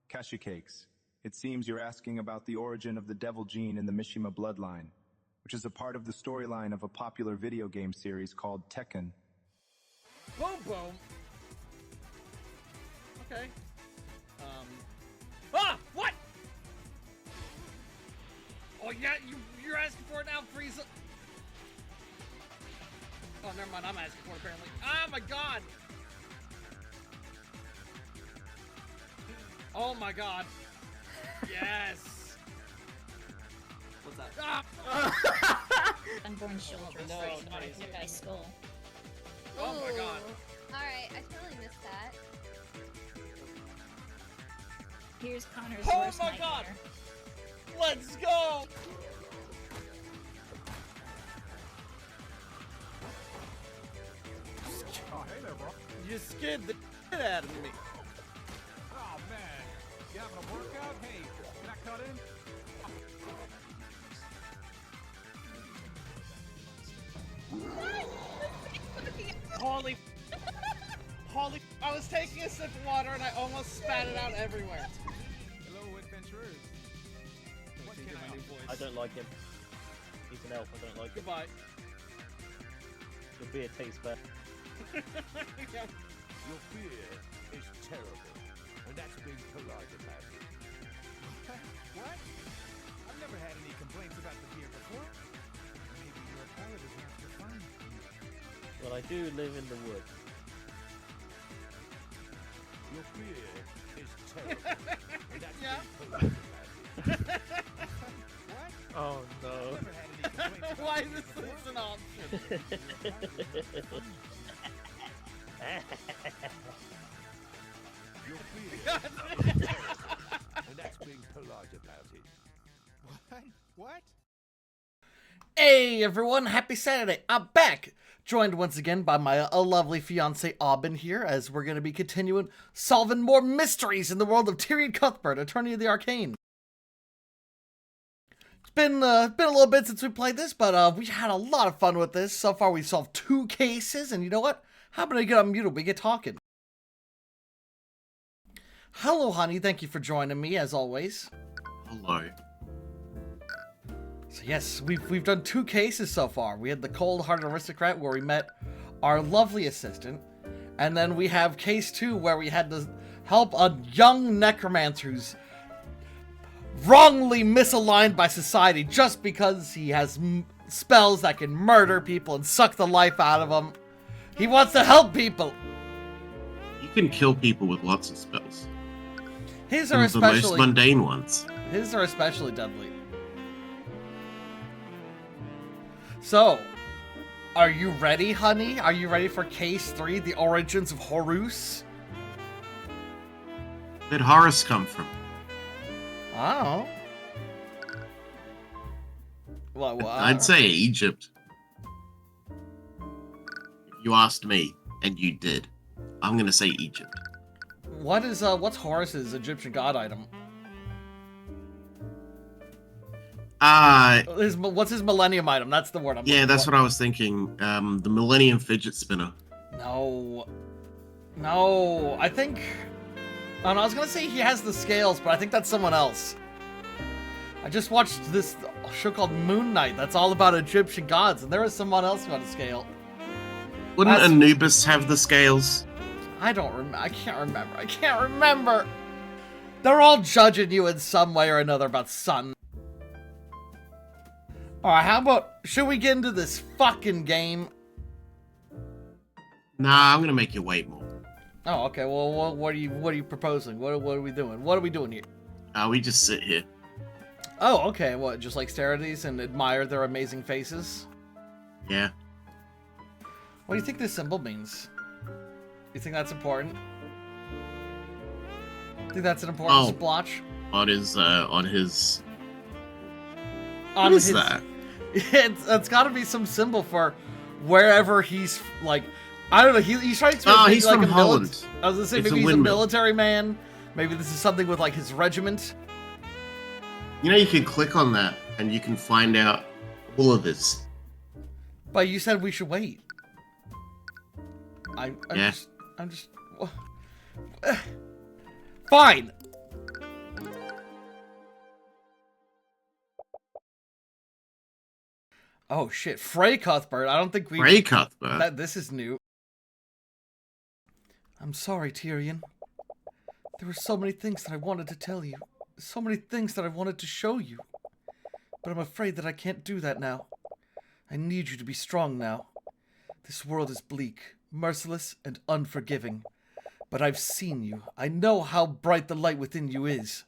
Cashew cakes. It seems you're asking about the origin of the devil gene in the Mishima bloodline, which is a part of the storyline of a popular video game series called Tekken. Boom, boom. Okay. Ah! What? Oh, yeah, you're asking for it now, Frieza. Oh, never mind. I'm asking for it, apparently. Oh, my God. Oh, my God. Yes. What's that? Ah! Unborn children No, right in nice. the guy's skull. Oh, my God. Alright, I totally missed that. Here's Connor's Oh worst my nightmare. God. Let's go. Oh, hey there, bro. You scared the shit out of me. Oh, man. You having a workout? Hey, can I cut in? Holy. Holy. I was taking a sip of water and I almost spat it out everywhere. Hello, adventurers. What can I do? I don't like him. He's an elf, I don't like him. Goodbye. Your beer tastes better. Yeah. Your fear is terrible, and that's being polite about it. What? I've never had any complaints about the beer before. Maybe your palate is not refined. Well, I do live in the woods. Your fear is terrible, and that's Yeah. being polite about it. What? Oh no. I've never had any complaints about Why the is beer this before. an option? Your fear is terrible, and that's being polite about it. What? What? Hey everyone, happy Saturday. I'm back, joined once again by my lovely fiance Aubin here, as we're going to be continuing solving more mysteries in the world of Tyrion Cuthbert, Attorney of the Arcane. It's been a little bit since we played this, but we had a lot of fun with this. So far we solved 2 cases, and you know what? How about I get unmuted, we get talking. Hello honey, thank you for joining me as always. Hello. So yes, we've done 2 cases so far. We had the cold-hearted aristocrat where we met our lovely assistant, and then we have case 2 where we had to help a young necromancer who's wrongly misaligned by society just because he has spells that can murder people and suck the life out of them. He wants to help people. You can kill people with lots of spells. His are Some of the most especially mundane ones. His are especially deadly. So, are you ready, honey? Are you ready for case 3, the origins of Horus? Where'd Horus come from? Oh. Well, I'd say Egypt. If you asked me, and you did, I'm gonna say Egypt. what's Horus's Egyptian god item? What's his millennium item? That's the word I'm Yeah, looking that's for. what I was thinking. The Millennium Fidget Spinner. No, I think... I was gonna say he has the scales, but I think that's someone else. I just watched this show called Moon Knight that's all about Egyptian gods, and there was someone else who had a scale. Wouldn't That's- Anubis have the scales? I can't remember. They're all judging you in some way or another about something. Alright, how about... should we get into this fucking game? Nah, I'm gonna make you wait more. Oh, okay, well, what are you proposing? What are we doing? What are we doing here? We just sit here. Oh, okay, what, just like stare at these and admire their amazing faces? Yeah. What do you think this symbol means? You think that's important? Think that's an important Oh. splotch? On his, On What is his- that? It's gotta be some symbol for wherever he's, like... I don't know, he's trying to Oh, make he's like from a Holland. I was gonna say, It's maybe a he's windmill. a military man. Maybe this is something with, like, his regiment. You know, you can click on that, and you can find out all of this. But you said we should wait. I'm Yeah. just... Fine! Oh shit, Frey Cuthbert. I don't think we. Frey Cuthbert. This is new. I'm sorry, Tyrion. There were so many things that I wanted to tell you. So many things that I wanted to show you. But I'm afraid that I can't do that now. I need you to be strong now. This world is bleak, merciless, and unforgiving. But I've seen you. I know how bright the light within you is.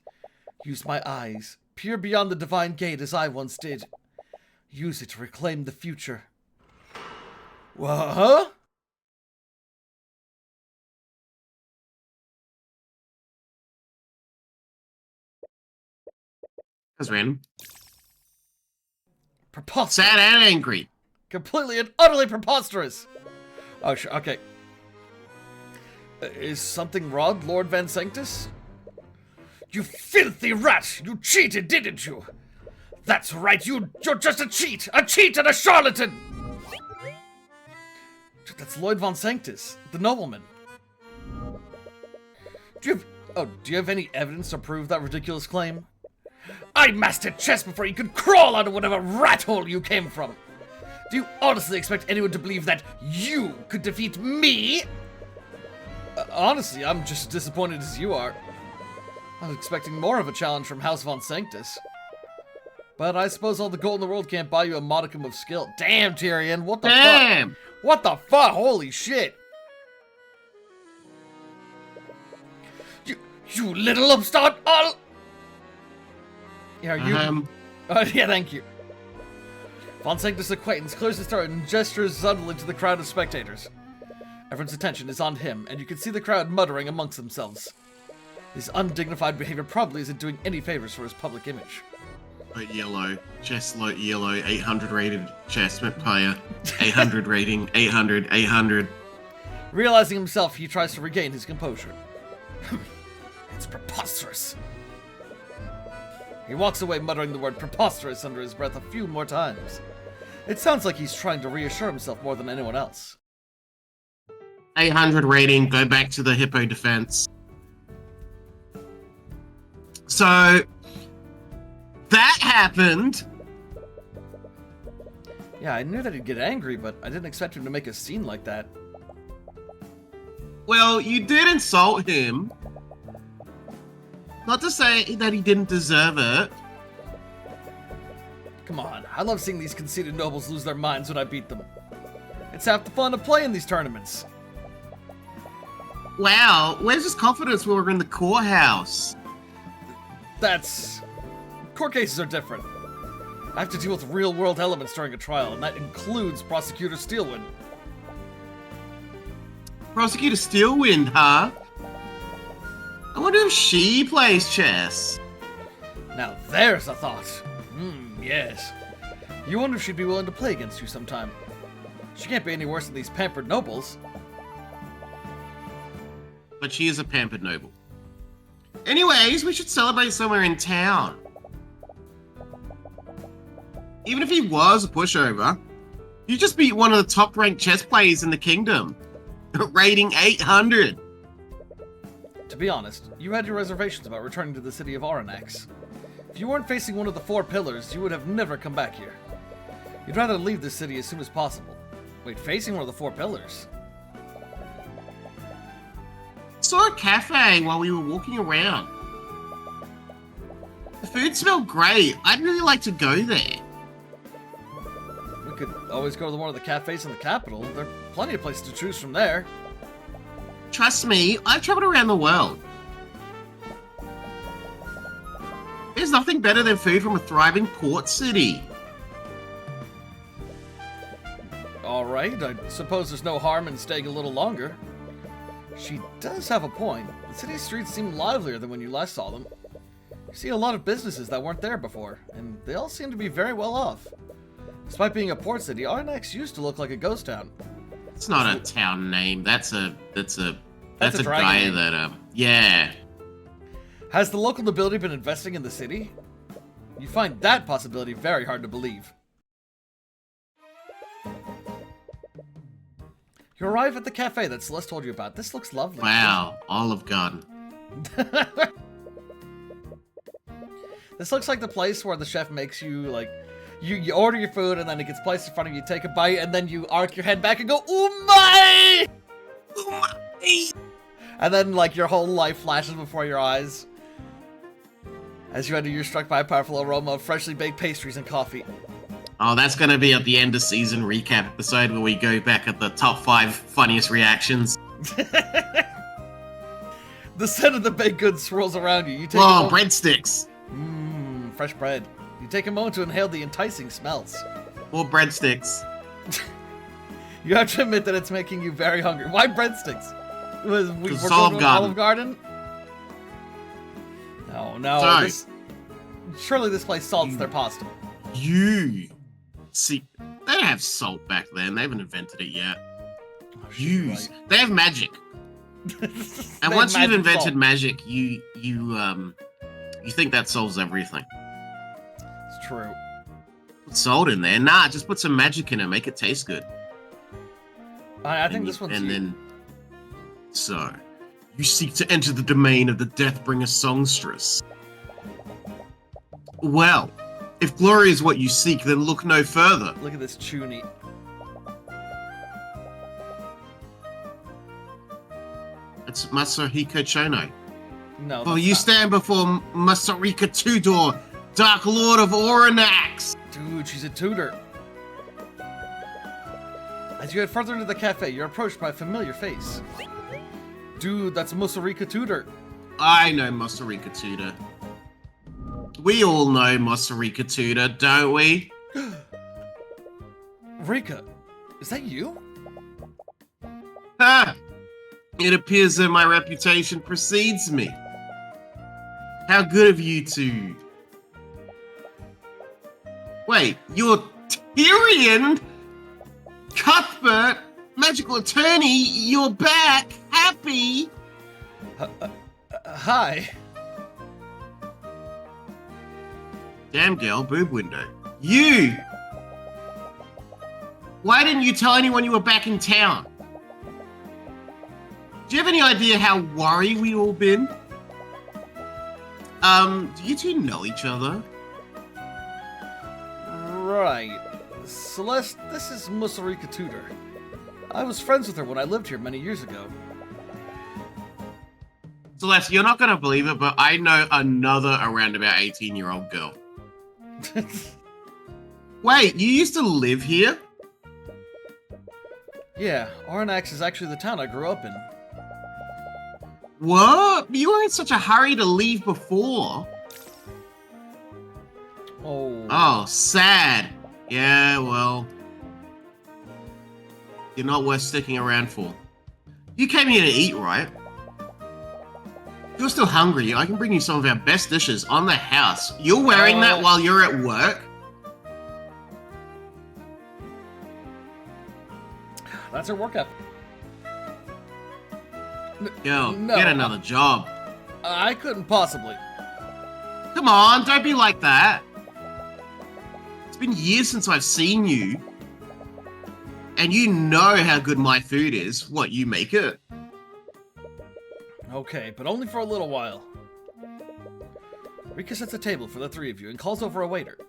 Use my eyes, pure beyond the divine gate as I once did. Use it to reclaim the future. What? That's random. Preposterous. Sad and angry. Completely and utterly preposterous. Oh, sure. Okay. Is something wrong, Lord Van Sanctus? You filthy rat! You cheated, didn't you? That's right, you're just a cheat and a charlatan! That's Lloyd Von Sanctus, the nobleman. Do you have any evidence to prove that ridiculous claim? I mastered chess before you could crawl out of whatever rat hole you came from. Do you honestly expect anyone to believe that you could defeat me? Honestly, I'm just as disappointed as you are. I was expecting more of a challenge from House Von Sanctus. But I suppose all the gold in the world can't buy you a modicum of skill. Damn, Tyrion, what the fuck? What the fuck? Holy shit. You little upstart! Yeah, you... yeah, thank you. Von Sanctus' acquaintance clears his throat and gestures suddenly to the crowd of spectators. Everyone's attention is on him, and you can see the crowd muttering amongst themselves. His undignified behavior probably isn't doing any favors for his public image. Yellow, chess low yellow, 800 rated chessman player, 800 rating, 800, 800. Realizing himself, he tries to regain his composure. It's preposterous. He walks away muttering the word preposterous under his breath a few more times. It sounds like he's trying to reassure himself more than anyone else. 800 rating, go back to the hippo defense. So, that happened. Yeah, I knew that he'd get angry, but I didn't expect him to make a scene like that. Well, you did insult him. Not to say that he didn't deserve it. Come on, I love seeing these conceited nobles lose their minds when I beat them. It's half the fun of playing these tournaments. Wow, where's his confidence when we're in the courthouse? Court cases are different. I have to deal with real-world elements during a trial, and that includes Prosecutor Steelwind. Prosecutor Steelwind, huh? I wonder if she plays chess. Now there's a thought. Yes. You wonder if she'd be willing to play against you sometime. She can't be any worse than these pampered nobles. But she is a pampered noble. Anyways, we should celebrate somewhere in town. Even if he was a pushover, you just beat one of the top-ranked chess players in the kingdom. Rating 800. To be honest, you had your reservations about returning to the city of Aranax. If you weren't facing one of the 4 pillars, you would have never come back here. You'd rather leave this city as soon as possible. Wait, facing one of the 4 pillars? Saw a cafe while we were walking around. The food smelled great. I'd really like to go there. We could always go to one of the cafes in the capital. There are plenty of places to choose from there. Trust me, I've traveled around the world. There's nothing better than food from a thriving port city. Alright, I suppose there's no harm in staying a little longer. She does have a point. The city streets seem livelier than when you last saw them. You see a lot of businesses that weren't there before, and they all seem to be very well off. Despite being a port city, Arnax used to look like a ghost town. It's not a town name. That's a dragon guy name. that yeah. Has the local nobility been investing in the city? You find that possibility very hard to believe. You arrive at the cafe that Celeste told you about. This looks lovely. Wow, Olive Garden. This looks like the place where the chef makes you, like, You order your food, and then it gets placed in front of you. You take a bite, and then you arc your head back and go, "Umai!" And then, like, your whole life flashes before your eyes. As you enter, you're struck by a powerful aroma of freshly baked pastries and coffee. Oh, that's going to be at the end of season recap episode where we go back at the top 5 funniest reactions. The scent of the baked goods swirls around you. You take Oh, breadsticks. Mmm, fresh bread. You take a moment to inhale the enticing smells. More breadsticks. You have to admit that it's making you very hungry. Why breadsticks? We're going to an Olive Garden? No. So, Surely this place salts their pasta. You see, they don't have salt back then. They haven't invented it yet. Use. Right. They have magic. And once you've invented magic, you think that solves everything. It's true. Put salt in there. Nah, just put some magic in it. Make it taste good. I think this one's then, so, you seek to enter the domain of the Deathbringer songstress. Well, if glory is what you seek, then look no further. Look at this chuny. It's Masahiko Chono. No. Oh, you stand before Masarika Tudor, Dark Lord of Oranax. Dude, she's a tutor. As you head further into the cafe, you're approached by a familiar face. Dude, that's Masarika Tudor. I know Masarika Tudor. We all know Masarika Tudor, don't we? Rika, is that you? Ha! It appears that my reputation precedes me. How good of you to... Wait, you're Tyrion Cuthbert, magical attorney, you're back, happy? Hi. Damn girl, boob window. You! Why didn't you tell anyone you were back in town? Do you have any idea how worried we all been? Do you two know each other? Right. Celeste, this is Masarika Tudor. I was friends with her when I lived here many years ago. Celeste, you're not gonna believe it, but I know another around about 18-year-old girl. Wait, you used to live here? Yeah, Oranax is actually the town I grew up in. What? You were in such a hurry to leave before. Oh, sad. Yeah, well, you're not worth sticking around for. You came here to eat, right? If you're still hungry, I can bring you some of our best dishes on the house. You're wearing that while you're at work? That's her workout. Yo, no, get another job. I couldn't possibly. Come on, don't be like that. It's been years since I've seen you. And you know how good my food is. What, you make it? Okay, but only for a little while. Rika sets a table for the three of you and calls over a waiter.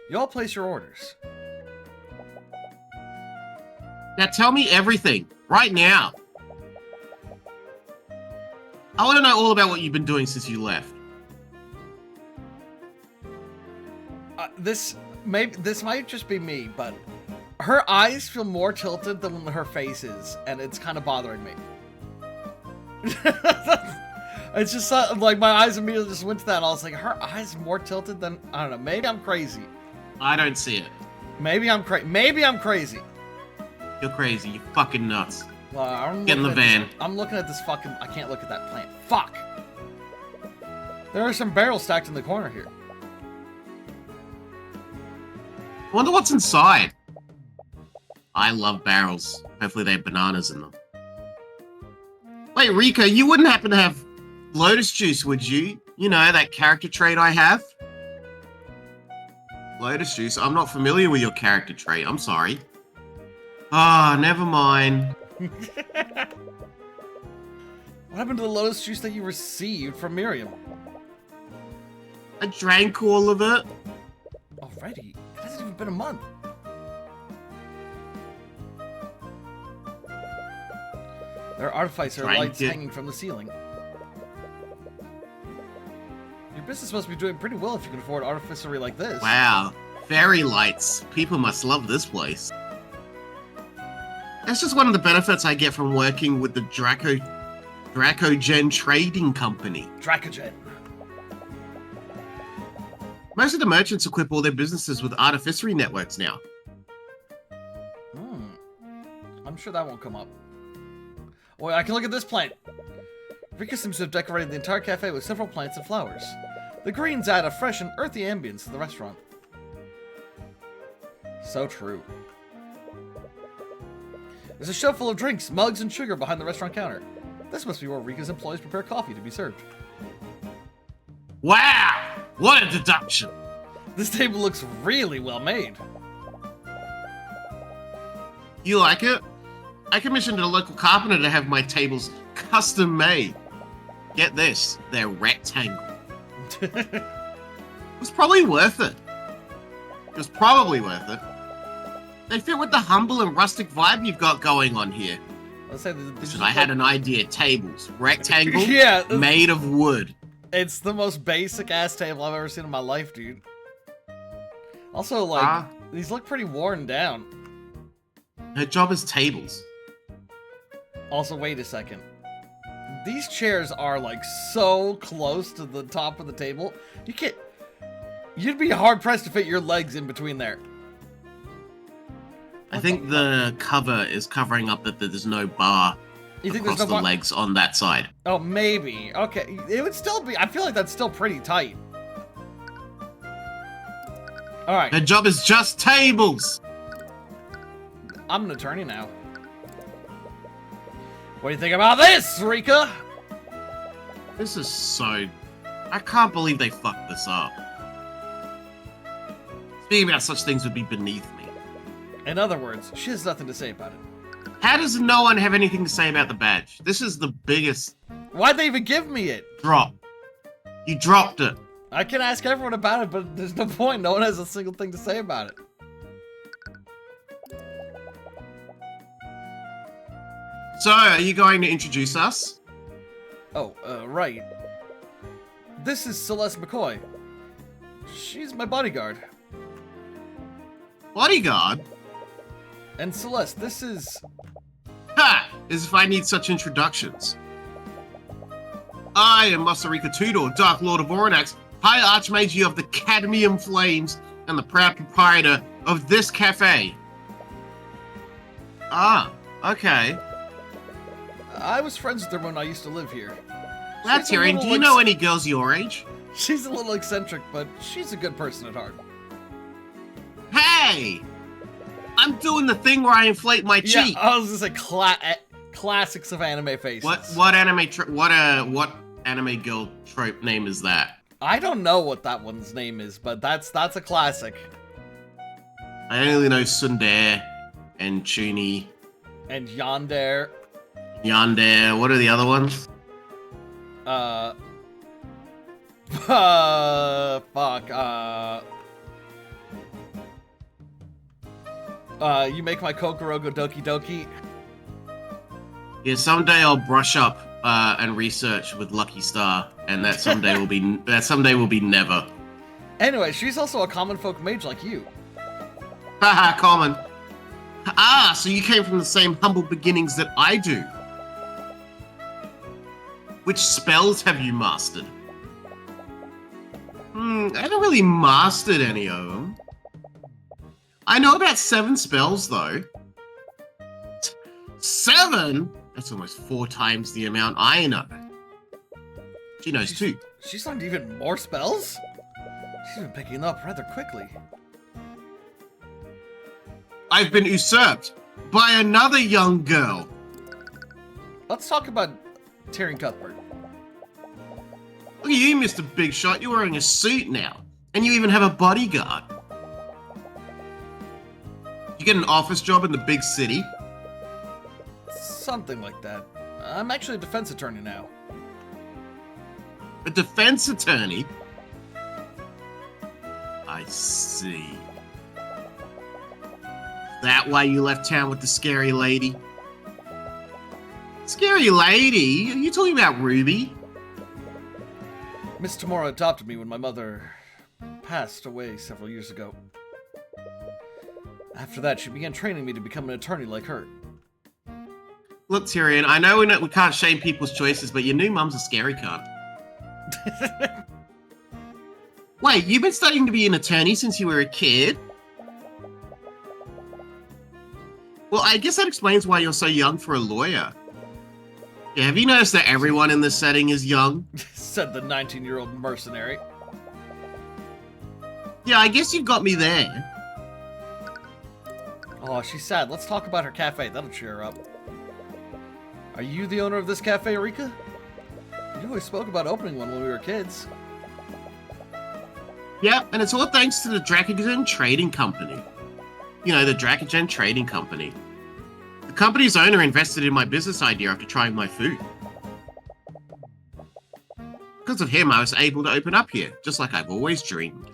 You all place your orders. Now tell me everything, right now. I want to know all about what you've been doing since you left. This might just be me, but her eyes feel more tilted than her face is, and it's kind of bothering me. It's just like my eyes immediately just went to that, and I was like, her eyes more tilted than, I don't know, maybe I'm crazy. I don't see it. Maybe I'm crazy. You're crazy, you're fucking nuts. Get in the van. I'm looking at this fucking, I can't look at that plant. Fuck! There are some barrels stacked in the corner here. I wonder what's inside. I love barrels. Hopefully they have bananas in them. Wait, Rika, you wouldn't happen to have lotus juice, would you? You know, that character trait I have? Lotus juice? I'm not familiar with your character trait. I'm sorry. Ah, never mind. What happened to the lotus juice that you received from Miriam? I drank all of it. Already? It hasn't been a month. There are artificer lights hanging from the ceiling. Your business must be doing pretty well if you can afford artificery like this. Wow. Fairy lights. People must love this place. That's just one of the benefits I get from working with the Dracogen Trading Company. Dracogen. Most of the merchants equip all their businesses with artificery networks now. I'm sure that won't come up. Oh, I can look at this plant. Rika seems to have decorated the entire cafe with several plants and flowers. The greens add a fresh and earthy ambience to the restaurant. So true. There's a shelf full of drinks, mugs, and sugar behind the restaurant counter. This must be where Rika's employees prepare coffee to be served. Wow! What a deduction! This table looks really well made. You like it? I commissioned a local carpenter to have my tables custom made. Get this, they're rectangle. It was probably worth it. It was probably worth it. They fit with the humble and rustic vibe you've got going on here. Let's say Listen, I had an idea. Tables. Rectangle, yeah, made of wood. It's the most basic ass table I've ever seen in my life, dude. Also, like, these look pretty worn down. Her job is tables. Also, wait a second. These chairs are, like, so close to the top of the table. You can't... You'd be hard-pressed to fit your legs in between there. I think the cover is covering up that there's no bar across the legs on that side. Oh, maybe. Okay. It would still be... I feel like that's still pretty tight. Alright. Her job is just tables! I'm an attorney now. What do you think about this, Rika? This is so... I can't believe they fucked this up. Speaking about such things would be beneath me. In other words, she has nothing to say about it. How does no one have anything to say about the badge? This is the biggest... Why'd they even give me it? Drop. You dropped it. I can ask everyone about it, but there's no point. No one has a single thing to say about it. So, are you going to introduce us? Oh, right. This is Celeste McCoy. She's my bodyguard. Bodyguard? And Celeste, this is... Ha! As if I need such introductions. I am Masarika Tudor, Dark Lord of Oranax, High Archmage of the Cadmium Flames, and the proud proprietor of this cafe. Ah, okay. I was friends with her when I used to live here. Well, Tyrion, do you know any girls your age? She's a little eccentric, but she's a good person at heart. Hey! I'm doing the thing where I inflate my cheek. Yeah, I was just like classics of anime faces. What anime girl trope name is that? I don't know what that one's name is, but that's a classic. I only know Sundare and Chuni. And Yandere. Yandere. What are the other ones? You make my Kokoro go Doki Doki. Yeah, someday I'll brush up and research with Lucky Star, and that someday will be never. Anyway, she's also a common folk mage like you. Haha, common. Ah, so you came from the same humble beginnings that I do. Which spells have you mastered? I haven't really mastered any of them. I know about 7 spells, though. 7? That's almost 4 times the amount I know. She knows 2. She's learned even more spells? She's been picking up rather quickly. I've been usurped by another young girl. Let's talk about Tyrion Cuthbert. Look at you, Mr. Big Shot. You're wearing a suit now. And you even have a bodyguard. You get an office job in the big city? Something like that. I'm actually a defense attorney now. A defense attorney? I see. that why you left town with the scary lady? Scary lady? Are you talking about Ruby? Miss Tamora adopted me when my mother passed away several years ago. After that, she began training me to become an attorney like her. Look, Tyrion, I know we can't shame people's choices, but your new mum's a scary cunt. Wait, you've been studying to be an attorney since you were a kid? Well, I guess that explains why you're so young for a lawyer. Yeah, have you noticed that everyone in this setting is young? Said the 19-year-old mercenary. Yeah, I guess you got me there. Oh, she's sad. Let's talk about her cafe. That'll cheer her up. Are you the owner of this cafe, Rika? You always spoke about opening one when we were kids. Yeah, and it's all thanks to the Dracogen Trading Company. You know, the Dracogen Trading Company. The company's owner invested in my business idea after trying my food. Because of him, I was able to open up here, just like I've always dreamed.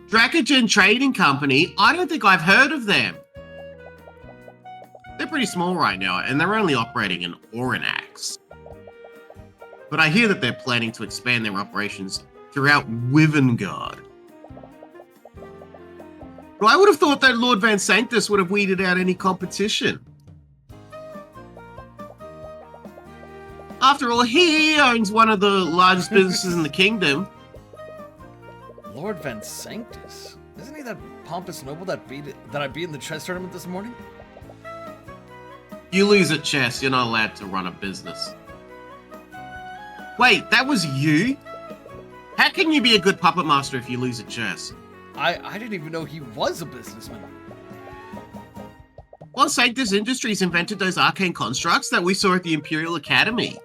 Dracogen Trading Company? I don't think I've heard of them. They're pretty small right now, and they're only operating in Oranax. But I hear that they're planning to expand their operations throughout Wivengard. But I would have thought that Lord Van Sanctus would have weeded out any competition. After all, he owns one of the largest businesses in the kingdom. Lord Van Sanctus? Isn't he that pompous noble that I beat in the chess tournament this morning? You lose at chess, you're not allowed to run a business. Wait, that was you? How can you be a good puppet master if you lose at chess? I didn't even know he was a businessman. Well, Sanctus Industries invented those arcane constructs that we saw at the Imperial Academy.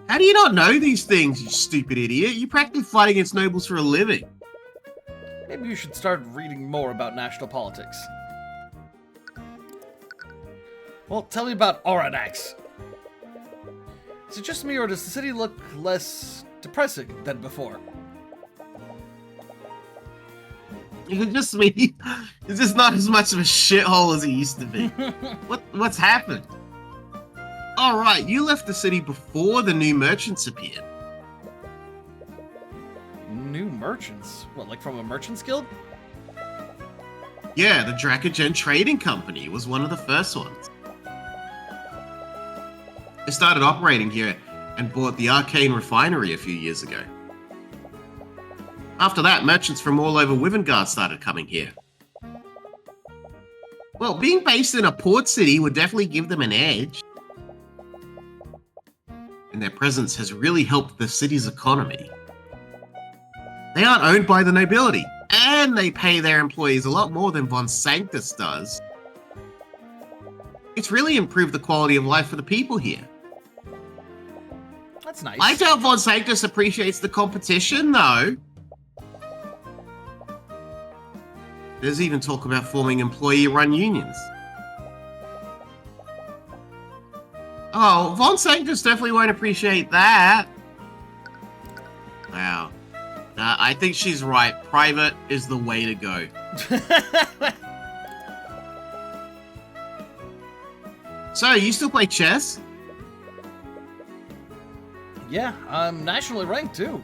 How do you not know these things, you stupid idiot? You practically fight against nobles for a living. Maybe you should start reading more about national politics. Well, tell me about Oranax. Is it just me, or does the city look less depressing than before? It's just me. It's just not as much of a shithole as it used to be. What's happened? All right, you left the city before the new merchants appeared. New merchants? What, like from a merchant's guild? Yeah, the Dracogen Trading Company was one of the first ones. They started operating here and bought the Arcane Refinery a few years ago. After that, merchants from all over Wivengard started coming here. Well, being based in a port city would definitely give them an edge. And their presence has really helped the city's economy. They aren't owned by the nobility, and they pay their employees a lot more than Von Sanctus does. It's really improved the quality of life for the people here. That's nice. I doubt Von Sanctus appreciates the competition, though. There's even talk about forming employee-run unions. Oh, Von Sanctus definitely won't appreciate that. Wow. I think she's right. Private is the way to go. So, you still play chess? Yeah, I'm nationally ranked too.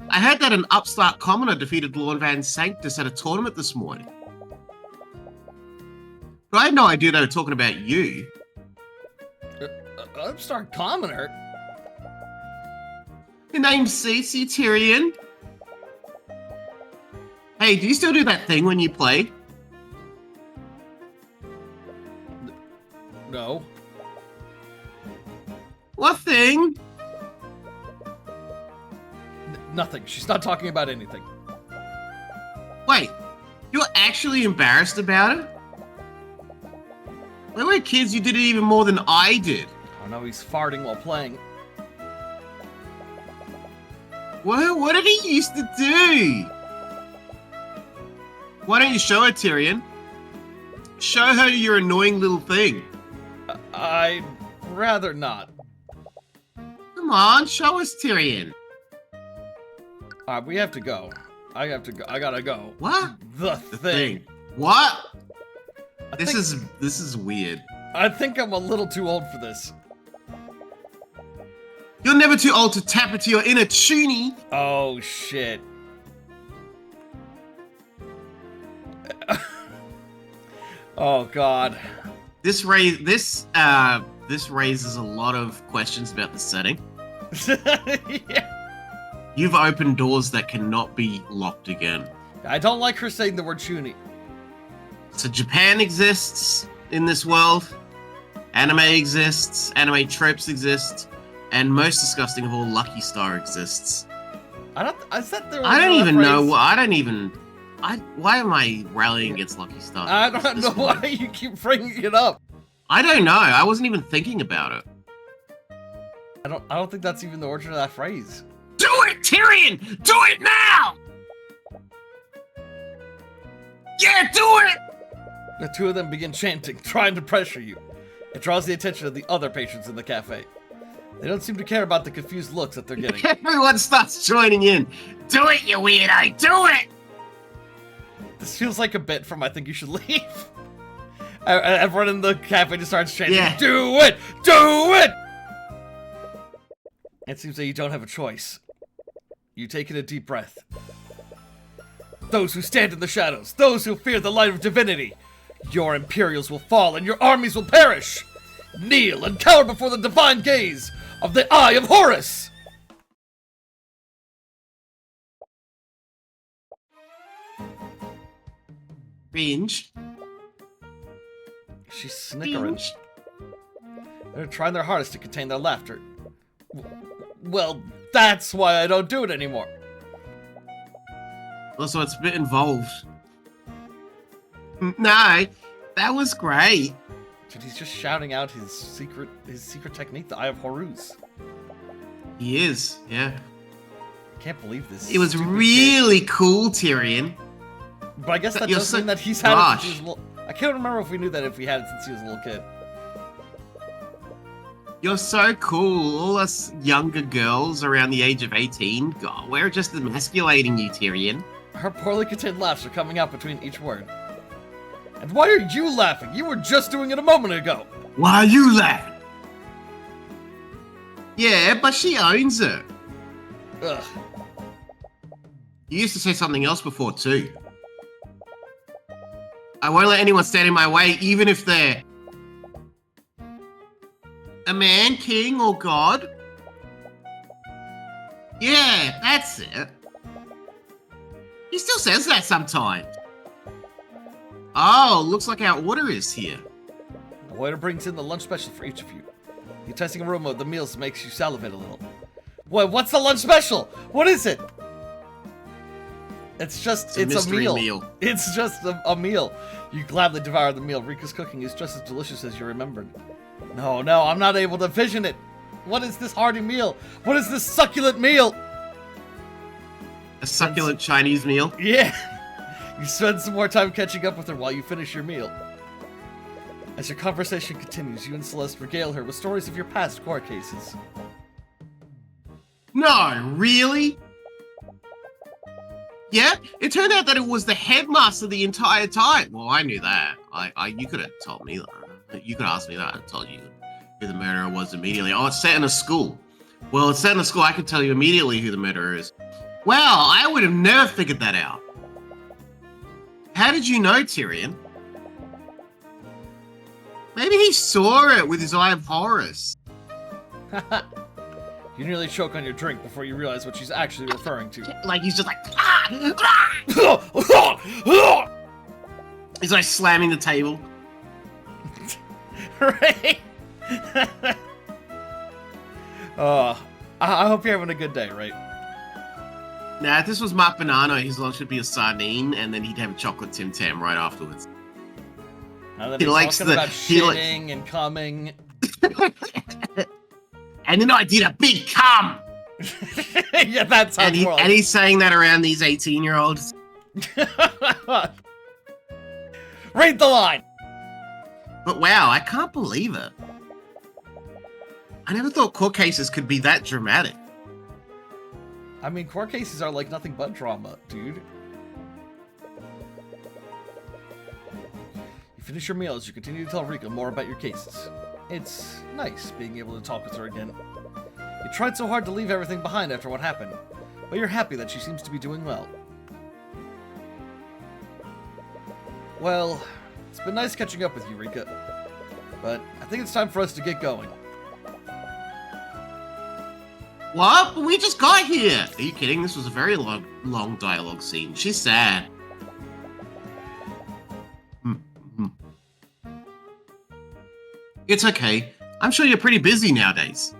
I heard that an upstart commoner defeated Lord Van Sanctus at a tournament this morning. But I had no idea they were talking about you. Upstart commoner? Your name's Cece Tyrion. Hey, do you still do that thing when you play? No. What thing? Nothing. She's not talking about anything. Wait, you're actually embarrassed about it? When we were kids, you did it even more than I did. Oh no, he's farting while playing. What did he used to do? Why don't you show her, Tyrion? Show her your annoying little thing. I'd rather not. Come on, show us, Tyrion. Alright, we have to go. I have to go. I gotta go. What? The thing. What? I This think- is weird. I think I'm a little too old for this. You're never too old to tap into your inner toonie. Oh shit. Oh god. This raises a lot of questions about the setting. Yeah. You've opened doors that cannot be locked again. I don't like her saying the word chuni. So Japan exists in this world. Anime exists. Anime tropes exist. And most disgusting of all, Lucky Star exists. Is that the I don't even phrase? know. Why am I rallying against Lucky Star? I don't know why you keep bringing it up. I don't know. I wasn't even thinking about it. I don't think that's even the origin of that phrase. Do it, Tyrion! Do it now! Yeah, do it! The two of them begin chanting, trying to pressure you. It draws the attention of the other patrons in the cafe. They don't seem to care about the confused looks that they're getting. Everyone starts joining in. Do it, you weirdo! Do it! This feels like a bit from I Think You Should Leave. Everyone in the cafe just starts chanting, Yeah. Do it! Do it! It seems that you don't have a choice. You take in a deep breath. Those who stand in the shadows, those who fear the light of divinity, your Imperials will fall and your armies will perish! Kneel and cower before the divine gaze of the Eye of Horus! Binge. She's snickering. Binge. They're trying their hardest to contain their laughter. Well, that's why I don't do it anymore. Also, it's a bit involved. No, that was great. Dude, he's just shouting out his secret technique, the Eye of Horus. He is, yeah. I can't believe this. It was stupid really cool, Tyrion. kid. But I guess that you're does so- mean that he's had it since he Gosh. was a little... I can't remember if we knew that if we had it since he was a little kid. You're so cool. All us younger girls around the age of 18, God, we're just emasculating you, Tyrion. Her poorly contained laughs are coming out between each word. And why are you laughing? You were just doing it a moment ago. Why are you laughing? Yeah, but she owns it. Ugh. You used to say something else before, too. I won't let anyone stand in my way, even if they're a man, king, or god. Yeah, that's it. He still says that sometimes. Oh, looks like our order is here. The waiter brings in the lunch special for each of you. The enticing aroma of the meals makes you salivate a little. What's the lunch special? What is it? It's a mystery meal. meal. It's just a meal. You gladly devour the meal. Rika's cooking is just as delicious as you remembered. No, I'm not able to vision it. What is this hearty meal? What is this succulent meal? A succulent Chinese meal. Yeah. You spend some more time catching up with her while you finish your meal. As your conversation continues, you and Celeste regale her with stories of your past court cases. No, really? Yeah, it turned out that it was the headmaster the entire time. Well, I knew that. You could have told me that. You could ask me that. I told you who the murderer was immediately. Oh, it's set in a school. Well, it's set in a school. I can tell you immediately who the murderer is. Well, I would have never figured that out. How did you know, Tyrion? Maybe he saw it with his Eye of Horus. You nearly choke on your drink before you realize what she's actually referring to. Like, he's just like, he's like slamming the table. Right? I hope you're having a good day, right? Now, if this was Mark Banana, his lunch would be a sardine, and then he'd have a chocolate Tim Tam right afterwards. Now that He he's likes talking the- about he li- shitting and coming. And then I did a big cum! Yeah, that sounds more And he's saying that around these 18-year-olds. like... Read the line! But wow, I can't believe it. I never thought court cases could be that dramatic. I mean, court cases are like nothing but drama, dude. You finish your meal as you continue to tell Rika more about your cases. It's nice being able to talk with her again. You tried so hard to leave everything behind after what happened, but you're happy that she seems to be doing well. Well, it's been nice catching up with you, Rika. But I think it's time for us to get going. What? But we just got here! Are you kidding? This was a very long dialogue scene. She's sad. It's okay. I'm sure you're pretty busy nowadays.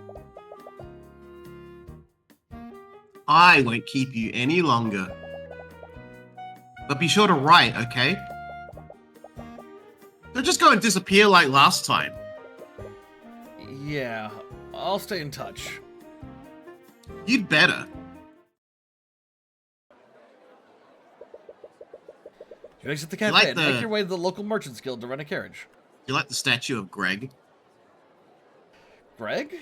I won't keep you any longer. But be sure to write, okay? Don't just go and disappear like last time. Yeah, I'll stay in touch. You'd better. You exit the cafe like and make your way to the local merchants guild to rent a carriage. You like the statue of Greg? Greg?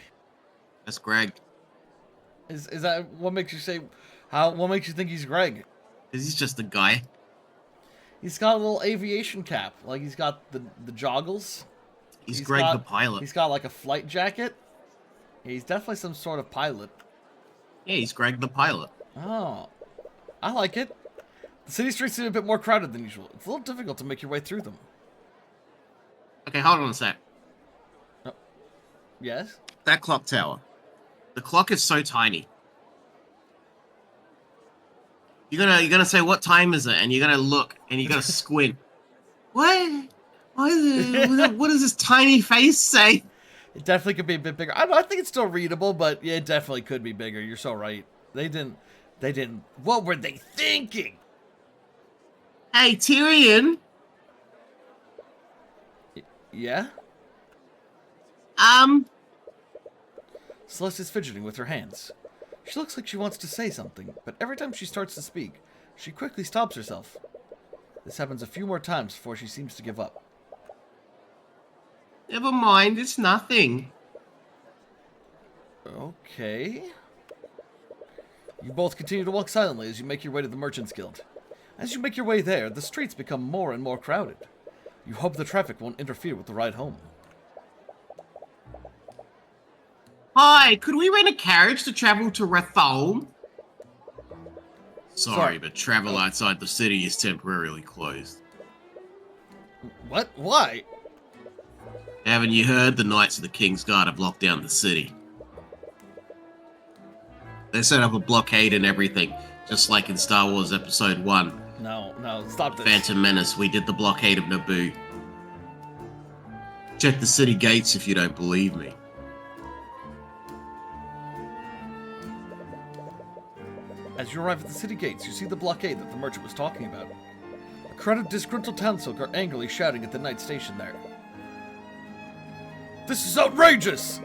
That's Greg. Is that what makes you say? What makes you think he's Greg? He's just a guy. He's got a little aviation cap, like he's got the joggles. He's Greg the pilot. He's got like a flight jacket. He's definitely some sort of pilot. Yeah, he's Greg the pilot. Oh, I like it. The city streets seem a bit more crowded than usual. It's a little difficult to make your way through them. Okay, hold on a sec. Oh. Yes? That clock tower. The clock is so tiny. You're gonna say what time is it, and you're gonna look and you're gonna squint. What? What does this tiny face say? It definitely could be a bit bigger. I don't know, I think it's still readable, but yeah, it definitely could be bigger. You're so right. They didn't. What were they thinking? Hey, Tyrion. Yeah? Celeste is fidgeting with her hands. She looks like she wants to say something, but every time she starts to speak, she quickly stops herself. This happens a few more times before she seems to give up. Never mind, it's nothing. Okay. You both continue to walk silently as you make your way to the Merchants Guild. As you make your way there, the streets become more and more crowded. You hope the traffic won't interfere with the ride home. Hi, could we rent a carriage to travel to Ratholme? Sorry, but travel outside the city is temporarily closed. What? Why? Haven't you heard? The Knights of the King's Guard have locked down the city. They set up a blockade and everything, just like in Star Wars Episode 1. No, stop this. Phantom Menace, we did the blockade of Naboo. Check the city gates if you don't believe me. As you arrive at the city gates, you see the blockade that the merchant was talking about. A crowd of disgruntled townsfolk are angrily shouting at the knight stationed there. This is outrageous!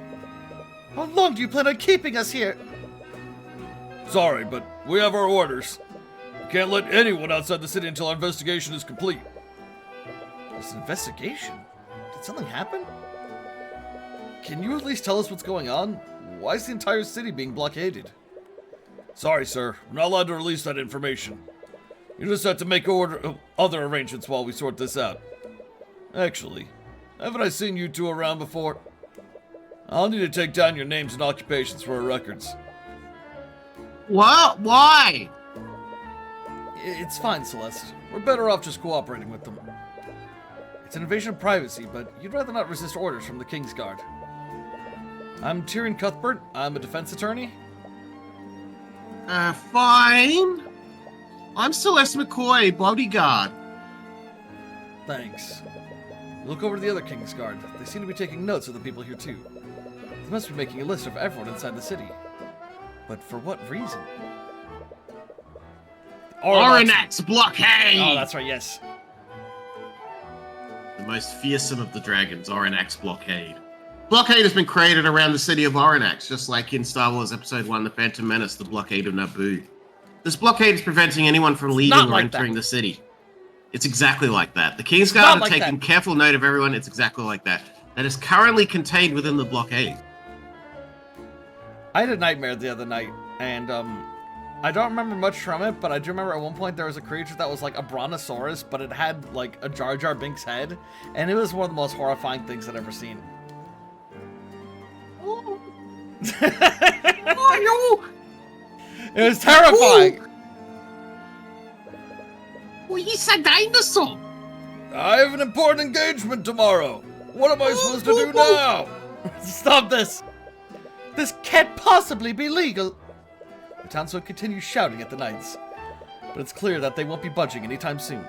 How long do you plan on keeping us here? Sorry, but we have our orders. We can't let anyone outside the city until our investigation is complete. This investigation? Did something happen? Can you at least tell us what's going on? Why is the entire city being blockaded? Sorry, sir. We're not allowed to release that information. You just have to make other arrangements while we sort this out. Actually, haven't I seen you two around before? I'll need to take down your names and occupations for our records. What? Why? It's fine, Celeste. We're better off just cooperating with them. It's an invasion of privacy, but you'd rather not resist orders from the King's Guard. I'm Tyrion Cuthbert. I'm a defense attorney. Fine. I'm Celeste McCoy, bodyguard. Thanks. You look over to the other King's Guard. They seem to be taking notes of the people here too. They must be making a list of everyone inside the city. But for what reason? Oronak's blockade! Oh, that's right, yes. The most fearsome of the dragons, Oronak's blockade. Blockade has been created around the city of Oronax, just like in Star Wars Episode 1, The Phantom Menace, the blockade of Naboo. This blockade is preventing anyone from leaving or entering the city. It's exactly like that. The King's Guard are taking careful note of everyone. It's exactly like that. That is currently contained within the blockade. I had a nightmare the other night, and I don't remember much from it, but I do remember at one point there was a creature that was like a brontosaurus, but it had like a Jar Jar Binks head, and it was one of the most horrifying things I'd ever seen. Oh. Oh, It was terrifying. oh, he's a dinosaur. I have an important engagement tomorrow. What am I supposed to do now? Stop this. This can't possibly be legal. The townsfolk continue shouting at the knights, but it's clear that they won't be budging anytime soon.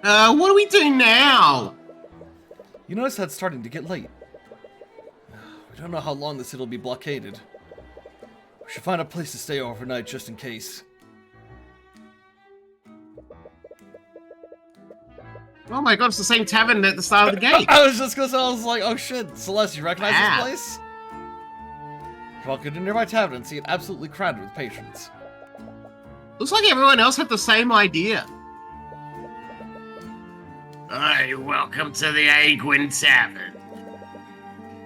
What do we do now? You notice that it's starting to get late. We don't know how long this city will be blockaded. We should find a place to stay overnight just in case. Oh my god, it's the same tavern at the start of the gate. I was just gonna say, I was like, oh shit, Celeste, you recognize Ah. this place? Walk into a nearby tavern and see it absolutely crowded with patrons. Looks like everyone else had the same idea. Hey, welcome to the Aguin Tavern.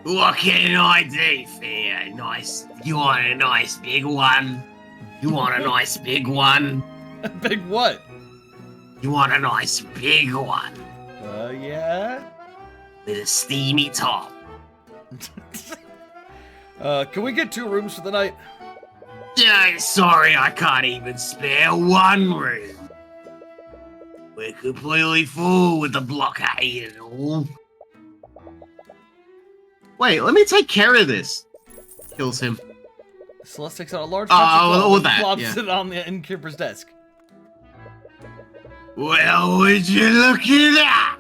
What can I do for you? Nice. You want a nice big one? You want a nice big one? Big what? You want a nice big one? Yeah? With a steamy top. Can we get 2 rooms for the night? Sorry, I can't even spare one room. We're completely full with the blockade and all. Wait, let me take care of this. Kills him. Celeste takes out a large all and that, flops yeah. it on the innkeeper's desk. Well, would you look at that?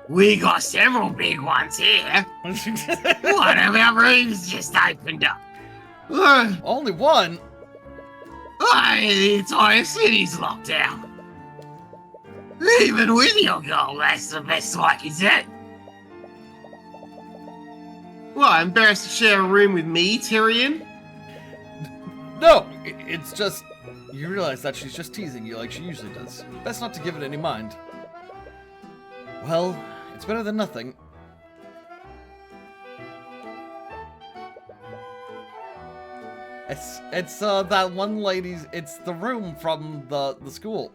We got several big ones here. One of our rooms just opened up. Only one? The entire city's locked down. Even with your goal, that's the best I can do. Well, embarrassed to share a room with me, Tyrion? No, it's just... You realize that she's just teasing you like she usually does. Best not to give it any mind. Well, it's better than nothing. It's that one lady's... It's the room from the school.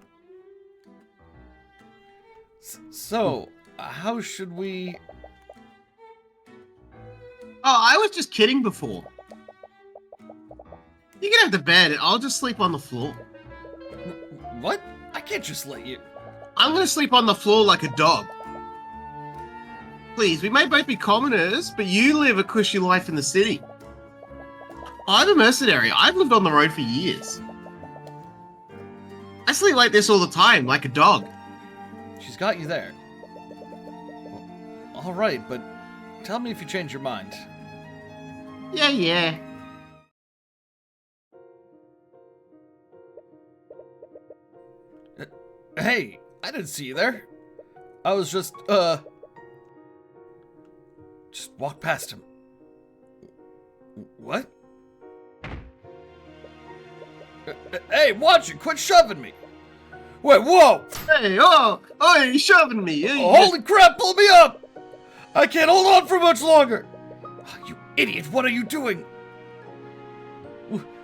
So, how should we... Oh, I was just kidding before. You can have the bed, I'll just sleep on the floor. What? I can't just let you... I'm gonna sleep on the floor like a dog. Please, we may both be commoners, but you live a cushy life in the city. I'm a mercenary. I've lived on the road for years. I sleep like this all the time, like a dog. She's got you there. All right, but tell me if you change your mind. Yeah. Hey, I didn't see you there. I was just walk past him. What? Hey, watch it! Quit shoving me! Wait, whoa! Hey, you're shoving me. Oh, holy crap, pull me up! I can't hold on for much longer! Oh, you idiot, what are you doing?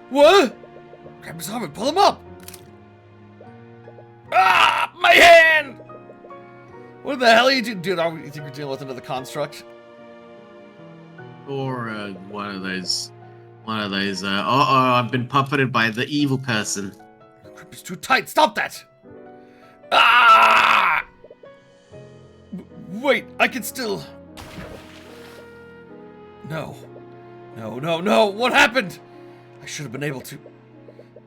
What? Grab his arm and pull him up! Ah, my hand! What the hell are you doing? Dude, you think you're dealing with another construct? Or one of those, I've been puppeted by the evil person. The grip is too tight, stop that! Ah! Wait, I can still... No, what happened? I should have been able to...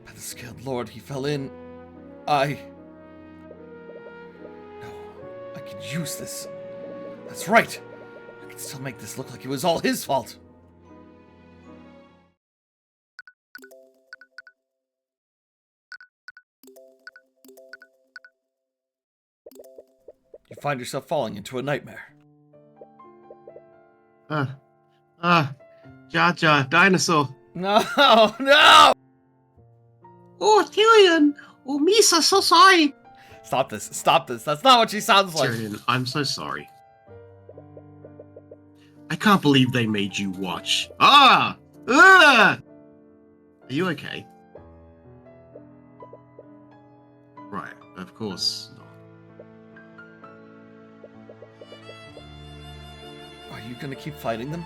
By the scaled lord, he fell in. No, I can use this. That's right. I can still make this look like it was all his fault. You find yourself falling into a nightmare. Jar Jar, dinosaur. No! Oh, Tyrion! Oh, Misa, so sorry. Stop this. That's not what she sounds like. Tyrion, I'm so sorry. I can't believe they made you watch. Are you okay? Of course not. Are you gonna keep fighting them?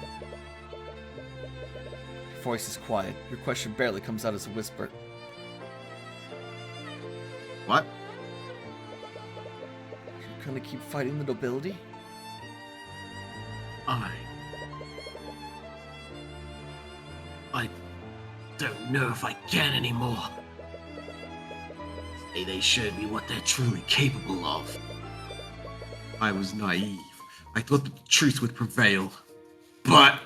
Your voice is quiet. Your question barely comes out as a whisper. What? Are you gonna keep fighting the nobility? I don't know if I can anymore. They showed me what they're truly capable of. I was naive. I thought the truth would prevail. But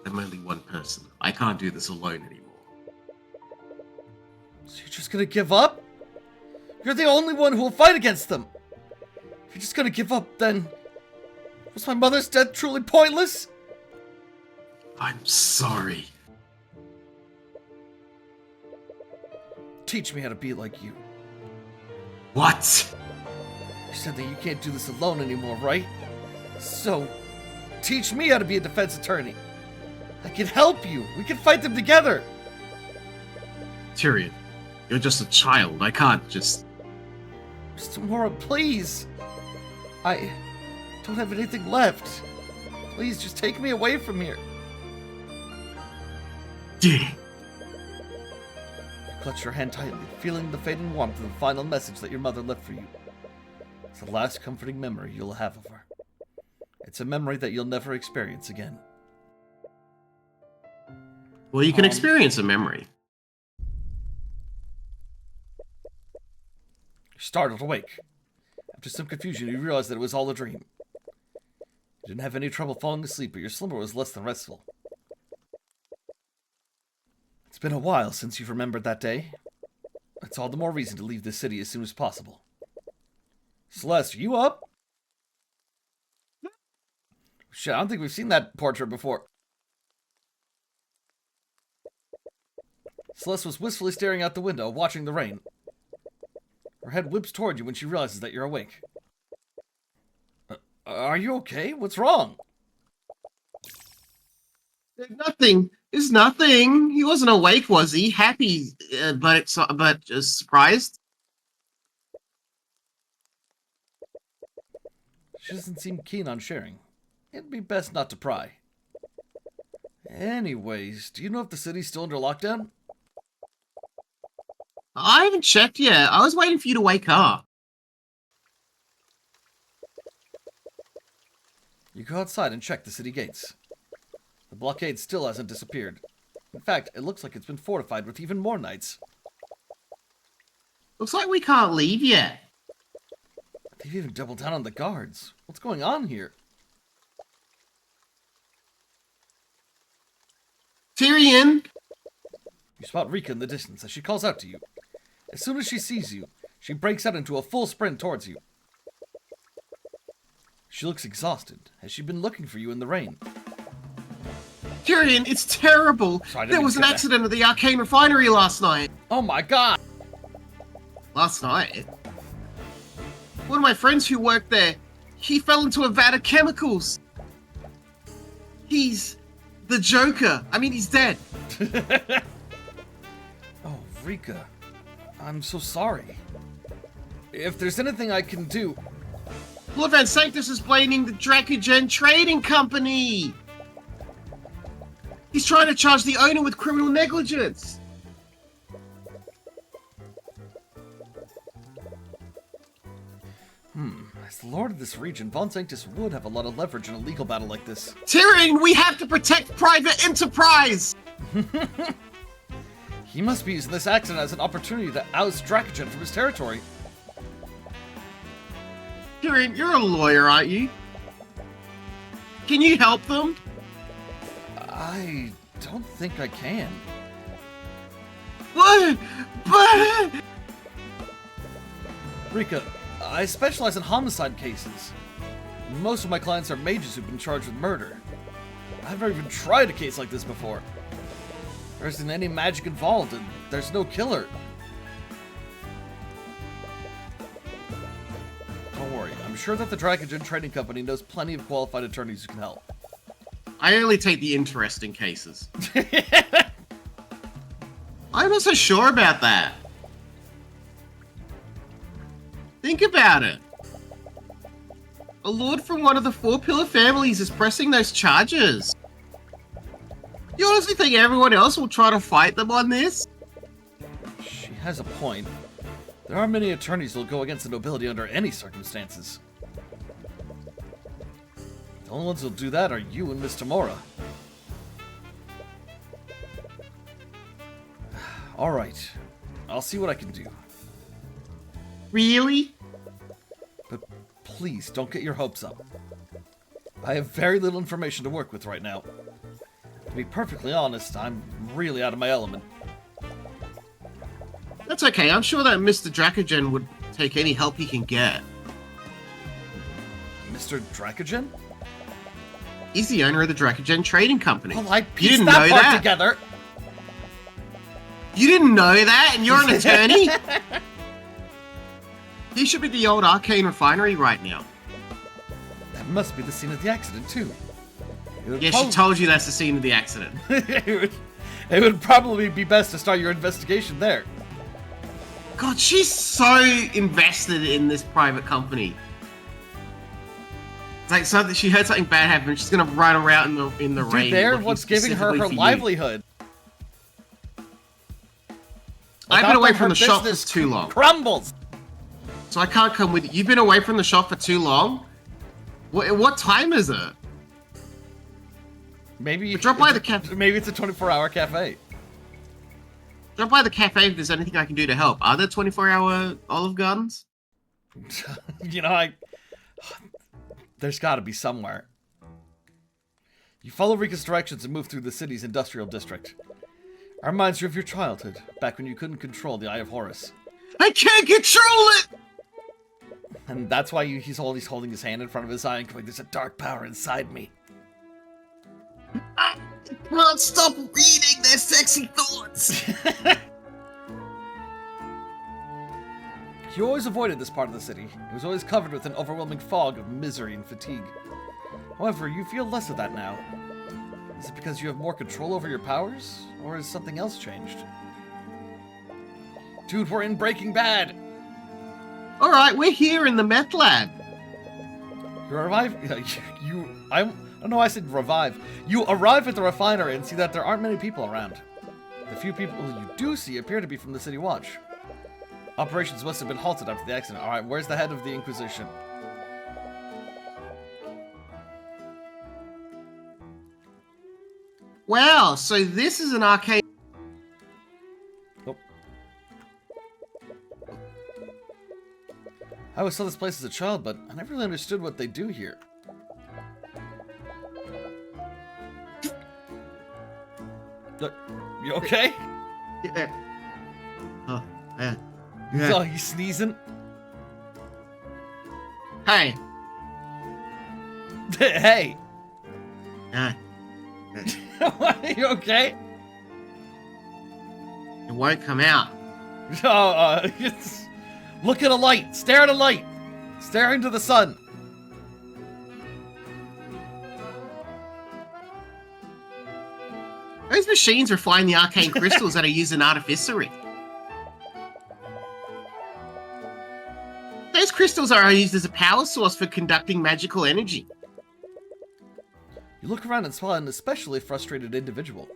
I'm only one person. I can't do this alone anymore. So you're just gonna give up? You're the only one who will fight against them. If you're just gonna give up, then was my mother's death truly pointless? I'm sorry. Teach me how to be like you. What? You said that you can't do this alone anymore, right? So, teach me how to be a defense attorney. I can help you. We can fight them together. Tyrion, you're just a child. I can't just... Tamora, please. I don't have anything left. Please, just take me away from here. Yeah. You clutch your hand tightly, feeling the fading warmth of the final message that your mother left for you. It's the last comforting memory you'll have of her. It's a memory that you'll never experience again. Well, you can experience a memory. You're startled awake. After some confusion, you realize that it was all a dream. You didn't have any trouble falling asleep, but your slumber was less than restful. It's been a while since you've remembered that day. That's all the more reason to leave this city as soon as possible. Celeste, are you up? Shit, I don't think we've seen that portrait before. Celeste was wistfully staring out the window, watching the rain. Her head whips toward you when she realizes that you're awake. Are you okay? What's wrong? Nothing. It's nothing. He wasn't awake, was he? Happy, but just surprised. She doesn't seem keen on sharing. It'd be best not to pry. Anyways, do you know if the city's still under lockdown? I haven't checked yet. I was waiting for you to wake up. You go outside and check the city gates. The blockade still hasn't disappeared. In fact, it looks like it's been fortified with even more knights. Looks like we can't leave yet. They've even doubled down on the guards. What's going on here? Tyrion! You spot Rika in the distance as she calls out to you. As soon as she sees you, she breaks out into a full sprint towards you. She looks exhausted. Has she been looking for you in the rain? Tyrion, it's terrible. Sorry, there was an accident at the Arcane Refinery last night. Oh my god! Last night? One of my friends who worked there, he fell into a vat of chemicals. He's the Joker. I mean, he's dead. Oh, Rika. I'm so sorry. If there's anything I can do... Lord Van Sanctus is blaming the Dracogen Trading Company. He's trying to charge the owner with criminal negligence. As the lord of this region, Von Sanctus would have a lot of leverage in a legal battle like this. Tyrion, we have to protect private enterprise! He must be using this accident as an opportunity to oust Dracogen from his territory. Tyrion, you're a lawyer, aren't you? Can you help them? I don't think I can. But... Rika, I specialize in homicide cases. Most of my clients are mages who've been charged with murder. I've never even tried a case like this before. There isn't any magic involved, and there's no killer. Don't worry, I'm sure that the Dracogen Trading Company knows plenty of qualified attorneys who can help. I only take the interesting cases. I I'm not so sure about that. Think about it. A lord from one of the Four Pillar families is pressing those charges. You honestly think everyone else will try to fight them on this? She has a point. There aren't many attorneys who'll go against the nobility under any circumstances. The only ones who'll do that are you and Miss Tamora. Alright. I'll see what I can do. Really? But please, don't get your hopes up. I have very little information to work with right now. To be perfectly honest, I'm really out of my element. That's okay. I'm sure that Mr. Dracogen would take any help he can get. Mr. Dracogen? He's the owner of the Dracogen Trading Company. Well, I You pieced didn't that know part that? together. You didn't know that, and you're an attorney? He should be the old Arcane Refinery right now. That must be the scene of the accident, too. Yeah, she told you that's the scene of the accident. it would probably be best to start your investigation there. God, she's so invested in this private company. It's like something she heard something bad happen. She's gonna run around in the rain. Dude, they're looking what's giving her specifically her for you. livelihood. I've been Without away them, from her the shop for business too long, crumbles. so I can't come with you. You've been away from the shop for too long. What time is it? Maybe Drop by the cafe. Maybe it's a 24-hour cafe. Drop by the cafe if there's anything I can do to help. Are there 24-hour Olive Gardens? You know, there's got to be somewhere. You follow Rika's directions and move through the city's industrial district. It reminds you of your childhood, back when you couldn't control the Eye of Horus. I can't control it! And that's why he's holding his hand in front of his eye and going, "There's a dark power inside me." I can't stop reading their sexy thoughts! You always avoided this part of the city. It was always covered with an overwhelming fog of misery and fatigue. However, you feel less of that now. Is it because you have more control over your powers? Or has something else changed? Dude, we're in Breaking Bad! Alright, we're here in the meth lab. You arrive... I don't know why I said revive. You arrive at the refinery and see that there aren't many people around. The few people you do see appear to be from the City Watch. Operations must have been halted after the accident. Alright, where's the head of the Inquisition? Wow, so this is an arcade. Oh. I always saw this place as a child, but I never really understood what they do here. You okay? Yeah. Oh, yeah. Oh, he's sneezing? Hey. Hey! Yeah. Are you okay? It won't come out. Oh, look at a light. Stare at a light. Stare into the sun. Those machines refine the arcane crystals that are used in artificery. Those crystals are used as a power source for conducting magical energy. You look around and spot an especially frustrated individual.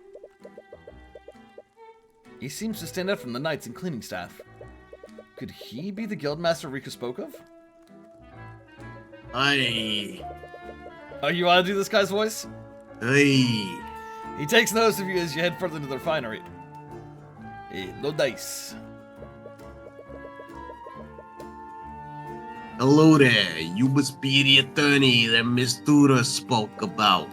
He seems to stand out from the knights and cleaning staff. Could he be the guildmaster Rika spoke of? Aye. Oh, you want to do this guy's voice? Aye. He takes notice of you as you head further into the refinery. Hey, no dice. Hello there. You must be the attorney that Miss Tudor spoke about.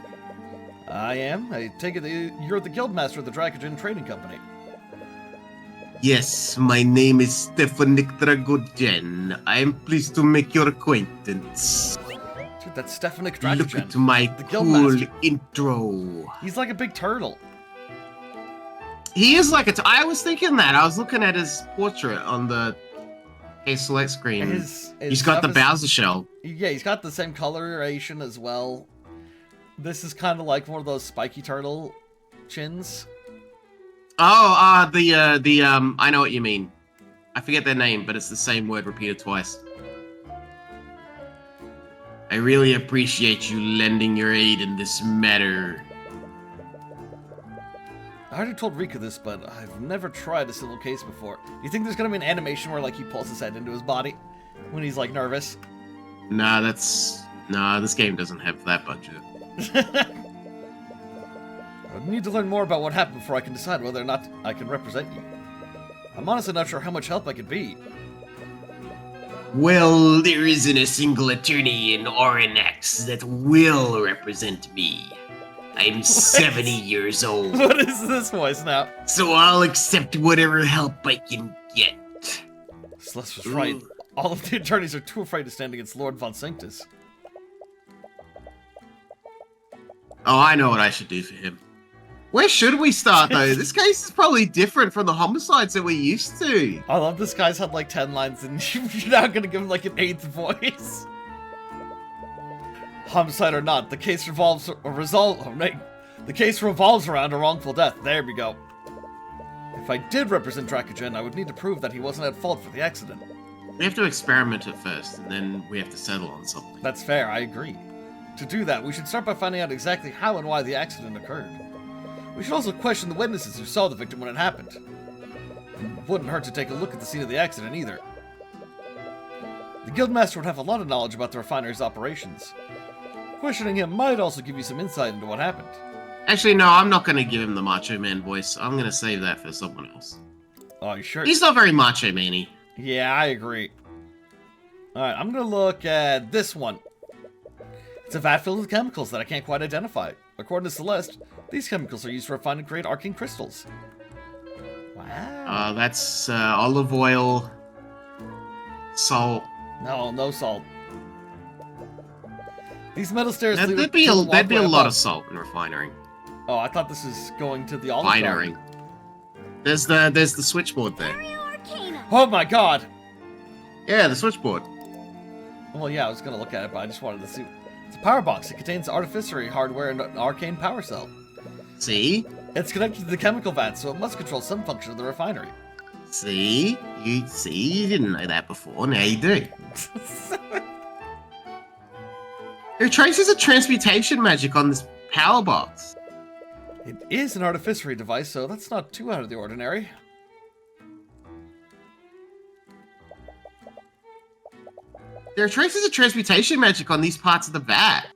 I am. I take it that you're the guildmaster of the Dracogen Trading Company. Yes, my name is Stefanik Dragogen. I am pleased to make your acquaintance. Dude, that's Stefanik Look Dracogen. at my the cool guildmaster. intro. He's like a big turtle. He is like I was thinking that. I was looking at his portrait on the select screen. He's got the Bowser shell. Yeah, he's got the same coloration as well. This is kind of like one of those spiky turtle chins. I know what you mean. I forget their name, but it's the same word repeated twice. I really appreciate you lending your aid in this matter. I already told Rika this, but I've never tried a civil case before. You think there's gonna be an animation where, like, he pulls his head into his body when he's, like, nervous? Nah, this game doesn't have that budget. I would need to learn more about what happened before I can decide whether or not I can represent you. I'm honestly not sure how much help I could be. Well, there isn't a single attorney in RNX that will represent me. I'm 70 years old. What is this voice now? So I'll accept whatever help I can get. Celeste was right. All of the attorneys are too afraid to stand against Lord Von Sanctus. Oh, I know what I should do for him. Where should we start, though? This case is probably different from the homicides that we're used to. I love this guy's had like 10 lines and you're now gonna give him like an 8th voice. Homicide or not, the case revolves around a wrongful death. There we go. If I did represent Dracogen, I would need to prove that he wasn't at fault for the accident. We have to experiment at first, and then we have to settle on something. That's fair, I agree. To do that, we should start by finding out exactly how and why the accident occurred. We should also question the witnesses who saw the victim when it happened. It wouldn't hurt to take a look at the scene of the accident either. The Guildmaster would have a lot of knowledge about the refinery's operations. Questioning him might also give you some insight into what happened. Actually, no, I'm not going to give him the Macho Man voice. I'm going to save that for someone else. Oh, you sure? He's not very Macho Man-y. Yeah, I agree. Alright, I'm gonna look at this one. It's a vat filled with chemicals that I can't quite identify. According to Celeste, these chemicals are used to refine and create arcane crystals. Wow. That's olive oil, salt. No salt. These metal stairs. There'd be a lot of salt in refinery. Oh, I thought this is going to the olive Refinery. There's the switchboard there. Oh my god! Yeah, the switchboard. Well, yeah, I was gonna look at it, but I just wanted to see. It's a power box. It contains artificery hardware and an arcane power cell. See? It's connected to the chemical vat, so it must control some function of the refinery. See? You didn't know that before, now you do. There are traces of transmutation magic on this power box. It is an artificery device, so that's not too out of the ordinary. There are traces of transmutation magic on these parts of the vat.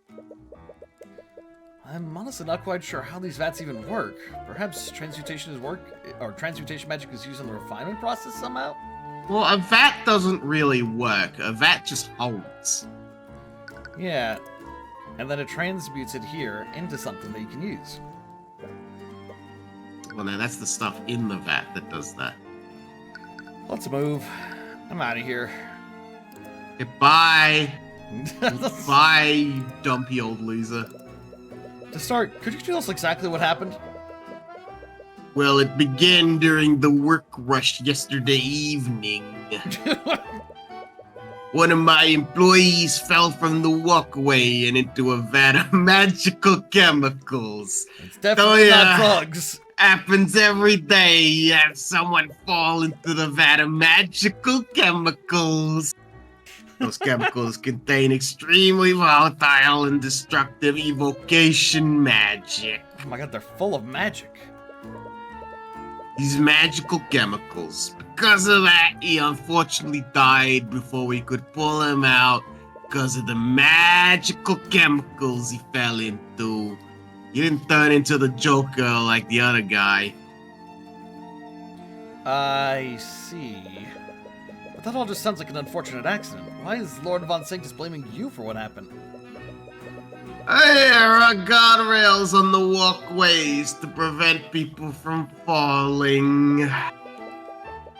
I'm honestly not quite sure how these vats even work. Perhaps transmutation magic is used in the refinement process somehow? Well, a vat doesn't really work. A vat just holds. Yeah, and then it transmutes it here into something that you can use. Well, no, that's the stuff in the vat that does that. Let's move. I'm out of here. Goodbye. Bye, you dumpy old loser. To start, could you tell us exactly what happened? Well, it began during the work rush yesterday evening. One of my employees fell from the walkway and into a vat of magical chemicals. It's definitely not drugs. Happens every day. You have someone fall into the vat of magical chemicals. Those chemicals contain extremely volatile and destructive evocation magic. Oh my god, they're full of magic. These magical chemicals. Because of that, he unfortunately died before we could pull him out because of the magical chemicals he fell into. He didn't turn into the Joker like the other guy. I see. But that all just sounds like an unfortunate accident. Why is Lord Von Sanctus blaming you for what happened? There are guardrails on the walkways to prevent people from falling.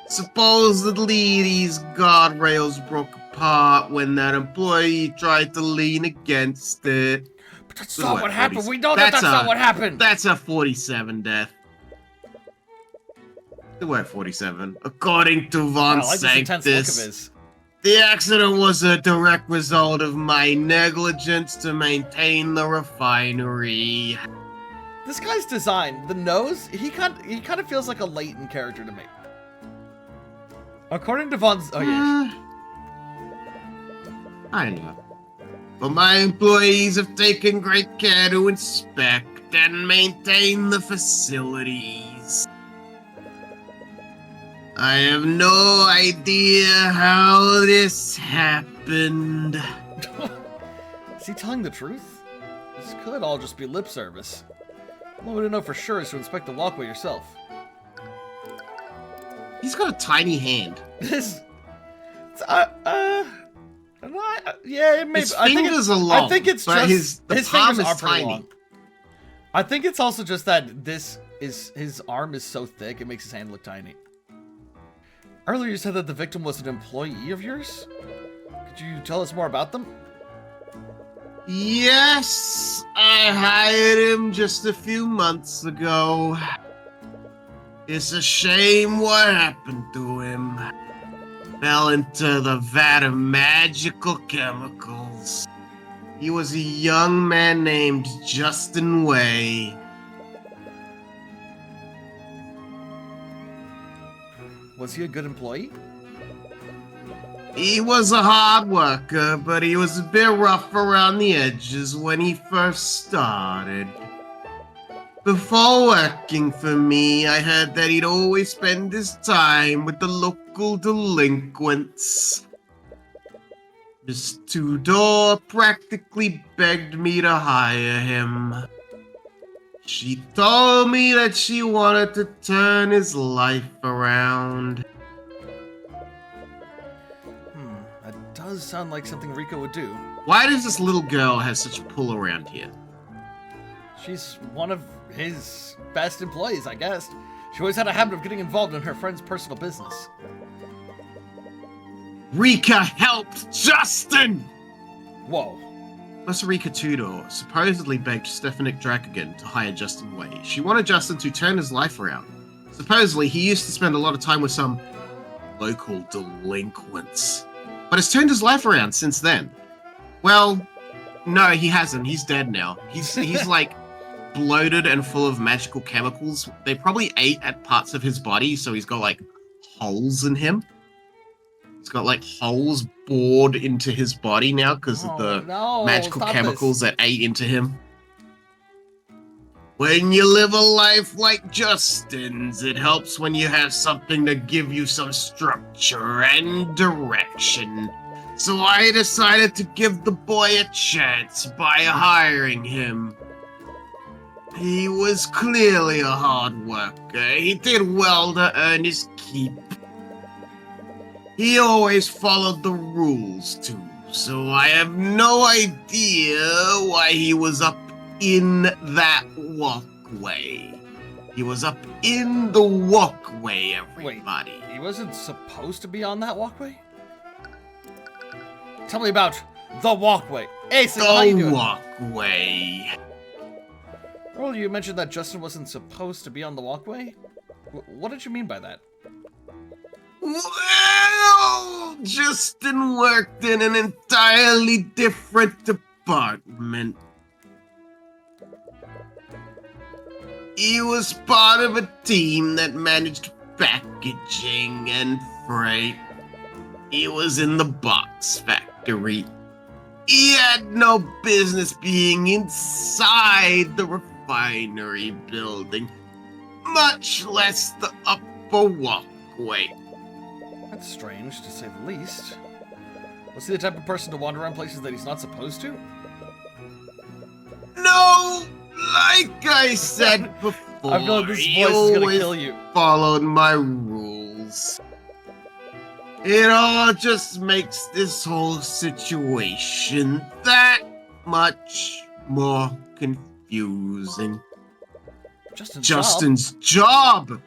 Supposedly, these guardrails broke apart when that employee tried to lean against it. But that's not what happened. We know that's not what happened. That's a 47 death. We're at 47. According to Von Sanctus, the accident was a direct result of my negligence to maintain the refinery. This guy's design, the nose, he kind of feels like a Leighton character to me. According to Von's, oh yeah. I know. But my employees have taken great care to inspect and maintain the facilities. I have no idea how this happened. Is he telling the truth? This could all just be lip service. The only way to know for sure is to inspect the walkway yourself. He's got a tiny hand. This, yeah, it may. His fingers are long. I think it's but just his palm palm is pretty tiny. long. I think it's also just that his arm is so thick it makes his hand look tiny. Earlier you said that the victim was an employee of yours. Could you tell us more about them? Yes, I hired him just a few months ago. It's a shame what happened to him. Fell into the vat of magical chemicals. He was a young man named Justin Way. Was he a good employee? He was a hard worker, but he was a bit rough around the edges when he first started. Before working for me, I heard that he'd always spend his time with the local delinquents. Miss Tudor practically begged me to hire him. She told me that she wanted to turn his life around. That does sound like something Rika would do. Why does this little girl have such a pull around here? She's one of his best employees, I guess. She always had a habit of getting involved in her friend's personal business. Rika helped Justin! Whoa. Plus, Rika Tudor supposedly begged Stefanik Drakogan to hire Justin Way. She wanted Justin to turn his life around. Supposedly, he used to spend a lot of time with some local delinquents. But has turned his life around since then. Well, no, he hasn't. He's dead now. He's like bloated and full of magical chemicals. They probably ate at parts of his body, so he's got like holes in him. He's got like holes bored into his body now because of the magical chemicals that ate into him. When you live a life like Justin's, it helps when you have something to give you some structure and direction. So I decided to give the boy a chance by hiring him. He was clearly a hard worker. He did well to earn his keep. He always followed the rules too, so I have no idea why he was up in that walkway. He was up in the walkway, everybody. Wait, he wasn't supposed to be on that walkway? Tell me about the walkway. Ace, how you doing? The walkway. Well, you mentioned that Justin wasn't supposed to be on the walkway? What did you mean by that? Well, Justin worked in an entirely different department. He was part of a team that managed packaging and freight. He was in the box factory. He had no business being inside the refinery building, much less the upper walkway. That's strange, to say the least. Was he the type of person to wander around places that he's not supposed to? No! Like I said before, I feel like this he voice is gonna always kill you. followed my rules. It all just makes this whole situation that much more confusing. Justin's job!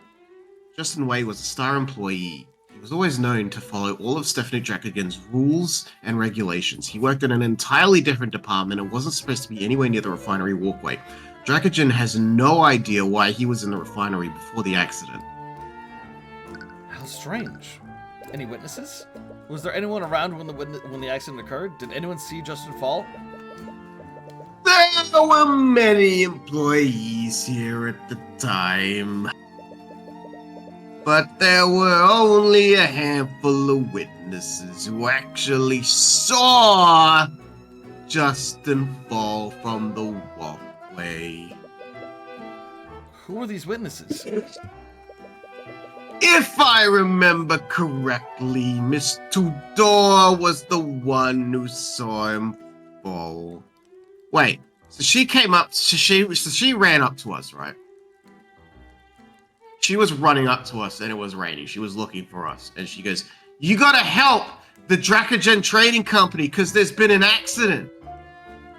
Justin Way was a star employee. He was always known to follow all of Stefanik Drakogan's rules and regulations. He worked in an entirely different department and wasn't supposed to be anywhere near the refinery walkway. Drakogan has no idea why he was in the refinery before the accident. How strange. Any witnesses? Was there anyone around when the accident occurred? Did anyone see Justin fall? There There were many employees here at the time, but there were only a handful of witnesses who actually saw Justin fall from the walkway. Who are these witnesses? If I remember correctly, Miss Tudor was the one who saw him fall. Wait, so she came up, so she ran up to us, right? She was running up to us and it was raining. She was looking for us. And she goes, "You gotta help the Dracogen Trading Company because there's been an accident."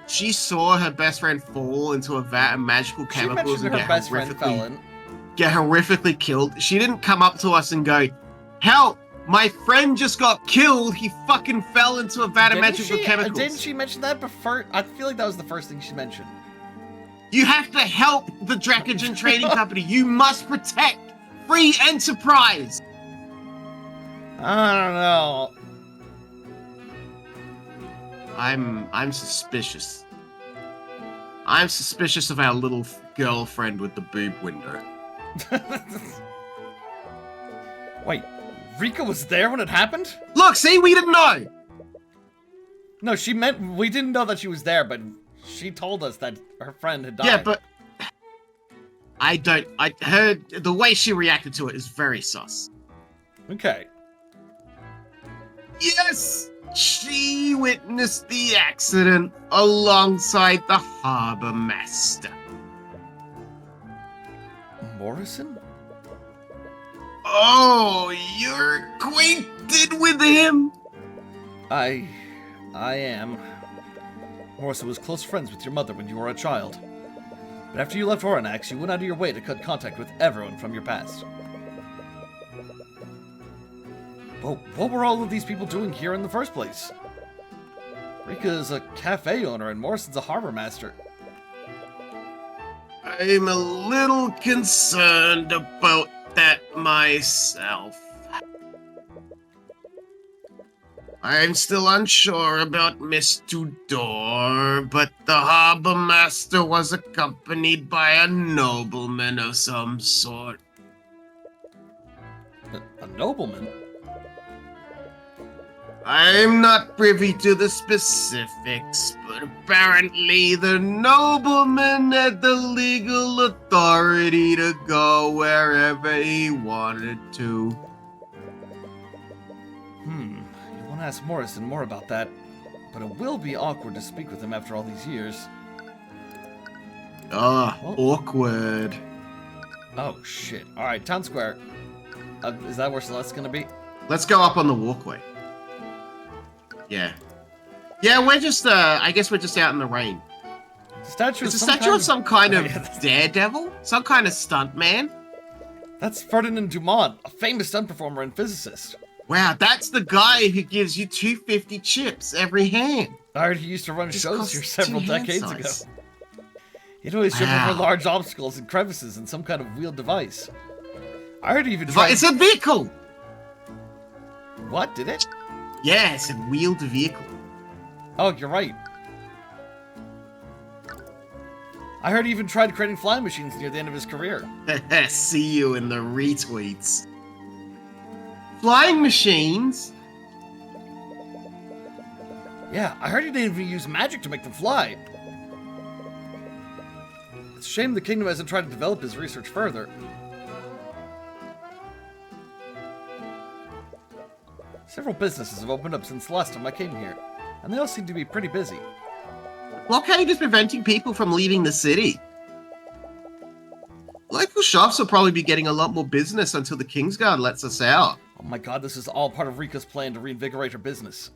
She saw her best friend fall into a vat of magical chemicals and her best friend fell in. get horrifically killed. She didn't come up to us and go, "Help! My friend just got killed. He fucking fell into a vat of magical chemicals." Didn't she mention that before? I feel like that was the first thing she mentioned. You have to help the Dracogen Trading Company. You must protect free enterprise. I don't know. I'm suspicious. I'm suspicious of our little girlfriend with the boob window. Wait, Rika was there when it happened? Look, see, we didn't know. No, we didn't know that she was there, but she told us that her friend had died. Yeah, but I heard the way she reacted to it is very sus. Okay. Yes, she witnessed the accident alongside the harbor master. Morrison? Oh, you're acquainted with him? I am. Morrison was close friends with your mother when you were a child. But after you left Oranax, you went out of your way to cut contact with everyone from your past. Well, what were all of these people doing here in the first place? Rika is a cafe owner and Morrison's a harbor master. I'm a little concerned about that myself. I'm still unsure about Miss Tudor, but the harbor master was accompanied by a nobleman of some sort. A nobleman? I'm not privy to the specifics, but apparently the nobleman had the legal authority to go wherever he wanted to. You want to ask Morrison more about that, but it will be awkward to speak with him after all these years. Awkward. Oh, shit. Alright, Town Square. Is that where Celeste's gonna be? Let's go up on the walkway. Yeah. Yeah, we're just, I guess we're just out in the rain. It's a statue of some kind of daredevil? Some kind of stunt man? That's Ferdinand Dumont, a famous stunt performer and physicist. Wow, that's the guy who gives you 250 chips every hand. I heard he used to run shows here several decades ago. Size. He'd always jump over large obstacles and crevices in some kind of wheeled device. I heard he even It's a vehicle! What, did it? Yeah, it's a wheeled vehicle. Oh, you're right. I heard he even tried creating flying machines near the end of his career. See you in the retweets. Flying machines? Yeah, I heard he didn't even use magic to make them fly. It's a shame the kingdom hasn't tried to develop his research further. Several businesses have opened up since the last time I came here, and they all seem to be pretty busy. Blockade is preventing people from leaving the city. Local shops will probably be getting a lot more business until the Kingsguard lets us out. Oh my god, this is all part of Rika's plan to reinvigorate her business.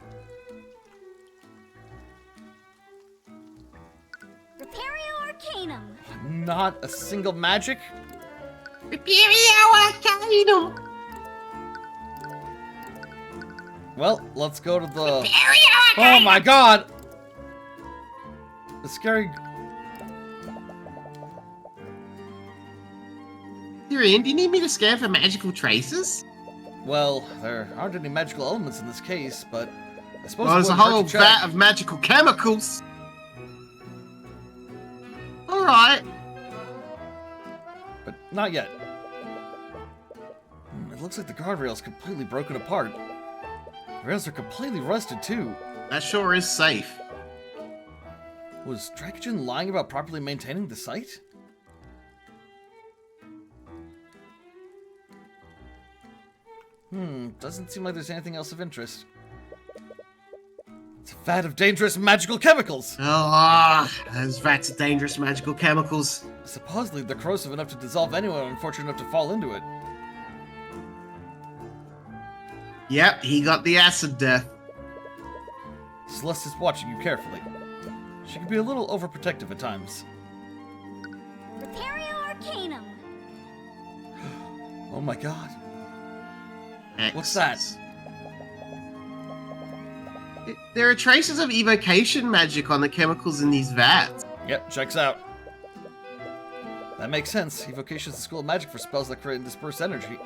Repario Arcanum. Not a single magic? Repario Arcanum. Well, let's go to the... Oh my god! The scary... Tyrion, do you need me to scan for magical traces? Well, there aren't any magical elements in this case, but I suppose Well, there's a it wouldn't hurt whole to check. vat of magical chemicals. right. But not yet. It looks like the guardrail's completely broken apart. The rails are completely rusted too. That sure is safe. Was Dracogen lying about properly maintaining the site? Doesn't seem like there's anything else of interest. It's a vat of dangerous magical chemicals! Those vats of dangerous magical chemicals. Supposedly they're corrosive enough to dissolve anyone unfortunate enough to fall into it. Yep, he got the acid death. Celeste is watching you carefully. She can be a little overprotective at times. Repario Arcanum. Oh my god. Excellent. What's that? There are traces of evocation magic on the chemicals in these vats. Yep, checks out. That makes sense. Evocation is the school of magic for spells that create and disperse energy.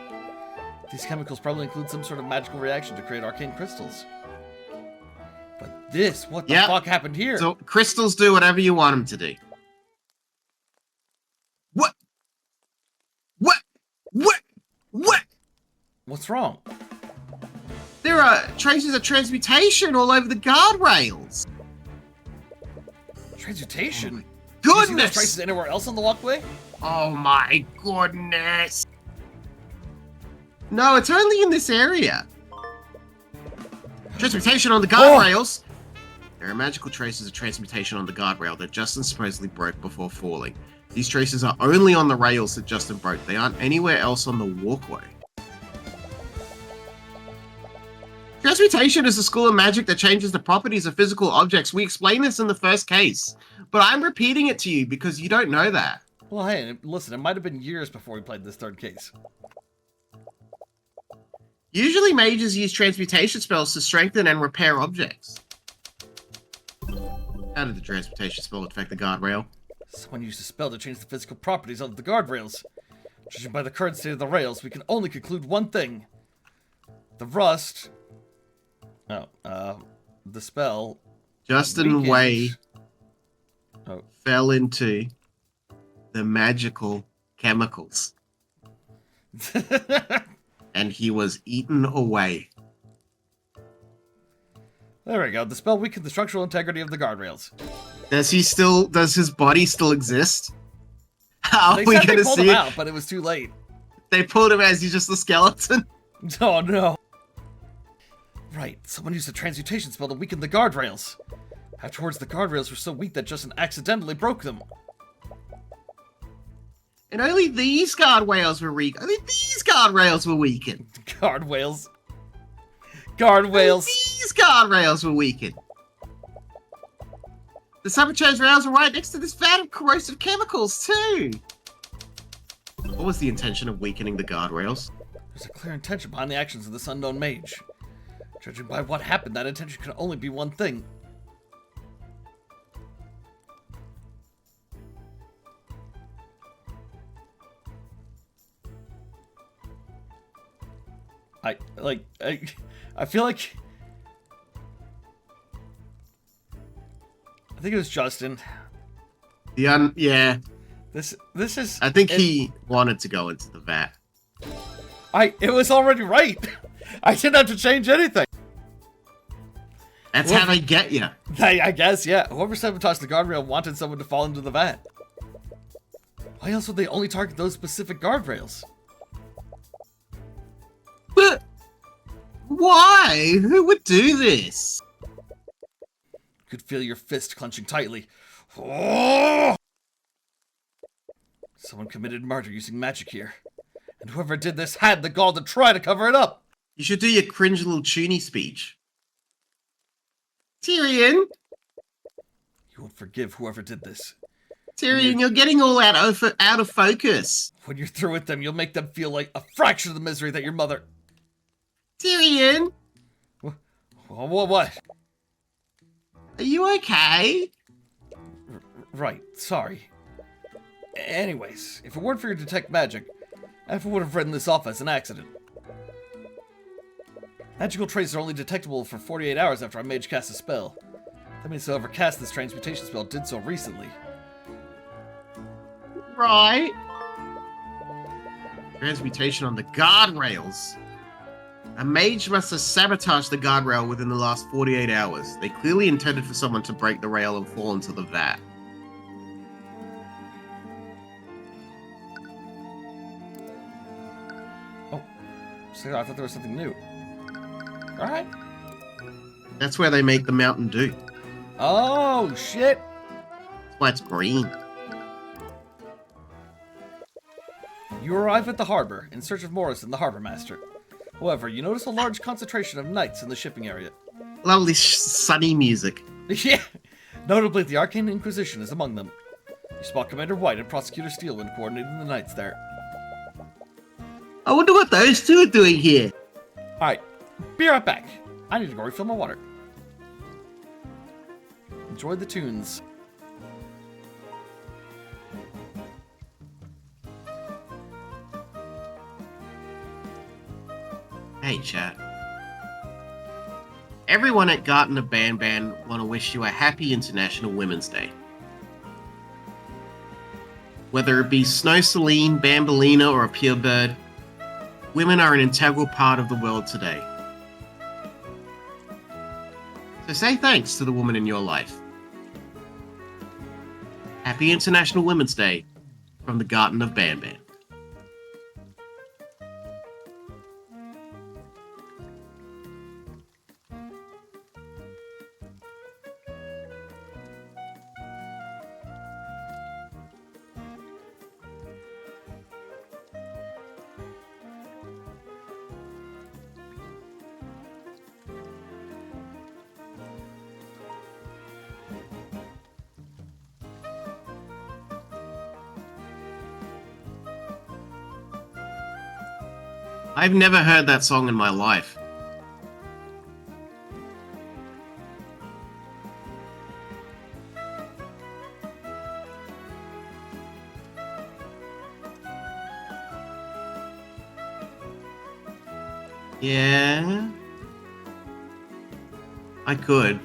These chemicals probably include some sort of magical reaction to create arcane crystals. But this, what the fuck happened here? So crystals do whatever you want them to do. What? What's wrong? There are traces of transmutation all over the guardrails. Transmutation? Do you see those Goodness! traces anywhere else on the walkway? Oh my goodness! No, it's only in this area. Transmutation on the guardrails. There are magical traces of transmutation on the guardrail that Justin supposedly broke before falling. These traces are only on the rails that Justin broke. They aren't anywhere else on the walkway. Transmutation is a school of magic that changes the properties of physical objects. We explained this in the first case, but I'm repeating it to you because you don't know that. Well, hey, listen, it might have been years before we played this third case. Usually mages use transmutation spells to strengthen and repair objects. How did the transmutation spell affect the guardrail? Someone used a spell to change the physical properties of the guardrails. Judging by the current state of the rails, we can only conclude one thing. The rust... the spell... Justin weakened... Way Oh. fell into the magical chemicals. And he was eaten away. There we go. The spell weakened the structural integrity of the guardrails. Does his body still exist? How They are we said they gonna pulled see him it? out, but it was too late. They pulled him as he's just a skeleton. Oh no. Right, someone used a transmutation spell to weaken the guardrails. Afterwards, the guardrails were so weak that Justin accidentally broke them. And only these guardrails were weak. Only these guardrails were weakened. Guardrails. Guardrails. These guardrails were weakened. The sabotage rails were right next to this vat of corrosive chemicals, too. What was the intention of weakening the guardrails? There's a clear intention behind the actions of this unknown mage. Judging by what happened, that intention can only be one thing. I feel like... I think it was Justin. Yeah. This is... I think he wanted to go into the vat. It was already right. I didn't have to change anything. That's how they get you. I guess, yeah. Whoever sabotaged the guardrail wanted someone to fall into the vat. Why else would they only target those specific guardrails? But why? Who would do this? You could feel your fist clenching tightly. Oh! Someone committed murder using magic here. And whoever did this had the gall to try to cover it up. You should do your cringe little Toonie speech. Tyrion! You won't forgive whoever did this. Tyrion, you're getting all out of focus. When you're through with them, you'll make them feel like a fraction of the misery that your mother... Tyrion! What? Are you okay? Right, sorry. Anyways, if it weren't for your detect magic, I would have written this off as an accident. Magical traces are only detectable for 48 hours after a mage casts a spell. That means whoever cast this transmutation spell did so recently. Right. Transmutation on the guardrails. A mage must have sabotaged the guardrail within the last 48 hours. They clearly intended for someone to break the rail and fall into the vat. Oh, so I thought there was something new. All right. That's where they make the Mountain Dew. Oh shit! That's why it's green. You arrive at the harbor in search of Morrison, the harbor master. However, you notice a large concentration of knights in the shipping area. Lovely sunny music. Yeah. Notably, the Arcane Inquisition is among them. You spot Commander White and Prosecutor Steelwind coordinating the knights there. I wonder what those two are doing here. Alright, be right back. I need to go refill my water. Enjoy the tunes. Hey, chat. Everyone at Garten of Banban want to wish you a happy International Women's Day. Whether it be Snow Celine, Bambolina, or a purebird, women are an integral part of the world today. So say thanks to the woman in your life. Happy International Women's Day from the Garten of Banban. I've never heard that song in my life. Yeah, I could.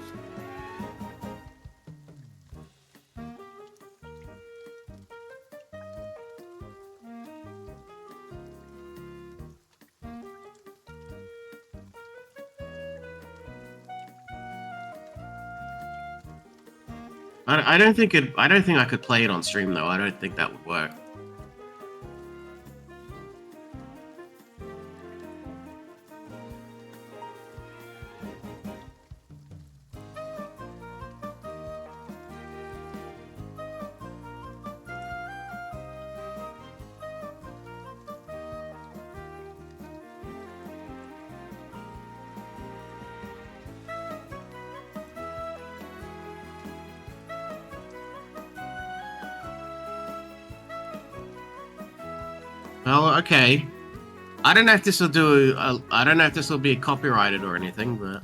I don't think I could play it on stream though. I don't think that would work. Well, okay. I don't know if this will do. I don't know if this will be copyrighted or anything, but.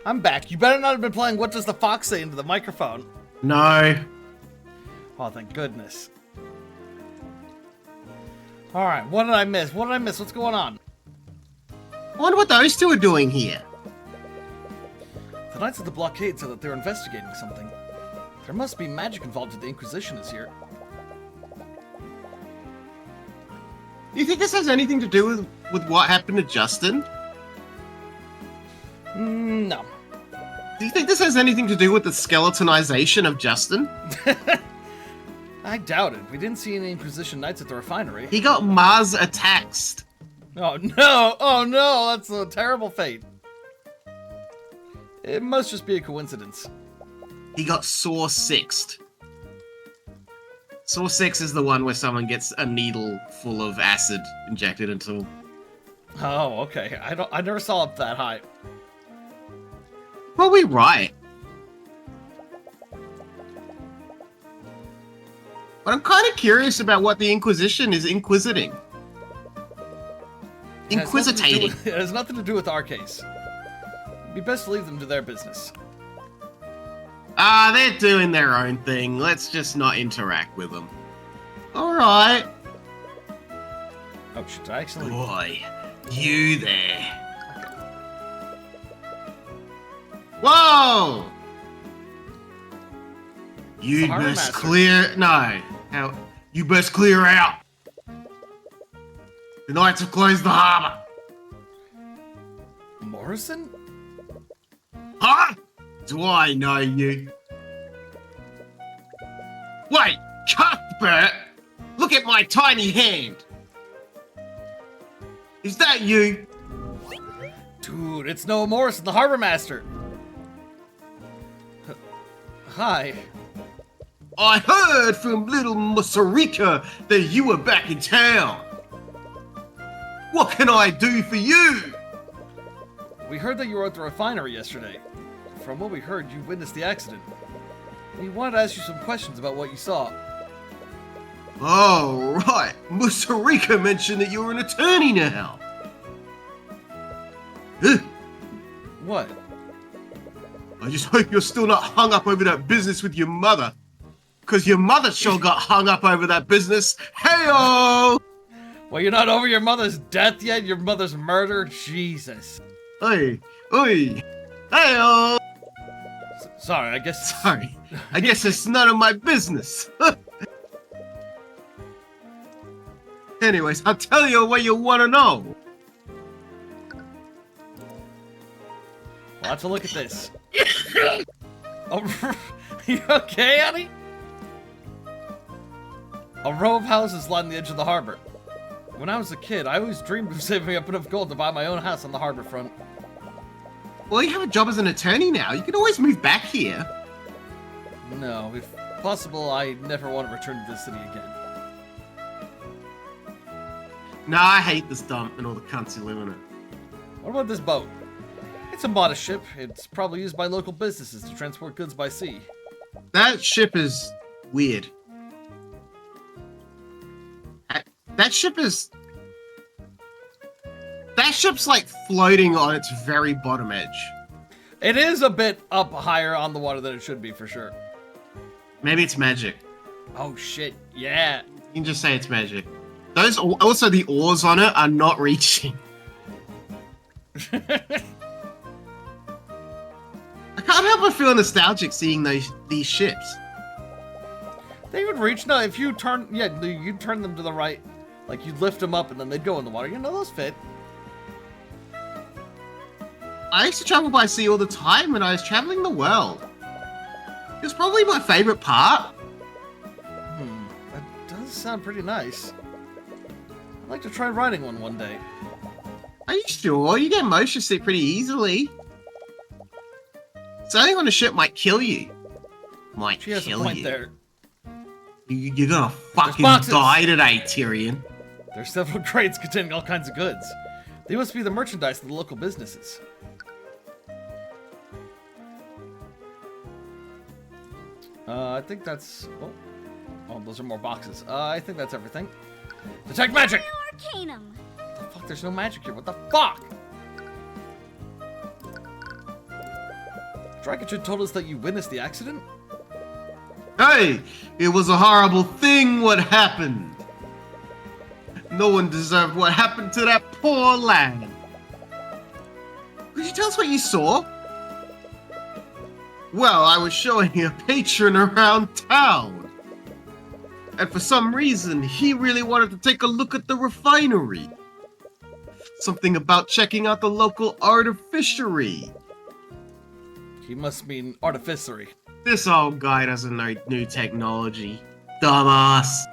I'm back. You better not have been playing What Does the Fox Say into the microphone. No. Oh, thank goodness. Alright, what did I miss? What did I miss? What's going on? I wonder what those two are doing here. The Knights of the Blockade said that they're investigating something. There must be magic involved if the Inquisition is here. Do you think this has anything to do with what happened to Justin? No. Do you think this has anything to do with the skeletonization of Justin? I doubt it. We didn't see any Inquisition Knights at the refinery. He got Mars attacked. Oh no! Oh no! That's a terrible fate. It must just be a coincidence. He got Saw 6'd. Saw 6 is the one where someone gets a needle full of acid injected into him. Oh, okay. I never saw it that high. Probably right. But I'm kind of curious about what the Inquisition is inquisiting. Inquisitating. It has nothing to do with our case. It'd be best to leave them to their business. They're doing their own thing. Let's just not interact with them. Alright. Oh shit, I actually... Boy, you there. Whoa! You Harbor best Master. clear... No. How? You best clear out. The Knights have closed the harbor. Morrison? Huh? Do I know you? Wait, Cuthbert! Look at my tiny hand! Is that you? Dude, it's Noah Morrison, the Harbor Master. Hi. I heard from little Masarika that you were back in town. What can I do for you? We heard that you were at the refinery yesterday. From what we heard, you witnessed the accident. We wanted to ask you some questions about what you saw. Oh, right. Masarika mentioned that you're an attorney now. What? I just hope you're still not hung up over that business with your mother. Because your mother sure got hung up over that business. Hey-oh! Well, you're not over your mother's death yet? Your mother's murder? Jesus. Oi, oi. Hey-oh! Sorry, I guess... Sorry. I guess it's none of my business. Anyways, I'll tell you what you want to know. Well, let's look at this. Oh, you okay, honey? A row of houses line the edge of the harbor. When I was a kid, I always dreamed of saving up enough gold to buy my own house on the harbor front. Well, you have a job as an attorney now. You can always move back here. No, if possible, I never want to return to this city again. Nah, I hate this dump and all the cunts who live in it. What about this boat? It's a modest ship. It's probably used by local businesses to transport goods by sea. That ship is weird. That ship is... That ship's like floating on its very bottom edge. It is a bit up higher on the water than it should be, for sure. Maybe it's magic. Oh shit, yeah. You can just say it's magic. Those also the oars on it are not reaching. I can't help but feel nostalgic seeing these ships. They would reach. No, if you turn, yeah, you turn them to the right, like you lift them up and then they'd go in the water. You know, those fit. I used to travel by sea all the time when I was traveling the world. It was probably my favorite part. That does sound pretty nice. I'd like to try riding one day. Are you sure? You get motion sick pretty easily. Sailing on a ship might kill you. Might She has a kill point you. there. You're gonna fucking boxes. die today, Tyrion. There's several crates containing all kinds of goods. They must be the merchandise of the local businesses. I think that's... Oh, those are more boxes. I think that's everything. Detect magic! Arcanum. What the fuck? There's no magic here. What the fuck? Dragonship told us that you witnessed the accident? Hey, it was a horrible thing what happened. No one deserved what happened to that poor lad. Could you tell us what you saw? Well, I was showing a patron around town. And for some reason, he really wanted to take a look at the refinery. Something about checking out the local artificery. He must mean artificery. This old guy doesn't know new technology. Dumbass.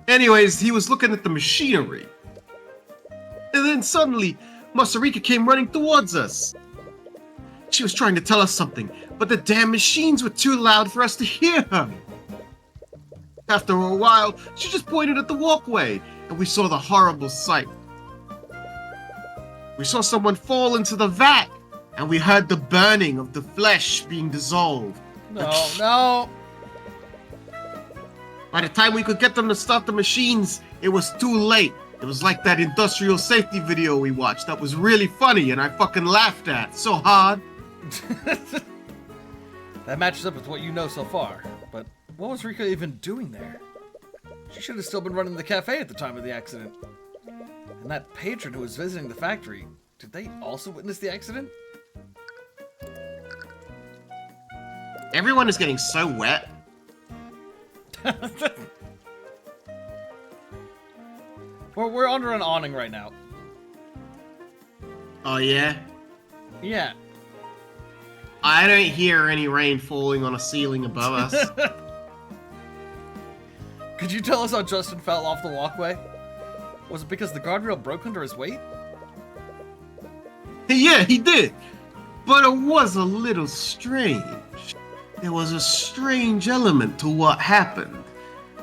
Anyways, he was looking at the machinery. And then suddenly, Masarika came running towards us. She was trying to tell us something, but the damn machines were too loud for us to hear her. After a while, she just pointed at the walkway, and we saw the horrible sight. We saw someone fall into the vat, and we heard the burning of the flesh being dissolved. No. By the time we could get them to stop the machines, it was too late. It was like that industrial safety video we watched that was really funny and I fucking laughed at so hard. That matches up with what you know so far. But what was Rika even doing there? She should have still been running the cafe at the time of the accident. And that patron who was visiting the factory, did they also witness the accident? Everyone is getting so wet. We're under an awning right now. Oh yeah? Yeah. I don't hear any rain falling on a ceiling above us. Could you tell us how Justin fell off the walkway? Was it because the guardrail broke under his weight? Yeah, he did. But it was a little strange. There was a strange element to what happened.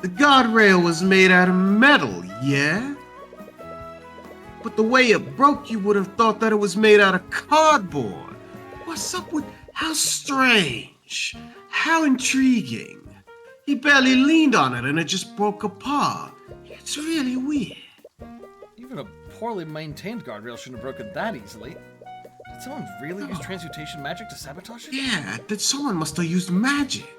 The guardrail was made out of metal, yeah? But the way it broke, you would have thought that it was made out of cardboard. What's up with... How strange. How intriguing. He barely leaned on it and it just broke apart. It's really weird. Even a poorly maintained guardrail shouldn't have broken that easily. Did someone really use transmutation magic to sabotage it? Yeah, someone must have used magic.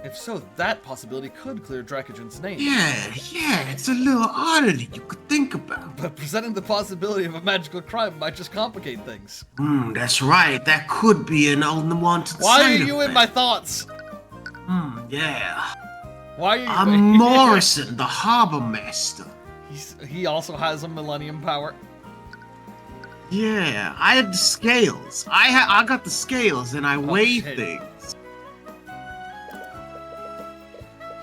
If so, that possibility could clear Dracogen's name. Yeah, it's a little oddity you could think about. But presenting the possibility of a magical crime might just complicate things. That's right. That could be an unwanted Why side are you effect. in my thoughts? Yeah. Why are you... I'm Morrison, the harbor master. He also has a millennium power. Yeah, I had the scales. I got the scales and I weigh shit. things.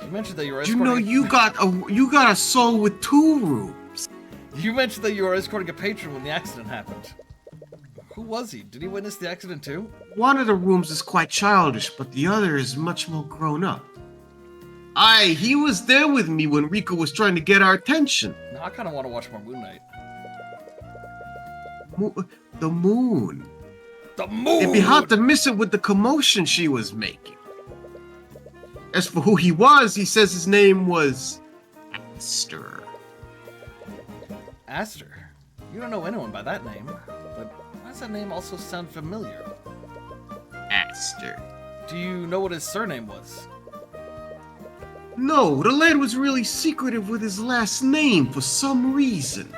You mentioned that you were You escorting... know, you got a soul with 2 rooms. You mentioned that you were escorting a patron when the accident happened. Who was he? Did he witness the accident too? One of the rooms is quite childish, but the other is much more grown up. He was there with me when Rika was trying to get our attention. Now I kind of want to watch more Moon Knight. The moon. The moon! It'd be hard to miss it with the commotion she was making. As for who he was, he says his name was Aster. Aster? You don't know anyone by that name. But why does that name also sound familiar? Aster. Do you know what his surname was? No, the lad was really secretive with his last name for some reason.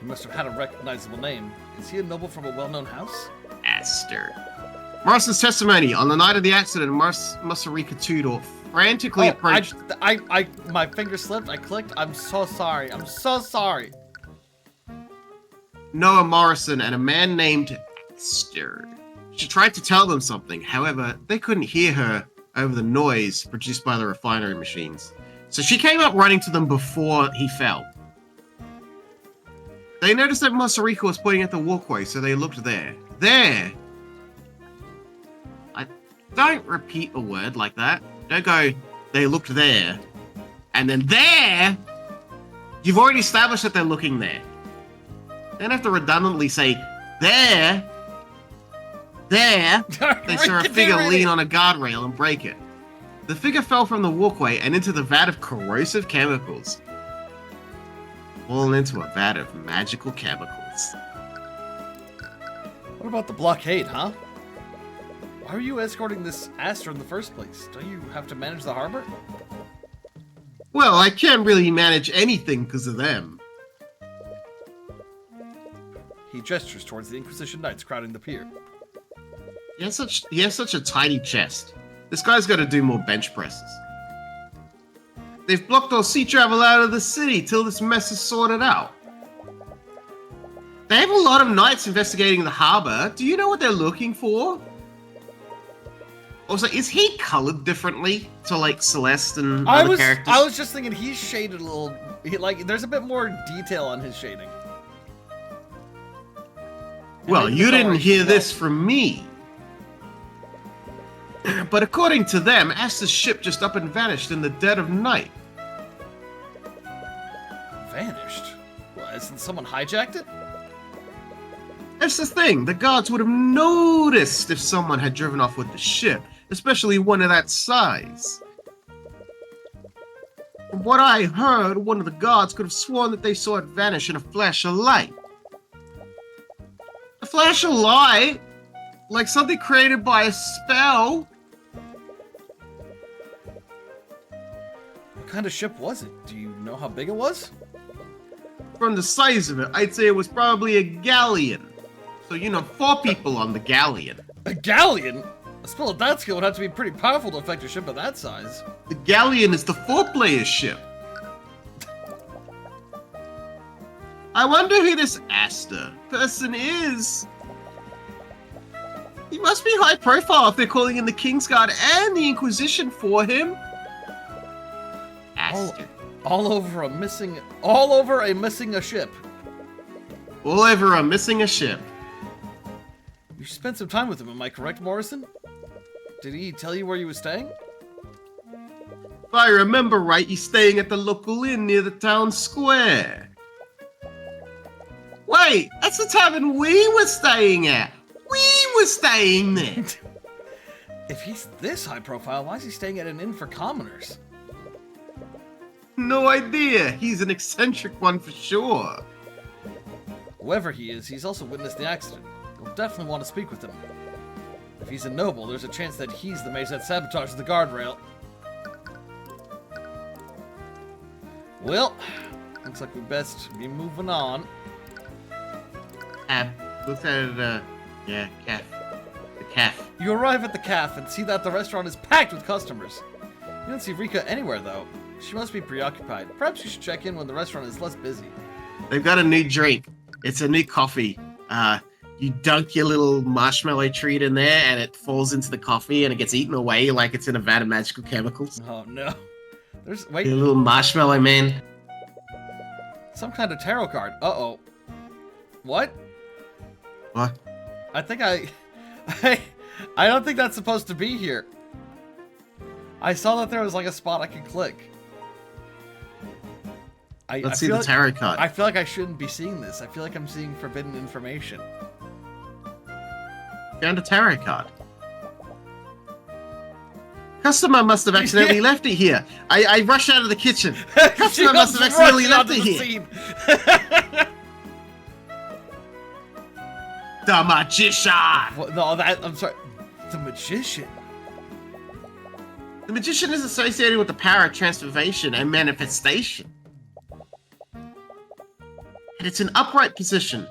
He must have had a recognizable name. Is he a noble from a well-known house? Aster. Marston's testimony: on the night of the accident, Masarika Tudor frantically approached... My finger slipped, I clicked, I'm so sorry, I'm so sorry. Noah Morrison and a man named Aster. She tried to tell them something, however, they couldn't hear her over the noise produced by the refinery machines. So she came up running to them before he fell. They noticed that Masarika was pointing at the walkway, so they looked there. There! Don't repeat a word like that. Don't go, they looked there. And then there! You've already established that they're looking there. Don't have to redundantly say, there! There! They saw a figure lean on a guardrail and break it. The figure fell from the walkway and into the vat of corrosive chemicals. Fallen into a vat of magical chemicals. What about the blockade, huh? Why are you escorting this Aster in the first place? Don't you have to manage the harbor? Well, I can't really manage anything because of them. He gestures towards the Inquisition Knights crowding the pier. He has such a tiny chest. This guy's got to do more bench presses. They've blocked all sea travel out of the city till this mess is sorted out. They have a lot of knights investigating the harbor. Do you know what they're looking for? Also, is he colored differently to like Celeste and other characters? I was just thinking he's shaded a little. There's a bit more detail on his shading. Well, you didn't hear this from me. But according to them, Asta's ship just up and vanished in the dead of night. Vanished? Well, hasn't someone hijacked it? That's the thing. The guards would have noticed if someone had driven off with the ship, especially one of that size. From what I heard, one of the guards could have sworn that they saw it vanish in a flash of light. A flash of light? Like something created by a spell? What kind of ship was it? Do you know how big it was? From the size of it, I'd say it was probably a galleon. So, 4 people on the galleon. A galleon? A spell of that skill would have to be pretty powerful to affect a ship of that size. The galleon is the 4-player ship. I wonder who this Asta person is. He must be high profile if they're calling in the Kingsguard and the Inquisition for him. Asta. All over a missing a ship. All over a missing a ship. You spent some time with him, am I correct, Morrison? Did he tell you where you were staying? If I remember right, he's staying at the local inn near the town square. Wait, that's the tavern we were staying at. We were staying there. If he's this high profile, why is he staying at an inn for commoners? No idea. He's an eccentric one for sure. Whoever he is, he's also witnessed the accident. You'll definitely want to speak with him. If he's a noble, there's a chance that he's the mage that sabotages the guardrail. Well, looks like we best be moving on. Looks at it, calf. The calf. You arrive at the calf and see that the restaurant is packed with customers. You don't see Rika anywhere, though. She must be preoccupied. Perhaps you should check in when the restaurant is less busy. They've got a new drink. It's a new coffee. You dunk your little marshmallow treat in there and it falls into the coffee and it gets eaten away like it's in a vat of magical chemicals. Oh, no. Wait. Your little marshmallow man. Some kind of tarot card. Uh-oh. What? What? I think I don't think that's supposed to be here. I saw that there was like a spot I could click. Let's see the tarot card. I feel like I shouldn't be seeing this. I feel like I'm seeing forbidden information. Found a tarot card. Customer must have accidentally left it here. I rushed out of the kitchen. Customer must have accidentally left it here. The magician! What, no, I'm sorry. The magician? The magician is associated with the power of transformation and manifestation. And it's an upright position.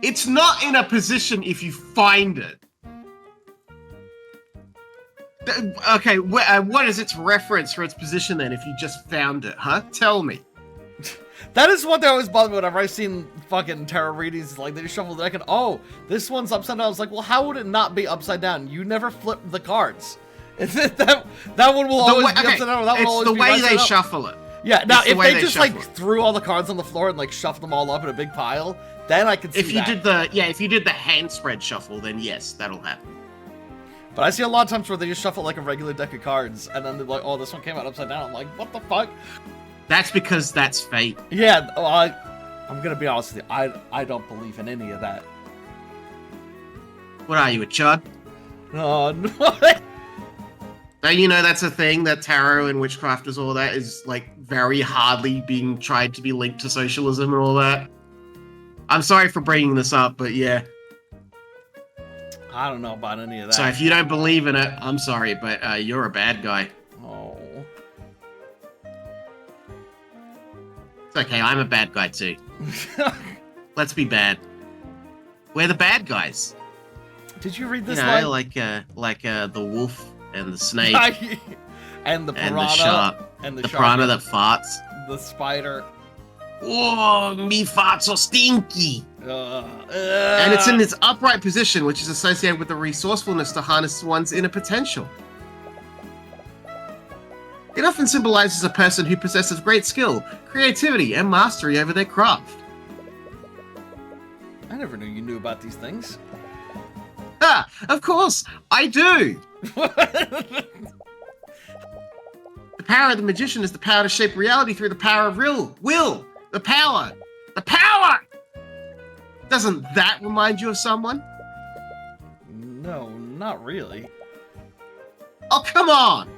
It's not in a position if you find it. Okay, what is its reference for its position then if you just found it, huh? Tell me. That is what they always bother me whenever I've seen fucking tarot readings. Like, they just shuffle the deck and, oh, this one's upside down. I was like, well, how would it not be upside down? You never flip the cards. That one will always be upside down. That one will always it's the be way they up. shuffle it. Yeah, now, if they just, like, it. threw all the cards on the floor and, like, shuffled them all up in a big pile, then I could see if you did the hand spread shuffle, then yes, that'll happen. But I see a lot of times where they just shuffle, like, a regular deck of cards, and then they're like, oh, this one came out upside down. I'm like, what the fuck? That's because that's fate. Yeah, I'm gonna be honest with you. I don't believe in any of that. What are you, a chud? Oh, no. Now, you know that's a thing, that tarot and witchcraft is all that is, like, very hardly being tried to be linked to socialism and all that. I'm sorry for bringing this up, but yeah. I don't know about any of that. So if you don't believe in it, I'm sorry, but you're a bad guy. Oh. It's okay, I'm a bad guy too. Let's be bad. We're the bad guys. Did you read this line? like the wolf and the snake and the piranha and the shark And the piranha shark. that farts. The spider. Oh, me farts are stinky. And it's in its upright position, which is associated with the resourcefulness to harness one's inner potential. It often symbolizes a person who possesses great skill, creativity, and mastery over their craft. I never knew you knew about these things. Ah, of course, I do! The power of the magician is the power to shape reality through the power of will. The power! The power! Doesn't that remind you of someone? No, not really. Oh, come on!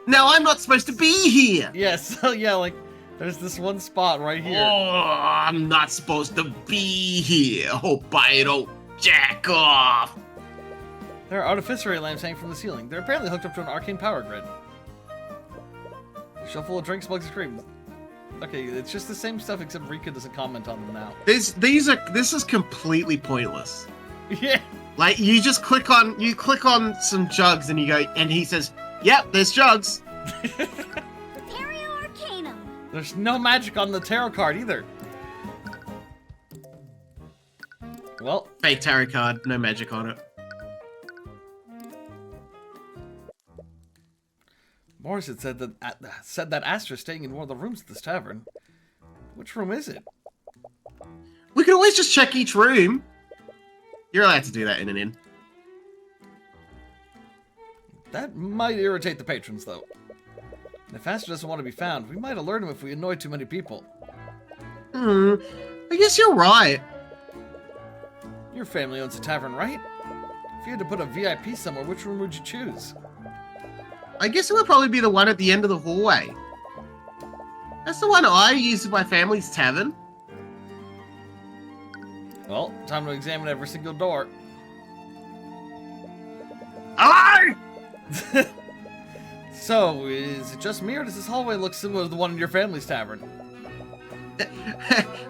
Now I'm not supposed to be here! Yes, yeah, like, there's this one spot right here. Oh, I'm not supposed to be here. Hope I don't jack off. There are artificial lamps hanging from the ceiling. They're apparently hooked up to an arcane power grid. Shelf full of drinks, mugs, and cream. Okay, it's just the same stuff except Rika doesn't comment on them now. This is completely pointless. Yeah. Like you click on some jugs and you go, and he says, "Yep, there's jugs." Repario Arcanum. There's no magic on the tarot card either. Well, Fake tarot card, no magic on it. Morris had said that Astra's staying in one of the rooms at this tavern. Which room is it? We can always just check each room. You're allowed to do that in an inn. That might irritate the patrons, though. And if Astra doesn't want to be found, we might alert him if we annoy too many people. I guess you're right. Your family owns a tavern, right? If you had to put a VIP somewhere, which room would you choose? I guess it would probably be the one at the end of the hallway. That's the one I use at my family's tavern. Well, time to examine every single door. Hello! So, is it just me, or does this hallway look similar to the one in your family's tavern?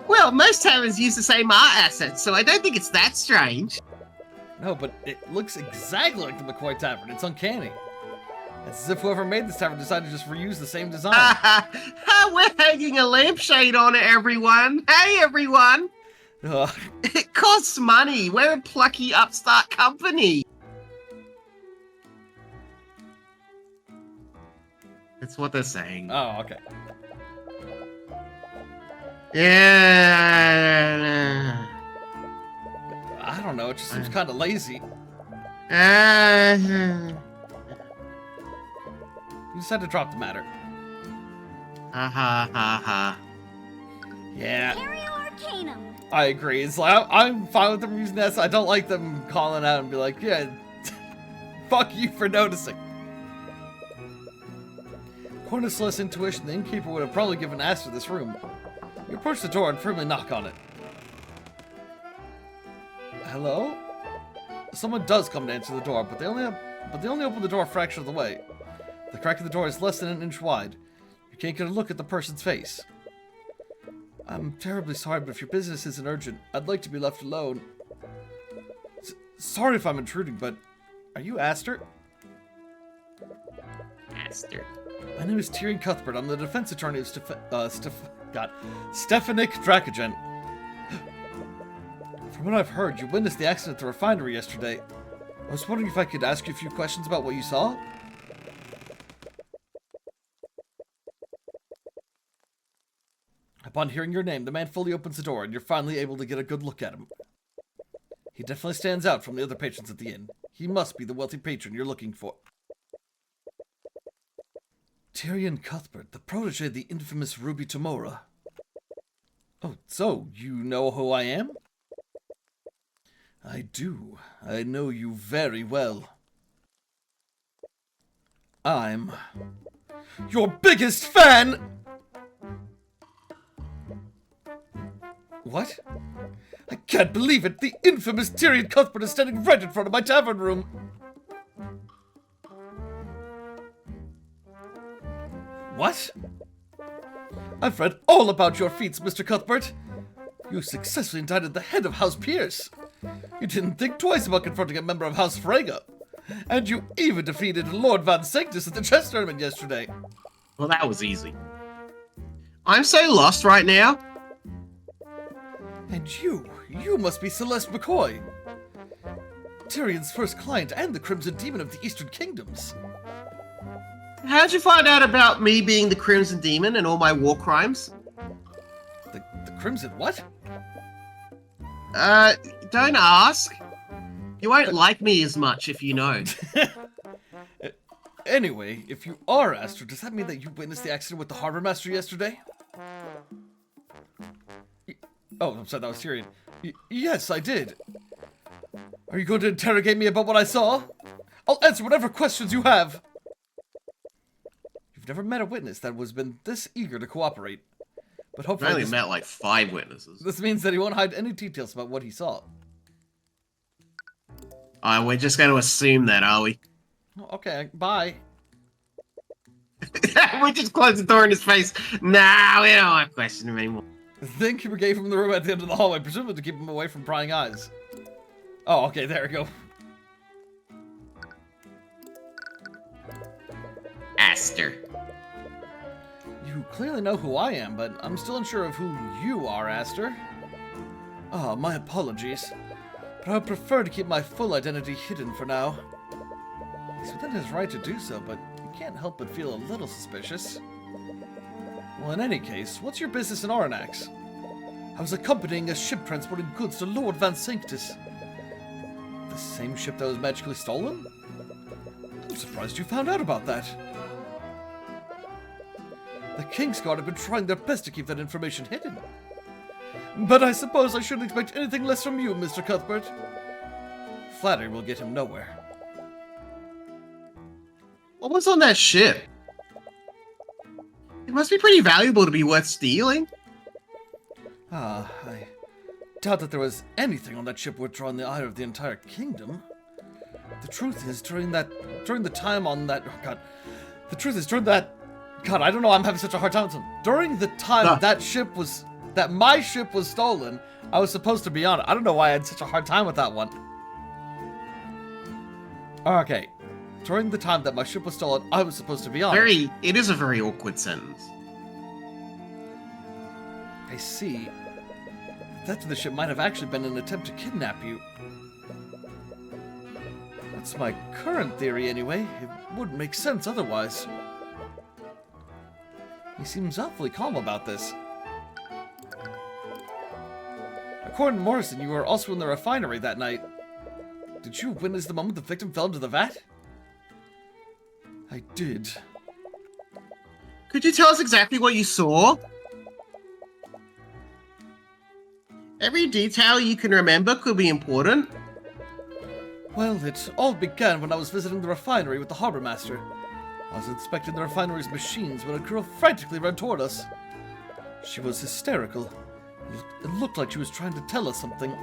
Well, most taverns use the same art assets, so I don't think it's that strange. No, but it looks exactly like the McCoy Tavern. It's uncanny. It's as if whoever made this tavern decided to just reuse the same design. We're hanging a lampshade on it, everyone. Hey, everyone. It costs money. We're a plucky upstart company. That's what they're saying. Oh, okay. Yeah. I don't know. It just seems kind of lazy. You just had to drop the matter. Yeah. Repario Arcanum. I agree. It's like, I'm fine with them using this. I don't like them calling out and be like, yeah, fuck you for noticing. According to Celeste's intuition, the innkeeper would have probably given Astra this room. We approach the door and firmly knock on it. Hello? Someone does come to answer the door, but they only open the door a fraction of the way. The crack of the door is less than an inch wide. You can't get a look at the person's face. I'm terribly sorry, but if your business isn't urgent, I'd like to be left alone. Sorry if I'm intruding, but are you Aster? Aster. My name is Tyrion Cuthbert. I'm the defense attorney of Stefanik Dracogen. From what I've heard, you witnessed the accident at the refinery yesterday. I was wondering if I could ask you a few questions about what you saw? Upon hearing your name, the man fully opens the door, and you're finally able to get a good look at him. He definitely stands out from the other patrons at the inn. He must be the wealthy patron you're looking for. Tyrion Cuthbert, the protege of the infamous Ruby Tamora. Oh, so, you know who I am? I do. I know you very well. I'm your biggest fan! What? I can't believe it! The infamous Tyrion Cuthbert is standing right in front of my tavern room! What? I've read all about your feats, Mr. Cuthbert. You successfully indicted the head of House Pierce. You didn't think twice about confronting a member of House Frega. And you even defeated Lord Van Sanctus at the chess tournament yesterday. Well, that was easy. I'm so lost right now. And you must be Celeste McCoy. Tyrion's first client and the Crimson Demon of the Eastern Kingdoms. How'd you find out about me being the Crimson Demon and all my war crimes? The Crimson what? Don't ask. You won't like me as much if you know. Anyway, if you are Aster, does that mean that you witnessed the accident with the Harbor Master yesterday? Oh, I'm sorry, that was Tyrion. Yes, I did. Are you going to interrogate me about what I saw? I'll answer whatever questions you have. You've never met a witness that has been this eager to cooperate. But I hopefully only met like 5 witnesses. this means that he won't hide any details about what he saw. We're just going to assume that, are we? Okay, bye. We just closed the door in his face. Nah, we don't want to question him anymore. The innkeeper gave him the room at the end of the hallway, presumably to keep him away from prying eyes. Oh, okay, there we go. Aster. You clearly know who I am, but I'm still unsure of who you are, Aster. Ah, my apologies. But I would prefer to keep my full identity hidden for now. He's within his right to do so, but you can't help but feel a little suspicious. Well, in any case, what's your business in Aranax? I was accompanying a ship transporting goods to Lord Van Sanctus. The same ship that was magically stolen? I'm surprised you found out about that. The Kingsguard have been trying their best to keep that information hidden. But I suppose I shouldn't expect anything less from you, Mr. Cuthbert. Flattery will get him nowhere. What was on that ship? It must be pretty valuable to be worth stealing. I doubt that there was anything on that ship worth drawing the ire of the entire kingdom. The truth is, during that time, God, I don't know, I'm having such a hard time with him. During the time that my ship was stolen, I was supposed to be on it. I don't know why I had such a hard time with that one. Okay. During the time that my ship was stolen, I was supposed to be on it. It is a very awkward sentence. I see. The theft of the ship might have actually been an attempt to kidnap you. That's my current theory anyway. It wouldn't make sense otherwise. He seems awfully calm about this. According to Morrison, you were also in the refinery that night. Did you witness the moment the victim fell into the vat? I did. Could you tell us exactly what you saw? Every detail you can remember could be important. Well, it all began when I was visiting the refinery with the harbor master. I was inspecting the refinery's machines when a girl frantically ran toward us. She was hysterical. It looked like she was trying to tell us something.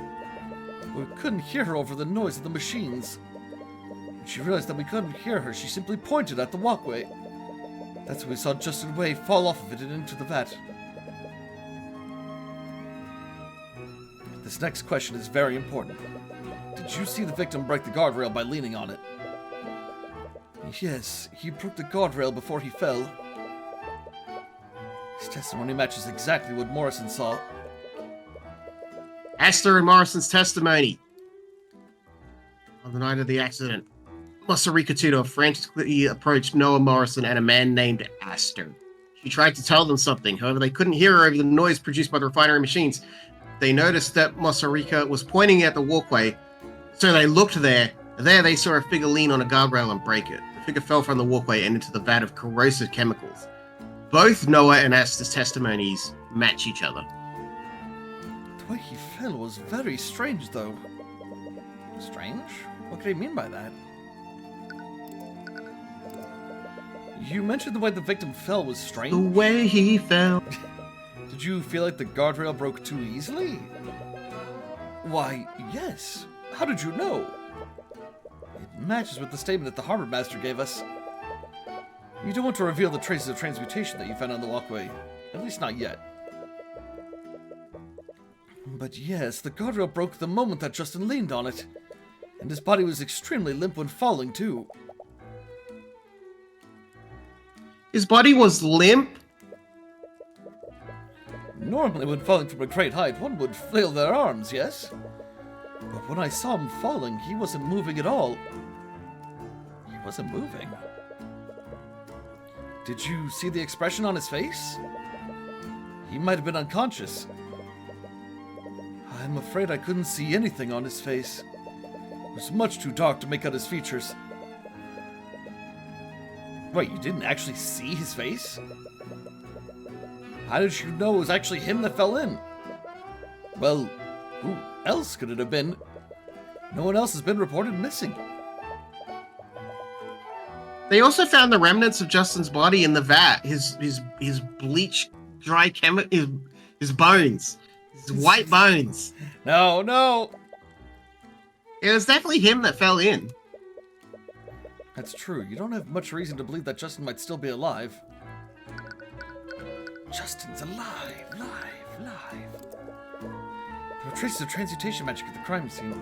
But we couldn't hear her over the noise of the machines. When she realized that we couldn't hear her, she simply pointed at the walkway. That's when we saw Justin Way fall off of it and into the vat. This next question is very important. Did you see the victim break the guardrail by leaning on it? Yes, he broke the guardrail before he fell. His testimony matches exactly what Morrison saw. Aster and Morrison's testimony. On the night of the accident, Masarika Tudor frantically approached Noah Morrison and a man named Aster. She tried to tell them something, however they couldn't hear her over the noise produced by the refinery machines. They noticed that Masarika was pointing at the walkway, so they looked there. There they saw a figure lean on a guardrail and break it. The figure fell from the walkway and into the vat of corrosive chemicals. Both Noah and Aster's testimonies match each other. The way he fell was very strange, though. Strange? What could he mean by that? You mentioned the way the victim fell was strange? The way he fell. Did you feel like the guardrail broke too easily? Why, yes. How did you know? It matches with the statement that the harbor master gave us. You don't want to reveal the traces of transmutation that you found on the walkway. At least not yet. But yes, the guardrail broke the moment that Justin leaned on it. And his body was extremely limp when falling, too. His body was limp. Normally, when falling from a great height, one would flail their arms, yes? But when I saw him falling, he wasn't moving at all. He wasn't moving. Did you see the expression on his face? He might have been unconscious. I'm afraid I couldn't see anything on his face. It was much too dark to make out his features. Wait, you didn't actually see his face? How did you know it was actually him that fell in? Well, who else could it have been? No one else has been reported missing. They also found the remnants of Justin's body in the vat. His bleached, dry his bones. His white bones. No, no! It was definitely him that fell in. That's true. You don't have much reason to believe that Justin might still be alive. Justin's alive, live. There were traces of transmutation magic at the crime scene.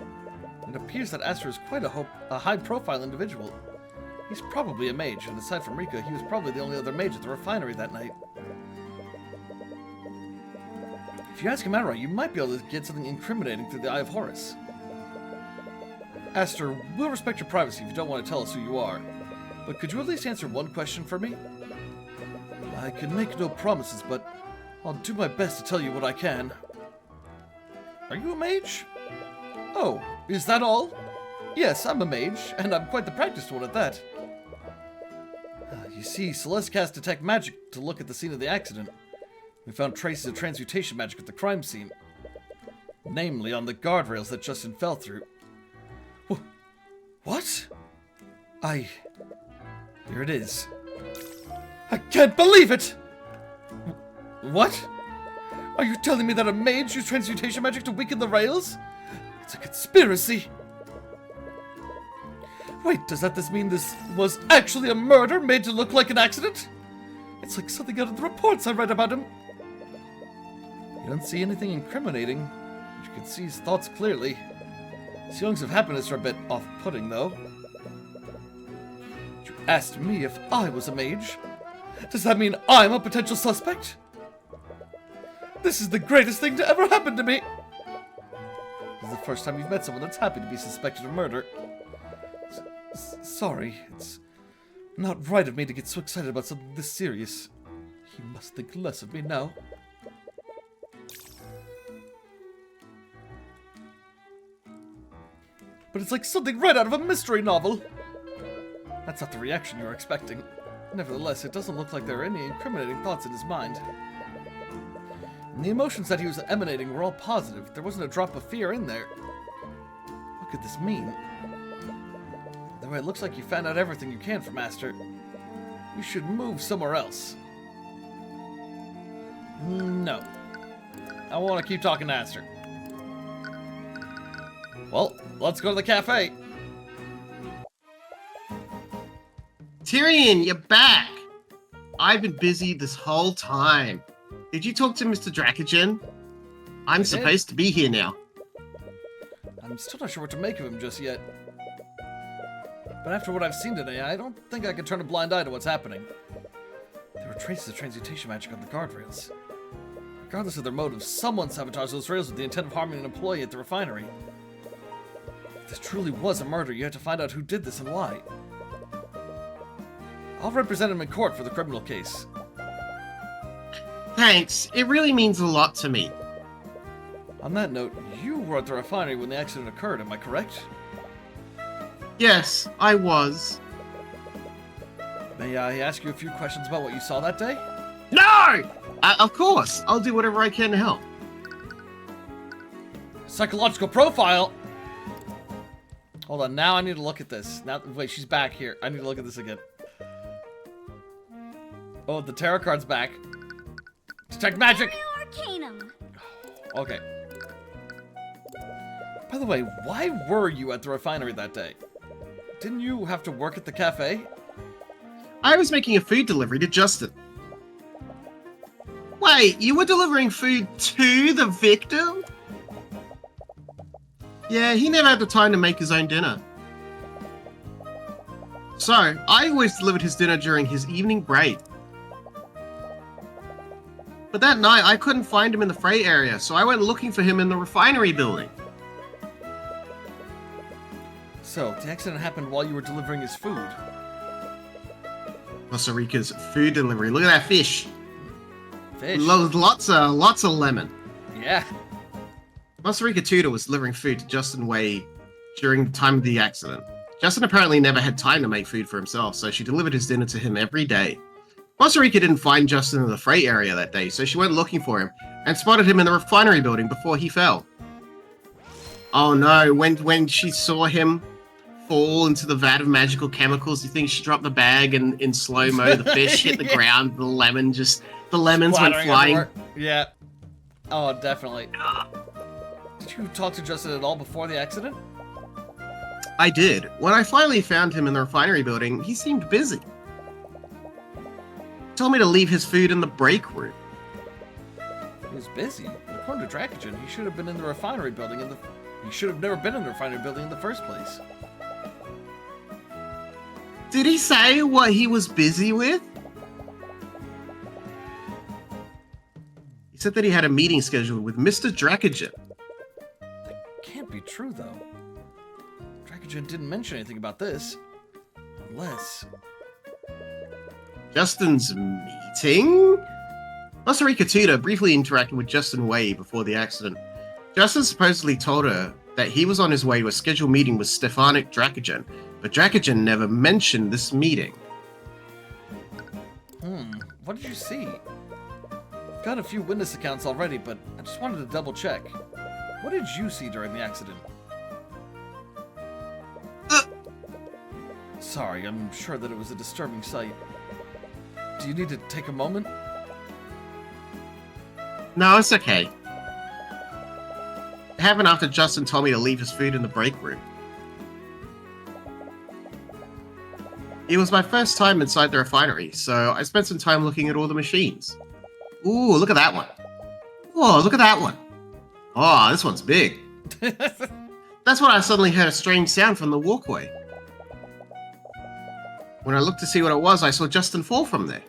It appears that Aster is quite a high-profile individual. He's probably a mage, and aside from Rika, he was probably the only other mage at the refinery that night. If you ask him outright, you might be able to get something incriminating through the Eye of Horus. Aster, we'll respect your privacy if you don't want to tell us who you are. But could you at least answer one question for me? I can make no promises, but I'll do my best to tell you what I can. Are you a mage? Oh, is that all? Yes, I'm a mage, and I'm quite the practiced one at that. You see, Celeste cast Detect Magic to look at the scene of the accident. We found traces of transmutation magic at the crime scene. Namely, on the guardrails that Justin fell through. What? Here it is. I can't believe it! What? Are you telling me that a mage used transmutation magic to weaken the rails? It's a conspiracy! Wait, does this mean this was actually a murder made to look like an accident? It's like something out of the reports I read about him. You don't see anything incriminating, but you can see his thoughts clearly. His feelings of happiness are a bit off-putting, though. You asked me if I was a mage. Does that mean I'm a potential suspect? This is the greatest thing to ever happen to me! This is the first time you've met someone that's happy to be suspected of murder. Sorry, it's not right of me to get so excited about something this serious. You must think less of me now. But it's like something right out of a mystery novel! That's not the reaction you were expecting. Nevertheless, it doesn't look like there are any incriminating thoughts in his mind. And the emotions that he was emanating were all positive. There wasn't a drop of fear in there. What could this mean? The way it looks like you found out everything you can from Aster. You should move somewhere else. No. I want to keep talking to Aster. Well, let's go to the cafe. Tyrion, you're back. I've been busy this whole time. Did you talk to Mr. Dracogen? I'm supposed to be here now. I'm still not sure what to make of him just yet. But after what I've seen today, I don't think I can turn a blind eye to what's happening. There were traces of transmutation magic on the guardrails. Regardless of their motives, someone sabotaged those rails with the intent of harming an employee at the refinery. If this truly was a murder, you have to find out who did this and why. I'll represent him in court for the criminal case. Thanks. It really means a lot to me. On that note, you were at the refinery when the accident occurred, am I correct? Yes, I was. May I ask you a few questions about what you saw that day? No! Of course. I'll do whatever I can to help. Psychological profile? Hold on, now I need to look at this. Now, wait, she's back here. I need to look at this again. Oh, the tarot card's back. Detect magic! Arcanum. Okay. By the way, why were you at the refinery that day? Didn't you have to work at the cafe? I was making a food delivery to Justin. Wait, you were delivering food to the victim? Yeah, he never had the time to make his own dinner. So, I always delivered his dinner during his evening break. But that night, I couldn't find him in the freight area, so I went looking for him in the refinery building. So, the accident happened while you were delivering his food. Costa Rica's food delivery. Look at that fish. Fish? Lots of lemon. Yeah. Costa Rica Tutor was delivering food to Justin Way during the time of the accident. Justin apparently never had time to make food for himself, so she delivered his dinner to him every day. Costa Rica didn't find Justin in the freight area that day, so she went looking for him and spotted him in the refinery building before he fell. Oh no, when she saw him fall into the vat of magical chemicals, you think she dropped the bag and in slow-mo the fish hit the ground, the lemons went flying. Everywhere. Yeah. Oh, definitely. Did you talk to Justin at all before the accident? I did. When I finally found him in the refinery building, he seemed busy. He told me to leave his food in the break room. He was busy. According to Dracogen, he should have been in the refinery building he should have never been in the refinery building in the first place. Did he say what he was busy with? He said that he had a meeting scheduled with Mr. Dracogen. That can't be true, though. Dracogen didn't mention anything about this. Unless... Justin's meeting? Costa Rica Tutor briefly interacted with Justin Way before the accident. Justin supposedly told her that he was on his way to a scheduled meeting with Stefanik Dracogen, but Dracogen never mentioned this meeting. What did you see? I've got a few witness accounts already, but I just wanted to double check. What did you see during the accident? Sorry, I'm sure that it was a disturbing sight. Do you need to take a moment? No, it's okay. It happened after Justin told me to leave his food in the break room. It was my first time inside the refinery, so I spent some time looking at all the machines. Ooh, look at that one. Oh, look at that one. Oh, this one's big. That's when I suddenly heard a strange sound from the walkway. When I looked to see what it was, I saw Justin fall from there.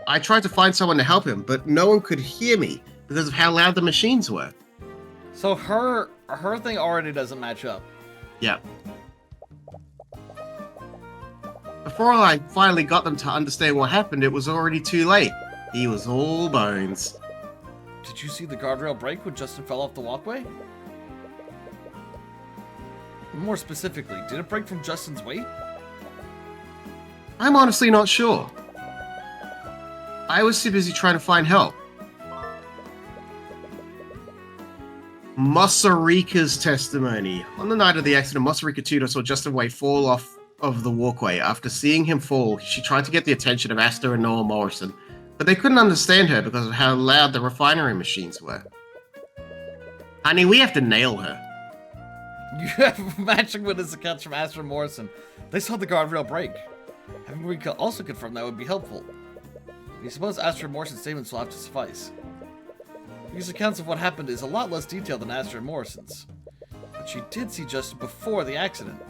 I tried to find someone to help him, but no one could hear me because of how loud the machines were. So her thing already doesn't match up. Yeah. Before I finally got them to understand what happened, it was already too late. He was all bones. Did you see the guardrail break when Justin fell off the walkway? More specifically, did it break from Justin's weight? I'm honestly not sure. I was too busy trying to find help. Masarika's testimony. On the night of the accident, Masarika Tudor saw Justin Way fall off of the walkway. After seeing him fall, she tried to get the attention of Asta and Noah Morrison, but they couldn't understand her because of how loud the refinery machines were. Honey, we have to nail her. You have matching witness accounts from Asta and Morrison. They saw the guardrail break. Having Rika also confirm that would be helpful. I suppose Asta and Morrison's statements will have to suffice. These accounts of what happened is a lot less detailed than Asta and Morrison's. But she did see Justin before the accident.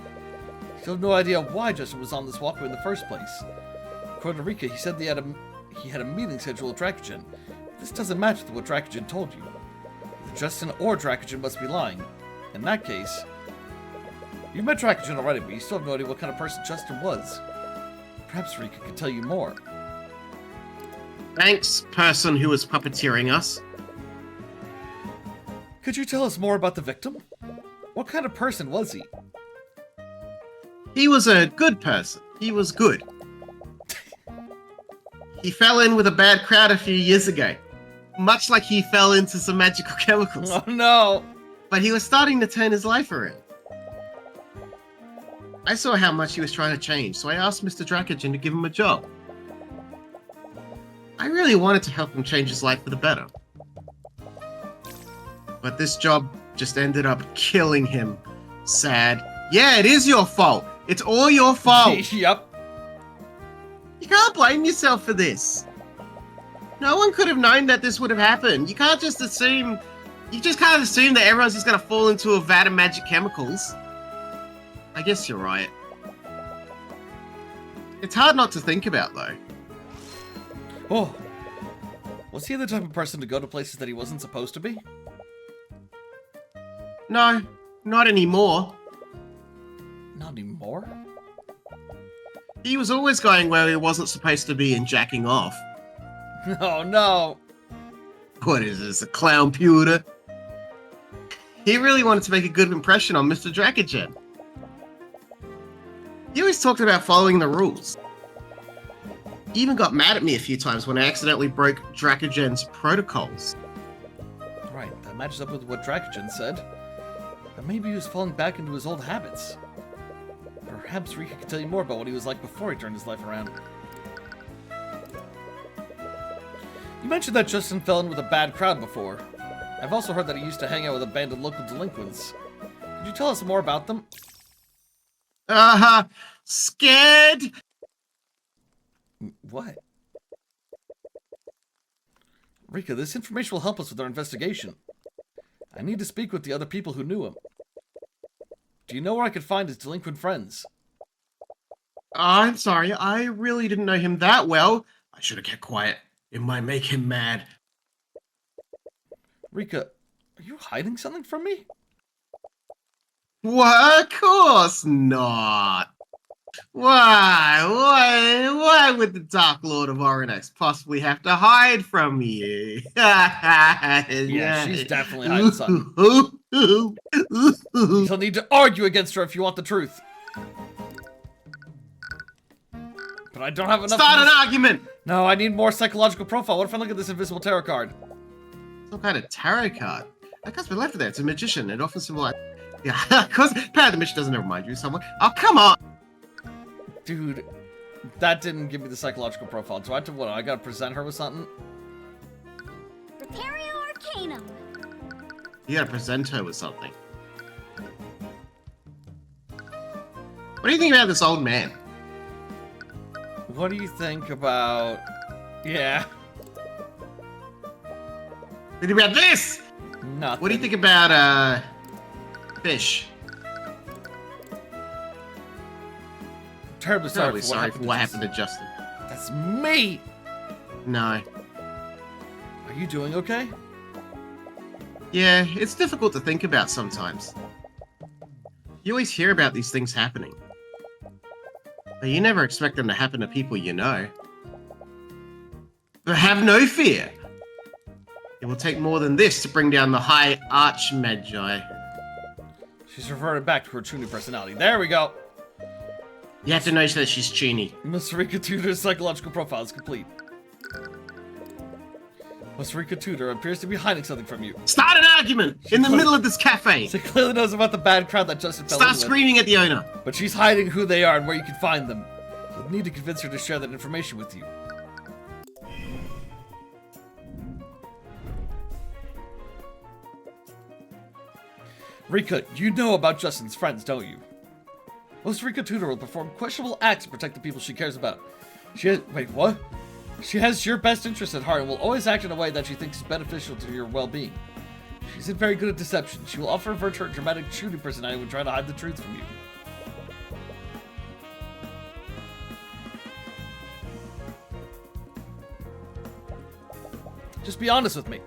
She had no idea why Justin was on this walkway in the first place. According to Rika, he said he had a meeting scheduled with Dracogen. This doesn't match with what Dracogen told you. Either Justin or Dracogen must be lying. In that case, you met Dracogen already, but you still have no idea what kind of person Justin was. Perhaps Rika could tell you more. Thanks, person who was puppeteering us. Could you tell us more about the victim? What kind of person was he? He was a good person. He was good. He fell in with a bad crowd a few years ago. Much like he fell into some magical chemicals. Oh no! But he was starting to turn his life around. I saw how much he was trying to change, so I asked Mr. Dracogen to give him a job. I really wanted to help him change his life for the better. But this job just ended up killing him. Sad. Yeah, it is your fault. It's all your fault. Yep. You can't blame yourself for this. No one could have known that this would have happened. You can't just assume... You just can't assume that everyone's just going to fall into a vat of magic chemicals. I guess you're right. It's hard not to think about, though. Oh, Was he the type of person to go to places that he wasn't supposed to be? No, not anymore. Not anymore? He was always going where he wasn't supposed to be and jacking off. Oh no! What is this, a clown pewter? He really wanted to make a good impression on Mr. Dracogen. He always talked about following the rules. He even got mad at me a few times when I accidentally broke Dracogen's protocols. Right, that matches up with what Dracogen said. But maybe he was falling back into his old habits. Perhaps Rika could tell you more about what he was like before he turned his life around. You mentioned that Justin fell in with a bad crowd before. I've also heard that he used to hang out with a band of local delinquents. Could you tell us more about them? Scared? What? Rika, this information will help us with our investigation. I need to speak with the other people who knew him. Do you know where I could find his delinquent friends? I'm sorry, I really didn't know him that well. I should have kept quiet. It might make him mad. Rika, are you hiding something from me? What? Of course not. Why would the Dark Lord of Oronex possibly have to hide from you? Yeah, she's definitely hiding something. You'll need to argue against her if you want the truth. But I don't have enough. Start an argument! No, I need more psychological profile. What if I look at this invisible tarot card? Some kind of tarot card. I can't be left there. It's a magician. It often symbolizes. Yeah, because apparently the mission doesn't remind you of someone. Oh, come on! Dude, that didn't give me the psychological profile. Do I have to, what, I gotta present her with something? Prepario Arcanum. You gotta present her with something. What do you think about this old man? What do you think about... Yeah. What do you think about this? Nothing. What do you think about, fish? Terribly sorry Sorry for for what happened to Justin. That's me! No. Are you doing okay? Yeah, it's difficult to think about sometimes. You always hear about these things happening. But you never expect them to happen to people you know. But have no fear! It will take more than this to bring down the High Archmagi. She's reverted back to her true new personality. There we go! You have to notice that she's Chini. Miss Rika Tudor's psychological profile is complete. Miss Rika Tudor appears to be hiding something from you. Start an argument in the middle of this cafe! She clearly knows about the bad crowd that Justin fell in Start with. screaming at the owner! But she's hiding who they are and where you can find them. You'll need to convince her to share that information with you. Rika, you know about Justin's friends, don't you? Most Rika Tudor will perform questionable acts to protect the people she cares about. Wait, what? She has your best interest at heart and will always act in a way that she thinks is beneficial to your well-being. She isn't very good at deception. She will often avert her dramatic shooting personality when trying to hide the truth from you. Just be honest with me.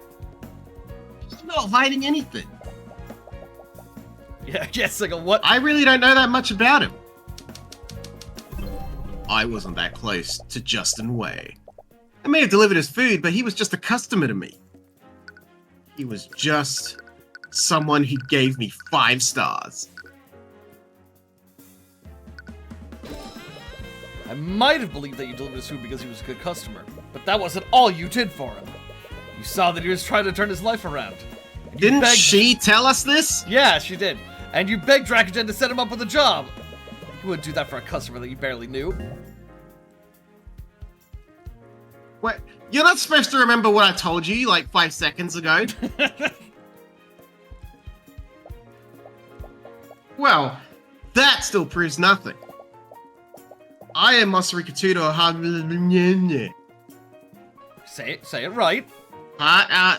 She's not hiding anything. Yeah, yes, like a what? I really don't know that much about him. I wasn't that close to Justin Way. I may have delivered his food, but he was just a customer to me. He was just someone who gave me 5 stars. I might have believed that you delivered his food because he was a good customer, but that wasn't all you did for him. You saw that he was trying to turn his life around. Didn't she tell us this? Yeah, she did. And you begged Dracogen to set him up with a job. You wouldn't do that for a customer that you barely knew. What? You're not supposed to remember what I told you like 5 seconds ago? Well, that still proves nothing. I am Masarika Tudo. Say it right. Hi,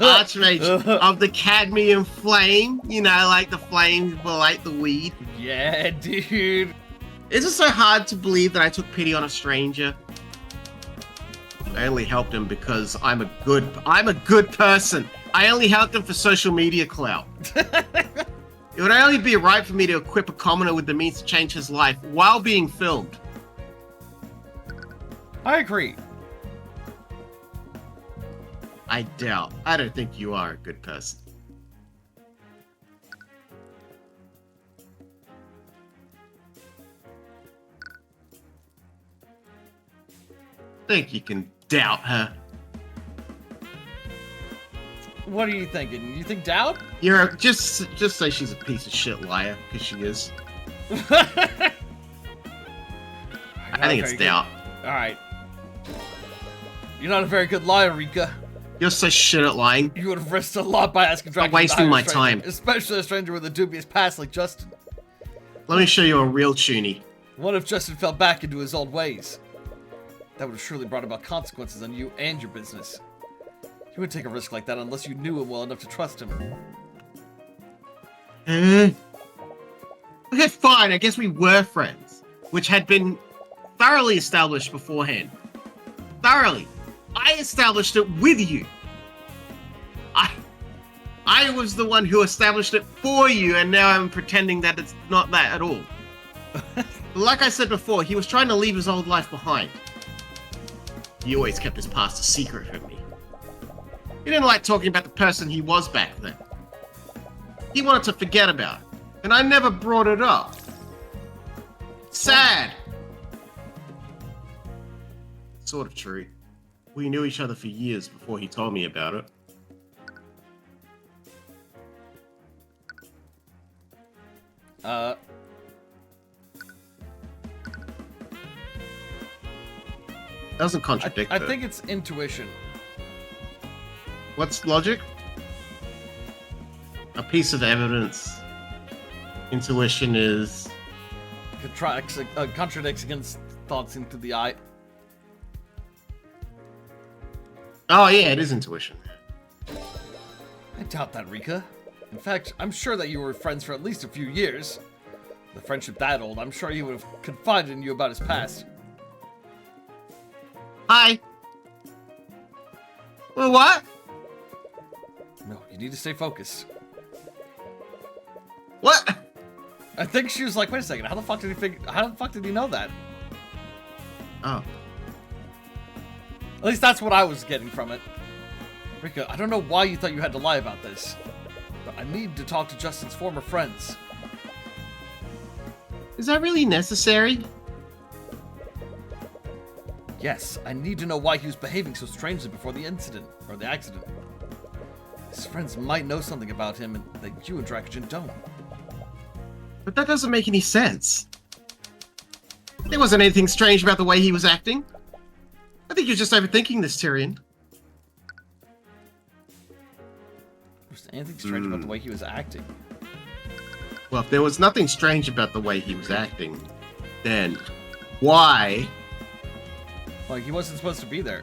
Archmage of the cadmium flame. You know, like the flames, but like the weed. Yeah, dude. Is it so hard to believe that I took pity on a stranger? I only helped him because I'm a good person. I only helped him for social media clout. It would only be right for me to equip a commoner with the means to change his life while being filmed. I agree. I doubt. I don't think you are a good person. Think you can doubt her. What are you thinking? You think doubt? You're just say she's a piece of shit liar, because she is. I think it's doubt. Alright. You're not a very good liar, Rika. You're so shit at lying. You would have risked a lot by asking Dragon. Wasting my stranger, time. Especially a stranger with a dubious past like Justin. Let me show you a real toonie. What if Justin fell back into his old ways? That would have surely brought about consequences on you and your business. You wouldn't take a risk like that unless you knew him well enough to trust him. Okay, fine. I guess we were friends, which had been thoroughly established beforehand. Thoroughly. I established it with you. I was the one who established it for you, and now I'm pretending that it's not that at all. Like I said before, he was trying to leave his old life behind. He always kept his past a secret from me. He didn't like talking about the person he was back then. He wanted to forget about it, and I never brought it up. Sad. Sort of true. We knew each other for years before he told me about it. Doesn't contradict I think it's intuition. What's logic? A piece of evidence. Intuition is... Contradicts against thoughts into the eye. Oh yeah, it is intuition. I doubt that, Rika. In fact, I'm sure that you were friends for at least a few years. The friendship that old, I'm sure he would have confided in you about his past. Hi. Well, what? No, you need to stay focused. What? I think she was like, wait a second, how the fuck did he know that? Oh. At least that's what I was getting from it. Rika, I don't know why you thought you had to lie about this, but I need to talk to Justin's former friends. Is that really necessary? Yes, I need to know why he was behaving so strangely before the incident, or the accident. His friends might know something about him and that you and Dracogen don't. But that doesn't make any sense. There wasn't anything strange about the way he was acting. I think you're just overthinking this, Tyrion. Was there anything strange about the way he was acting? Well, if there was nothing strange about the way he was acting, then why Like, he wasn't supposed to be there.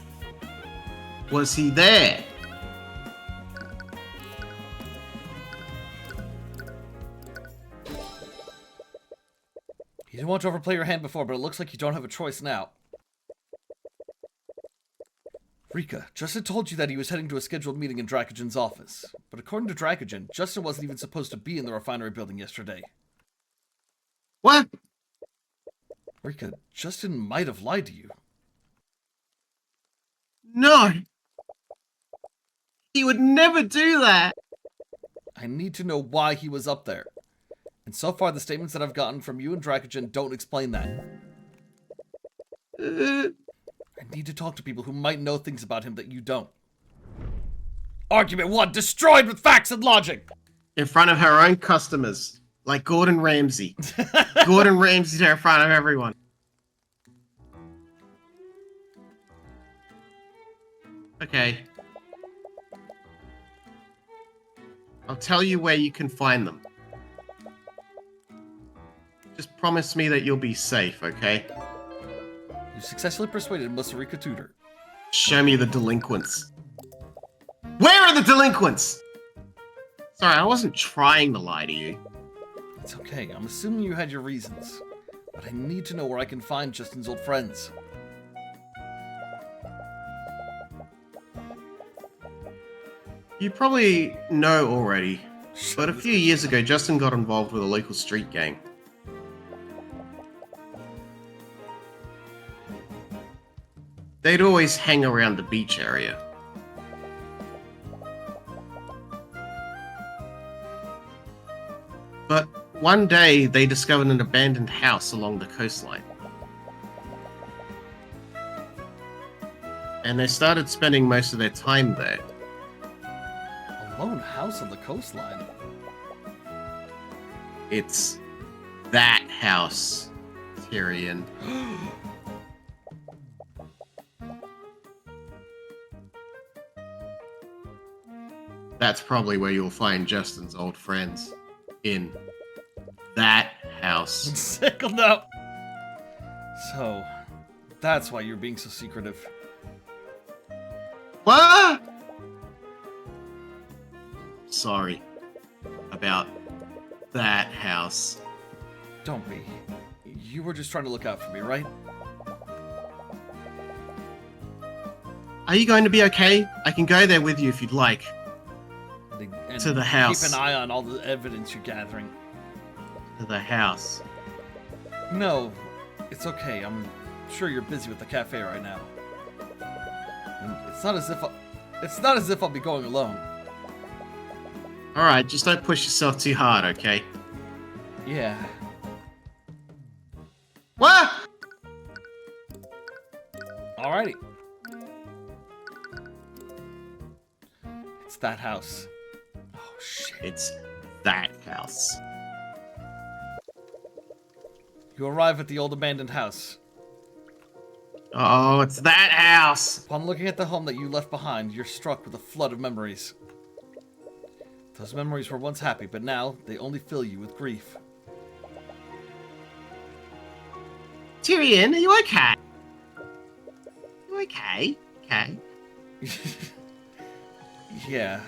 was he there? You didn't want to overplay your hand before, but it looks like you don't have a choice now. Rika, Justin told you that he was heading to a scheduled meeting in Dracogen's office. But according to Dracogen, Justin wasn't even supposed to be in the refinery building yesterday. What? Rika, Justin might have lied to you. No. He would never do that. I need to know why he was up there. And so far, the statements that I've gotten from you and Dracogen don't explain that. I need to talk to people who might know things about him that you don't. Argument 1, destroyed with facts and logic! In front of her own customers, like Gordon Ramsay. Gordon Ramsay in front of everyone. Okay. I'll tell you where you can find them. Just promise me that you'll be safe, okay? You successfully persuaded Musarika Tudor. Show me the delinquents. Where are the delinquents? Sorry, I wasn't trying to lie to you. It's okay, I'm assuming you had your reasons. but I need to know where I can find Justin's old friends. You probably know already, but a few years ago, Justin got involved with a local street gang. They'd always hang around the beach area. But one day, they discovered an abandoned house along the coastline. And they started spending most of their time there. A lone house on the coastline? It's that house, Tyrion. That's probably where you'll find Justin's old friends. In that house. Sickled up. So, that's why you're being so secretive. What? Sorry about that house. Don't be. You were just trying to look out for me, right? Are you going to be okay? I can go there with you if you'd like. And To the house. Keep an eye on all the evidence you're gathering. To the house. No, it's okay. I'm sure you're busy with the cafe right now. And it's not as if I'll be going alone. Alright, just don't push yourself too hard, okay? Yeah. What? Alrighty. It's that house. Oh shit. It's that house. You arrive at the old abandoned house. Oh, it's that house! Upon looking at the home that you left behind, you're struck with a flood of memories. Those memories were once happy, but now they only fill you with grief. Tyrion, are you okay? You okay? Okay. Yeah,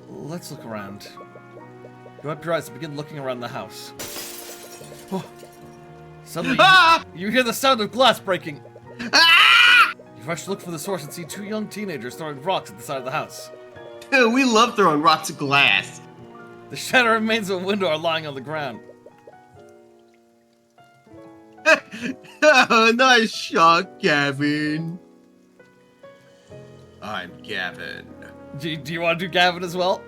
let's look around. You wipe your eyes and begin looking around the house. Oh. Suddenly, you hear the sound of glass breaking. Ah! You rush to look for the source and see two young teenagers throwing rocks at the side of the house. We love throwing rocks at glass. The shattered remains of a window are lying on the ground. Oh, nice shot, Gavin. I'm Gavin. Do you want to do Gavin as well?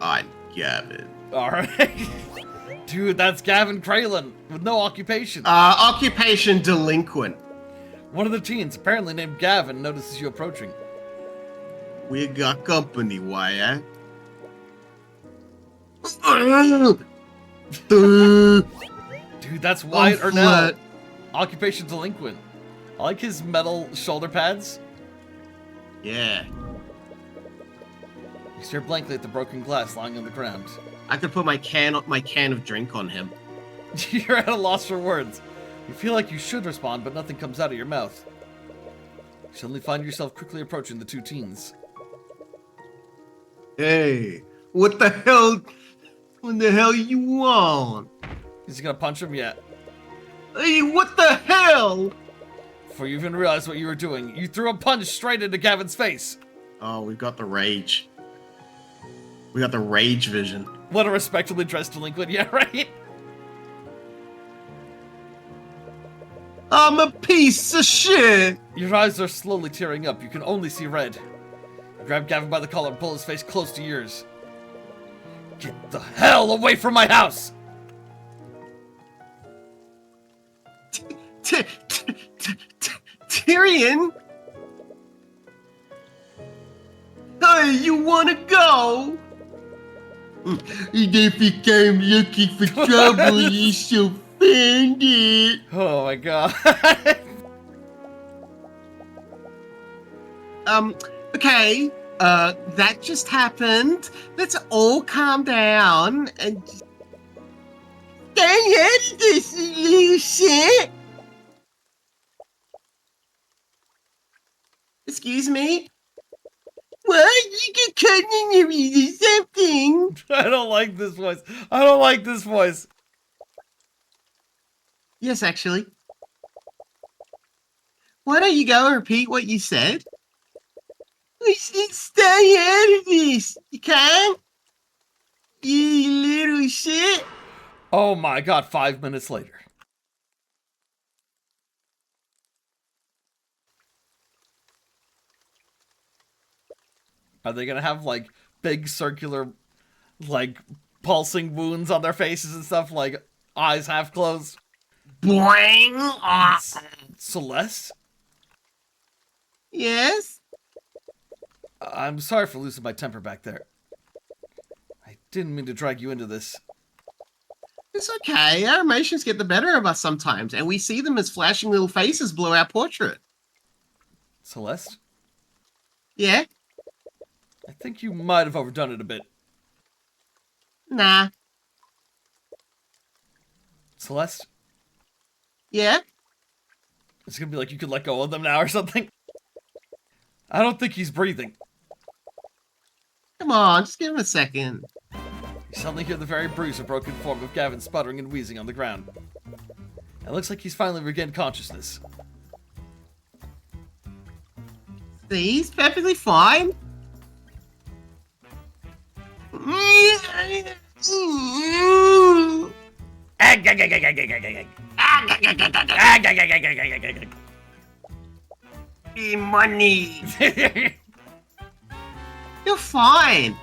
I'm Gavin. Alright. Dude, that's Gavin Kralin with no occupation. Occupation delinquent. One of the teens, apparently named Gavin, notices you approaching. We got company, Wyatt. Dude, that's Wyatt Oh, Ernell. flat. Occupation delinquent. I like his metal shoulder pads. Yeah. You stare blankly at the broken glass lying on the ground. I could put my can of drink on him. You're at a loss for words. You feel like you should respond, but nothing comes out of your mouth. You suddenly find yourself quickly approaching the two teens. Hey, what the hell? What the hell you want? Is he gonna punch him yet? Hey, what the hell? Before you even realized what you were doing, you threw a punch straight into Gavin's face. Oh, we've got the rage. We got the rage vision. What a respectably dressed delinquent, yeah, right? I'm a piece of shit. Your eyes are slowly tearing up. You can only see red. You grab Gavin by the collar and pull his face close to yours. Get the hell away from my house! Tyrion? Hey, you wanna go? If you came looking for trouble, you shall find it. Oh my god. Okay, that just happened. Let's all calm down and just stay out of this, little shit. Excuse me? What? You get cut in your ear or something? I don't like this voice. I don't like this voice. Yes, actually. Why don't you go and repeat what you said? We should stay out of this. You can't? You little shit. Oh my god, 5 minutes later. Are they gonna have, like, big circular, like, pulsing wounds on their faces and stuff, like, eyes half closed? Boing. Celeste? Yes? I'm sorry for losing my temper back there. I didn't mean to drag you into this. It's okay. Our emotions get the better of us sometimes, and we see them as flashing little faces below our portrait. Celeste? Yeah? I think you might have overdone it a bit. Nah. Celeste? Yeah? It's gonna be like you could let go of them now or something. I don't think he's breathing. Come on, just give him a second. You suddenly hear the very bruised and broken form of Gavin sputtering and wheezing on the ground. It looks like he's finally regained consciousness. See, he's perfectly fine. Money. You're fine.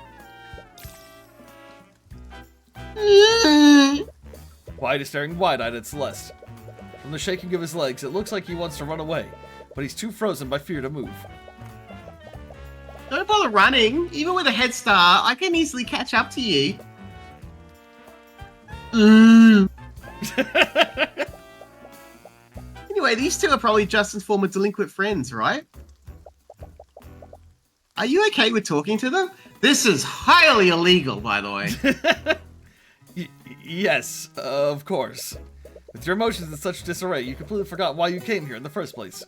Wyatt is staring wide-eyed at Celeste. From the shaking of his legs, it looks like he wants to run away, but he's too frozen by fear to move. Don't bother running. Even with a head start, I can easily catch up to you. Anyway, these two are probably Justin's former delinquent friends, right? Are you okay with talking to them? This is highly illegal, by the way. Yes, of course. With your emotions in such disarray, you completely forgot why you came here in the first place.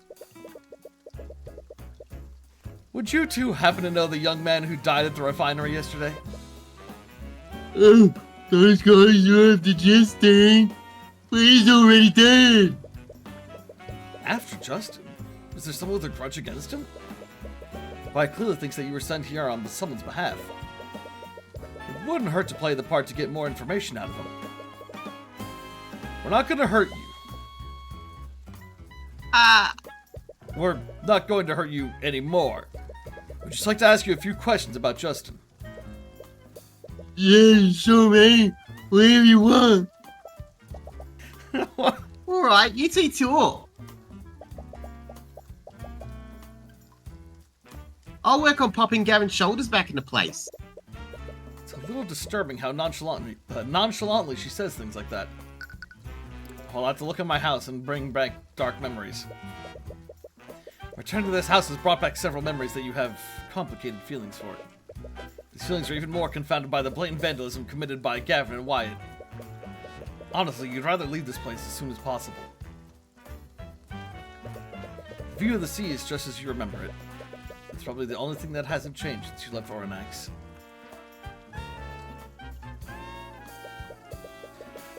Would you two happen to know the young man who died at the refinery yesterday? Oh, those guys who have the Justin. But he's already dead. After Justin? Is there some other grudge against him? Wyatt clearly thinks that you were sent here on someone's behalf. It wouldn't hurt to play the part to get more information out of him. We're not going to hurt you. We're not going to hurt you anymore. We'd just like to ask you a few questions about Justin. Yeah, sure, man. Whatever you want. Alright, you two talk. I'll work on popping Gavin's shoulders back into place. It's a little disturbing how nonchalantly she says things like that. I'll have to look at my house and bring back dark memories. Return to this house has brought back several memories that you have complicated feelings for. These feelings are even more confounded by the blatant vandalism committed by Gavin and Wyatt. Honestly, you'd rather leave this place as soon as possible. The view of the sea is just as you remember it. It's probably the only thing that hasn't changed since you left Oranax.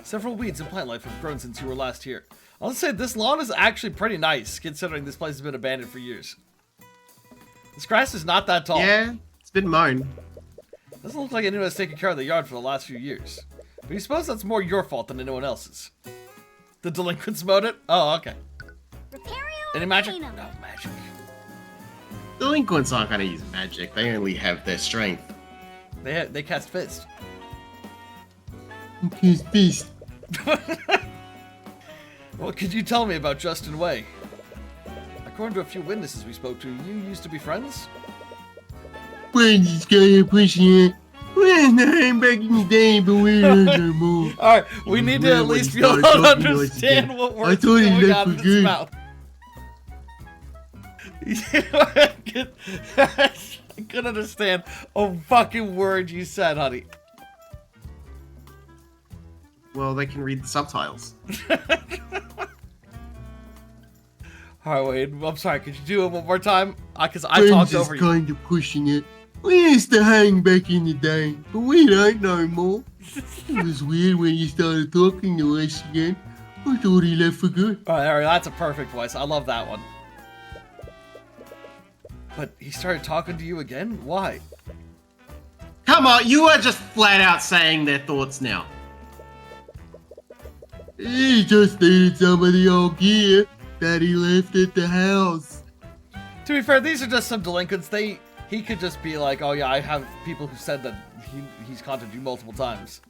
Several weeds and plant life have grown since you were last here. I'll say this lawn is actually pretty nice, considering this place has been abandoned for years. This grass is not that tall. Yeah, it's been mown. Doesn't look like anyone has taken care of the yard for the last few years. But you suppose that's more your fault than anyone else's. The delinquents mowed it? Oh, okay. Any magic? No, magic. Delinquents aren't gonna use magic. They only have their strength. They cast Fist. His beast. What could you tell me about Justin Way? According to a few witnesses we spoke to, you used to be friends? Friends is kind of pushing it. We're not back in the day, but we're not no more. Alright, we need to at least be able to understand what words are going on in his mouth. I couldn't understand a fucking word you said, honey. Well, they can read the subtitles. Alright, Wade, I'm sorry, could you do it one more time? Because I talked over you. Kind of pushing it. We used to hang back in the day, but we don't no more. It was weird when you started talking to us again. I thought he left for good. Alright, Harry, that's a perfect voice. I love that one. But he started talking to you again? Why? Come on, you are just flat out saying their thoughts now. He just needed some of the old gear that he left at the house. To be fair, these are just some delinquents. He could just be like, oh yeah, I have people who said that he's contacted you multiple times.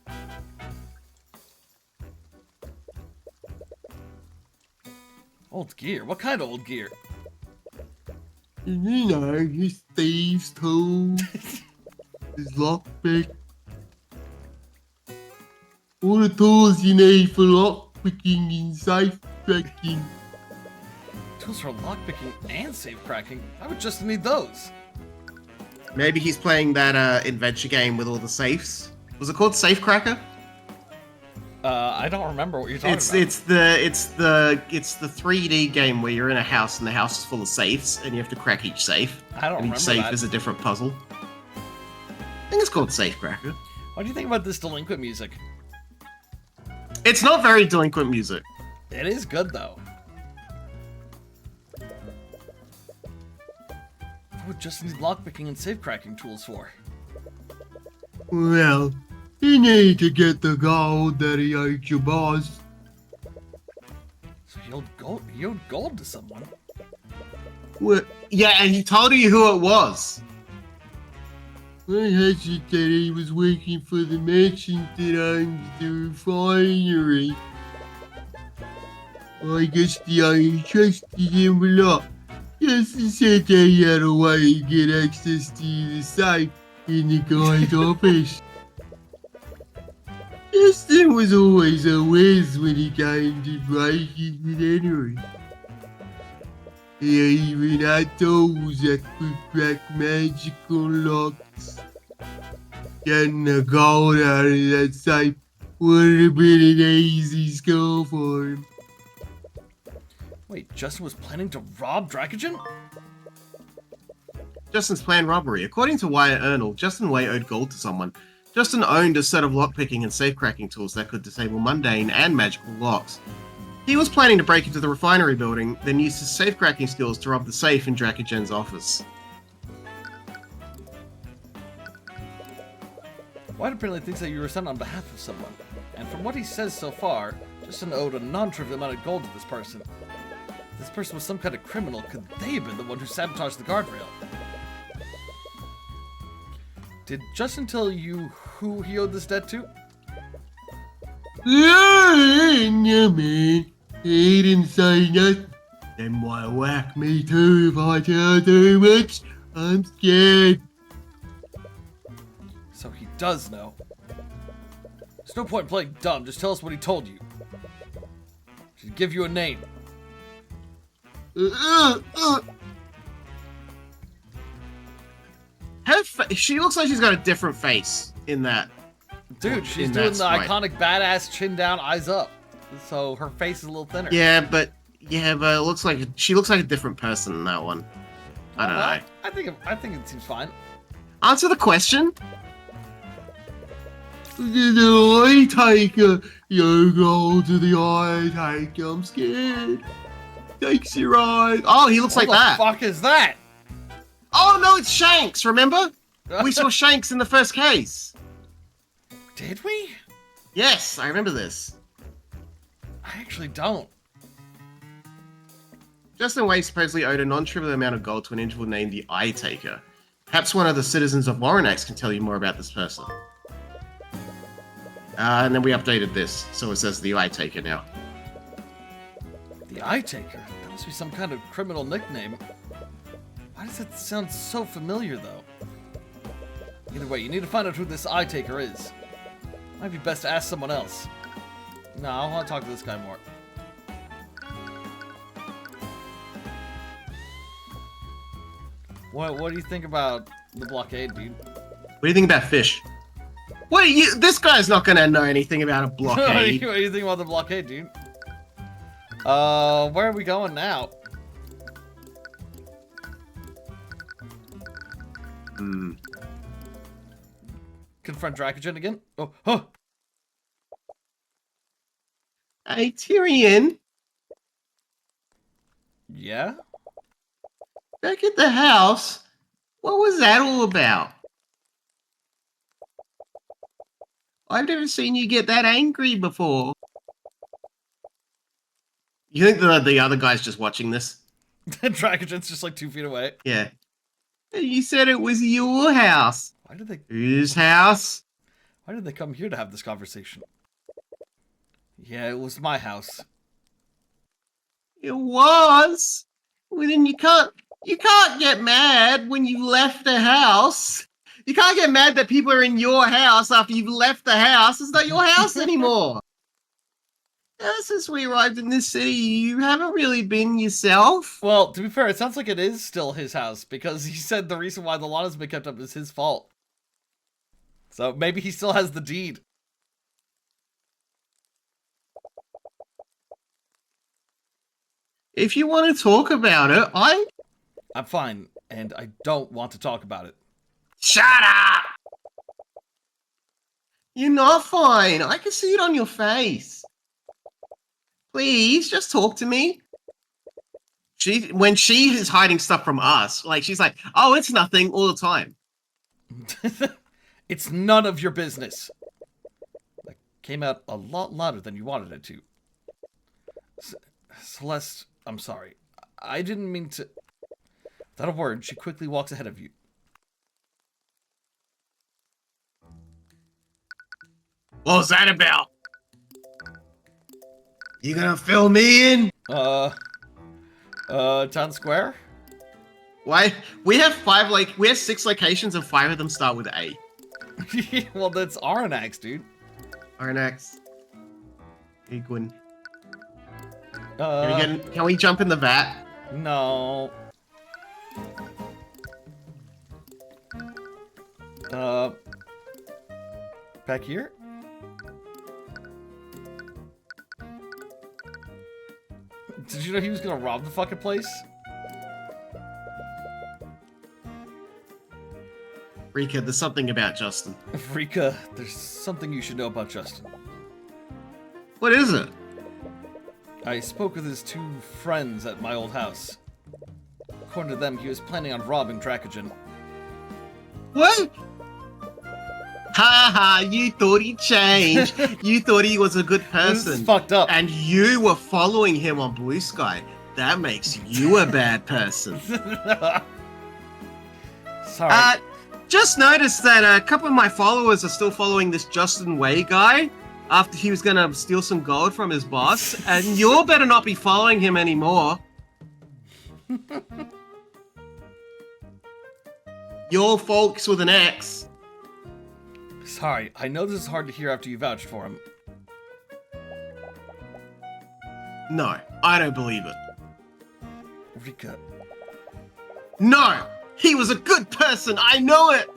Old gear? What kind of old gear? You know, his thieves' tools, his lockpick. All the tools you need for lockpicking and safe cracking. Tools for lockpicking and safe cracking? I would just need those. Maybe he's playing that adventure game with all the safes. Was it called Safe Cracker? I don't remember what you're talking about. It's the 3D game where you're in a house and the house is full of safes and you have to crack each safe. I don't and each remember safe that. is a different puzzle. I think it's called Safe Cracker. What do you think about this delinquent music? It's not very delinquent music. It is good though. I would just need lockpicking and safe cracking tools for. Well, you need to get the gold that he owed your boss. So he owed gold to someone? Well, yeah, and he told you who it was. I heard you that he was working for the merchant that owns the refinery. I guess the owner trusted him a lot. Yes, he said that he had a way to get access to the safe in the guy's office. Justin was always a whiz when he came to breaking and entering. He even had tools that could crack magical locks. Getting the gold out of that safe would have been an easy score for him. Wait, Justin was planning to rob Dracogen? Justin's planned robbery. According to Wyatt Ernal, Justin Way owed gold to someone. Justin owned a set of lockpicking and safe-cracking tools that could disable mundane and magical locks. He was planning to break into the refinery building, then use his safe-cracking skills to rob the safe in Dracogen's office. Wyatt apparently thinks that you were sent on behalf of someone. And from what he says so far, Justin owed a non-trivial amount of gold to this person. If this person was some kind of criminal, could they have been the one who sabotaged the guardrail? Did Justin tell you who he owed this debt to? Yeah, man. He didn't say nothing. They might whack me too if I tell too much. I'm scared. So he does know. There's no point in playing dumb, just tell us what he told you. Should give you a name. She looks like she's got a different face in that. Dude, she's in doing that the sprite. iconic badass chin down, eyes up. So her face is a little thinner. Yeah, but it looks like she looks like a different person in that one. I don't know. I think it seems fine. Answer the question. The eye taker. You go to the eye taker. I'm scared. Takes your eye. Oh, he looks like that. What the fuck is that? Oh no, it's Shanks. Remember? We saw Shanks in the first case. Did we? Yes, I remember this. I actually don't. Justin Way supposedly owed a non-trivial amount of gold to an individual named the Eye Taker. Perhaps one of the citizens of Warrenax can tell you more about this person. And then we updated this, so it says the Eye Taker now. The Eye Taker? That must be some kind of criminal nickname. Why does that sound so familiar, though? Either way, you need to find out who this Eye Taker is. Might be best to ask someone else. No, I want to talk to this guy more. What do you think about the blockade, dude? What do you think about fish? This guy's not gonna know anything about a blockade. What do you think about the blockade, dude? Where are we going now? Confront Dracogen again? Oh, huh! Hey, Tyrion, Yeah? back at the house, what was that all about? I've never seen you get that angry before. You think the other guy's just watching this? Dragon's just like 2 feet away. Yeah. You said it was your house. Why did they Whose house? come here to have this conversation? Yeah, it was my house. It was. Well, then you can't get mad when you left the house. You can't get mad that people are in your house after you've left the house. It's not your house anymore. Ever since we arrived in this city, you haven't really been yourself. Well, to be fair, it sounds like it is still his house, because he said the reason why the lawn has been kept up is his fault. So maybe he still has the deed. If you want to talk about it, I'm fine, and I don't want to talk about it. Shut up! You're not fine. I can see it on your face. Please, just talk to me. When she is hiding stuff from us, like, she's like, oh, it's nothing all the time. It's none of your business. That came out a lot louder than you wanted it to. Celeste, I'm sorry. I didn't mean to... Without a word, she quickly walks ahead of you. What was that about? You gonna fill me in? Town Square? Why? We have 6 locations and 5 of them start with A. Well, that's Aranax, dude. Aranax. Igwin. Can we jump in the vat? No. Back here? Did you know he was gonna rob the fucking place? Rika, there's something about Justin. Rika, there's something you should know about Justin. What is it? I spoke with his 2 friends at my old house. According to them, he was planning on robbing Dracogen. What? Ha ha, you thought he changed. You thought he was a good person. This is fucked up. And you were following him on Blue Sky. That makes you a bad person. Sorry. Just noticed that a couple of my followers are still following this Justin Way guy after he was gonna steal some gold from his boss, and you better not be following him anymore. Your folks with an X. Sorry, I know this is hard to hear after you vouched for him. No, I don't believe it. Rika. No! He was a good person, I know it!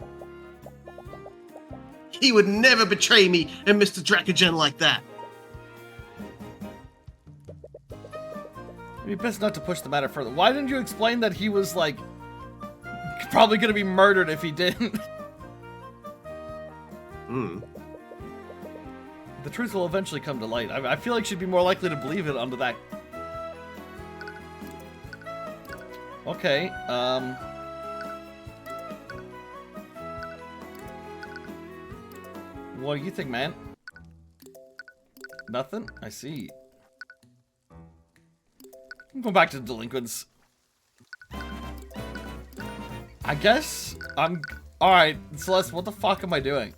He would never betray me and Mr. Dracogen like that. It'd be best not to push the matter further. Why didn't you explain that he was, like, probably gonna be murdered if he didn't? The truth will eventually come to light. I feel like she'd be more likely to believe it under that. Okay, what do you think, man? Nothing? I see. I'm going back to the delinquents. I guess I'm... Alright, Celeste, what the fuck am I doing?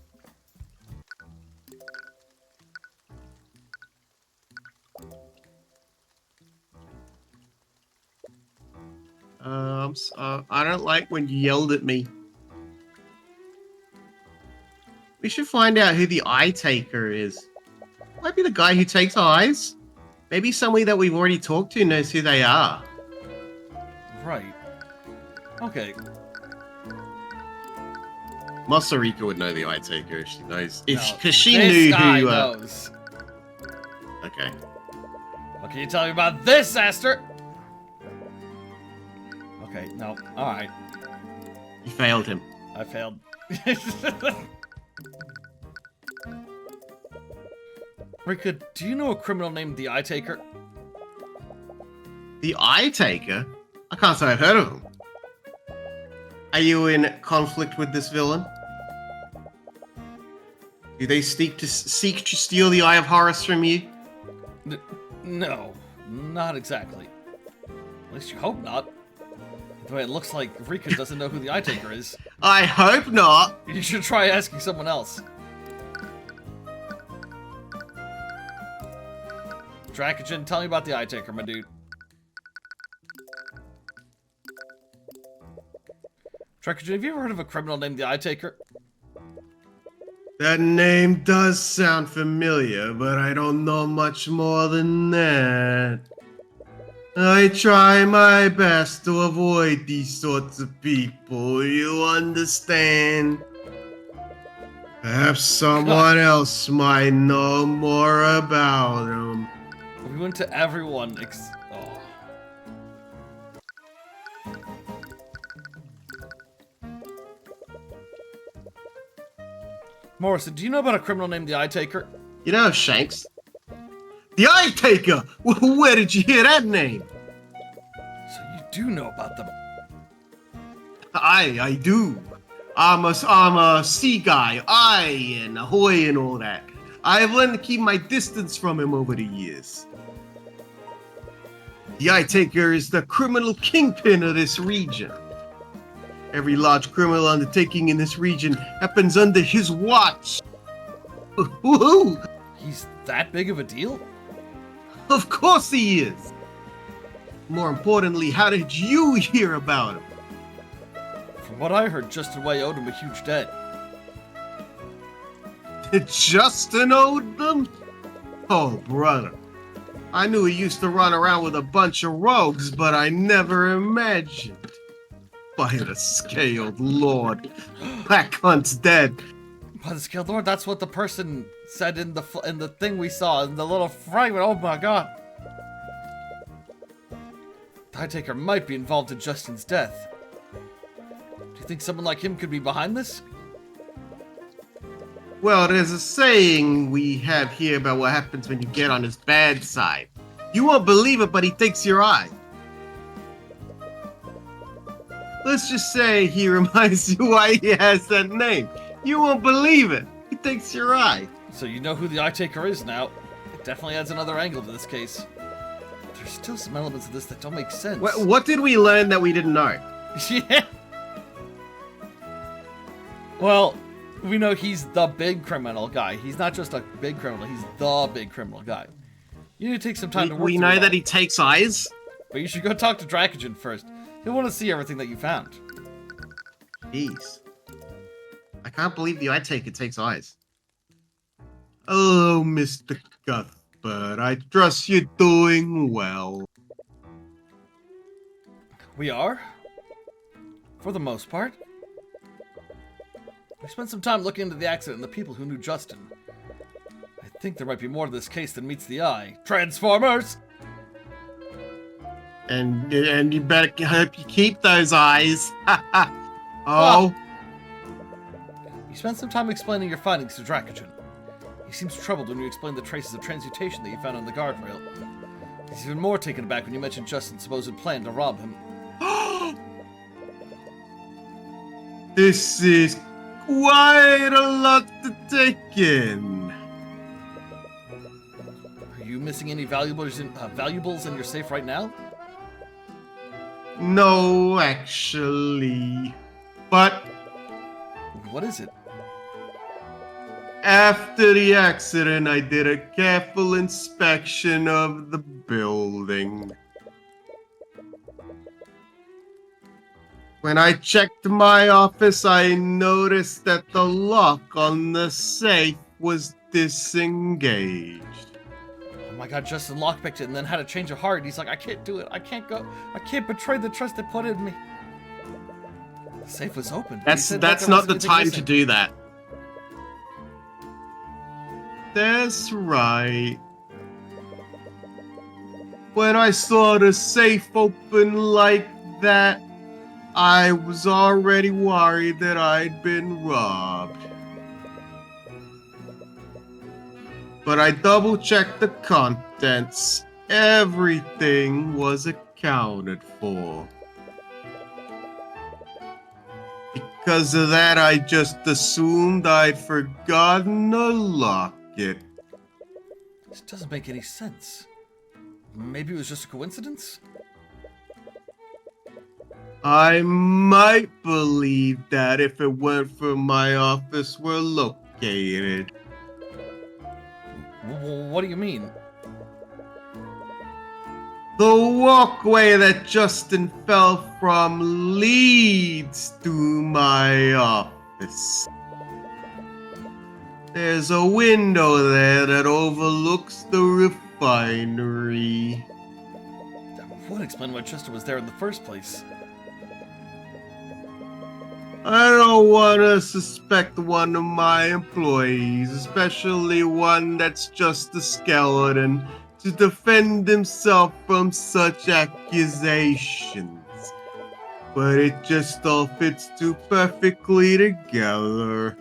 I don't like when you yelled at me. We should find out who the eye taker is. Might be the guy who takes eyes. Maybe somebody that we've already talked to knows who they are. Right. Okay. Masarika would know the eye taker if she knows. No, Because she this knew guy who. knows. Okay. What can you tell me about this, Aster? Okay, no. Alright. You failed him. I failed. Rika, do you know a criminal named the Eye Taker? The Eye Taker? I can't say I've heard of him. Are you in conflict with this villain? Do they seek to steal the Eye of Horus from you? No, not exactly. At least you hope not. The way it looks like Rika doesn't know who the Eye Taker is. I hope not. You should try asking someone else. Dracogen, tell me about the Eye Taker, my dude. Dracogen, have you ever heard of a criminal named the Eye Taker? That name does sound familiar, but I don't know much more than that. I try my best to avoid these sorts of people, you understand? Perhaps someone else might know more about them. We went to everyone oh. Morrison, do you know about a criminal named the Eye Taker? You know, Shanks? The Eye Taker! Where did you hear that name? So you do know about them. I do. I'm a sea guy, and ahoy and all that. I've learned to keep my distance from him over the years. The Eye Taker is the criminal kingpin of this region. Every large criminal undertaking in this region happens under his watch. Woohoo! He's that big of a deal? Of course he is. More importantly, how did you hear about him? From what I heard, Justin Way owed him a huge debt. Justin owed them? Oh, brother. I knew he used to run around with a bunch of rogues, but I never imagined. By the Scaled Lord, Black Hunt's dead. By the Scaled Lord, that's what the person said in the thing we saw, in the little fragment. Oh my god. The Eye Taker might be involved in Justin's death. Do you think someone like him could be behind this? Well, there's a saying we have here about what happens when you get on his bad side. You won't believe it, but he takes your eye. Let's just say he reminds you why he has that name. You won't believe it. He takes your eye. So you know who the Eye Taker is now. It definitely adds another angle to this case. There's still some elements of this that don't make sense. What did we learn that we didn't know? Yeah. Well, we know he's the big criminal guy. He's not just a big criminal. He's the big criminal guy. You need to take some time to work We through know it that all. he takes eyes? But you should go talk to Dracogen first. He'll want to see everything that you found. Jeez. I can't believe the Eye Taker takes eyes. Hello, Mr. Cuthbert. I trust you're doing well. We are? For the most part. We spent some time looking into the accident and the people who knew Justin. I think there might be more to this case than meets the eye. Transformers! And you better hope you keep those eyes. Oh. You spent some time explaining your findings to Dracogen. He seems troubled when you explain the traces of transmutation that you found on the guardrail. He's even more taken aback when you mentioned Justin's supposed plan to rob him. This is quite a lot to take in. Are you missing any valuables in your safe right now? No, actually. But What is it? after the accident, I did a careful inspection of the building. When I checked my office, I noticed that the lock on the safe was disengaged. Oh my god, Justin lockpicked it and then had a change of heart. He's like, I can't do it. I can't go. I can't betray the trust they put in me. The safe was open. That's not the time to do that. That's right. When I saw the safe open like that, I was already worried that I'd been robbed. but I double-checked the contents. Everything was accounted for. Because of that, I just assumed I'd forgotten to lock it. This doesn't make any sense. Maybe it was just a coincidence? I might believe that if it weren't for my office were located. What do you mean? The walkway that Justin fell from leads to my office. There's a window there that overlooks the refinery. That would explain why Chester was there in the first place. I don't want to suspect one of my employees, especially one that's just a skeleton, to defend himself from such accusations. But it just all fits too perfectly together.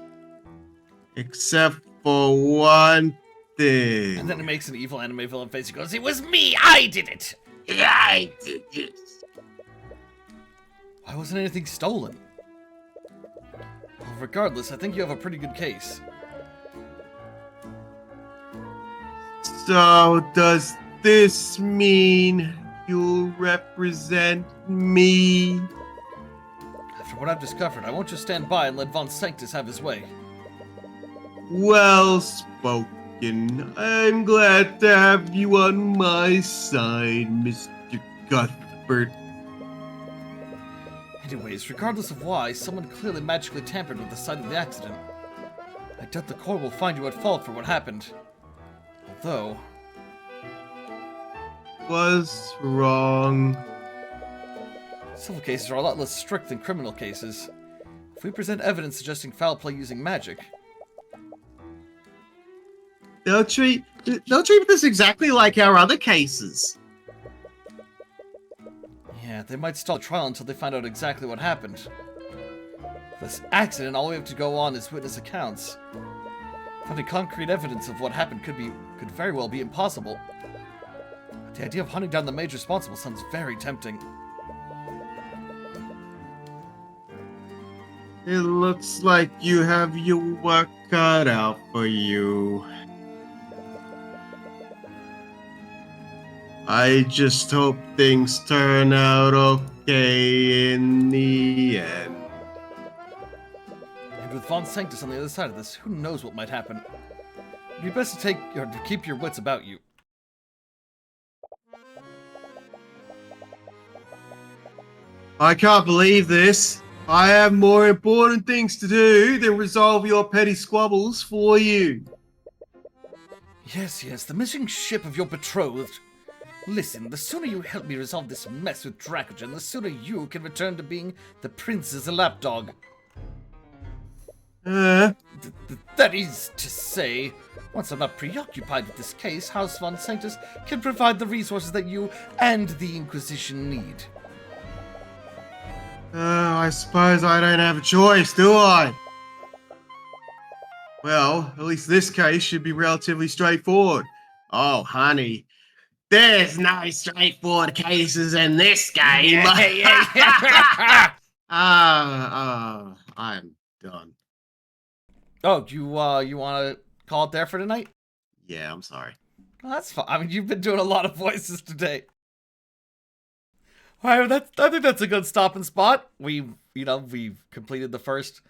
Except for one thing. And then it makes an evil anime villain face. He goes, "It was me! I did it!" I did it. Why wasn't anything stolen? Well, regardless, I think you have a pretty good case. So, does this mean you'll represent me? After what I've discovered, I won't just stand by and let Von Sanctus have his way. Well spoken. I'm glad to have you on my side, Mr. Cuthbert. Anyways, regardless of why, someone clearly magically tampered with the site of the accident. I doubt the court will find you at fault for what happened. Although... Was wrong. Civil cases are a lot less strict than criminal cases. If we present evidence suggesting foul play using magic... They'll treat this exactly like our other cases. Yeah, they might stall the trial until they find out exactly what happened. This accident, all we have to go on is witness accounts. Finding concrete evidence of what happened could very well be impossible. But the idea of hunting down the mage responsible sounds very tempting. It looks like you have your work cut out for you. I just hope things turn out okay in the end. And with Von Sanctus on the other side of this, who knows what might happen. It'd be best to keep your wits about you. I can't believe this. I have more important things to do than resolve your petty squabbles for you. Yes, the missing ship of your betrothed. Listen, the sooner you help me resolve this mess with Dracogen, the sooner you can return to being the prince's lapdog. That is to say, once I'm not preoccupied with this case, House Von Sanctus can provide the resources that you and the Inquisition need. I suppose I don't have a choice, do I? Well, at least this case should be relatively straightforward. Oh, honey, there's no straightforward cases in this game. I'm done. Oh, you want to call it there for tonight? Yeah, I'm sorry. Well, that's fine. I mean, you've been doing a lot of voices today. All right, I think that's a good stopping spot. We've completed the first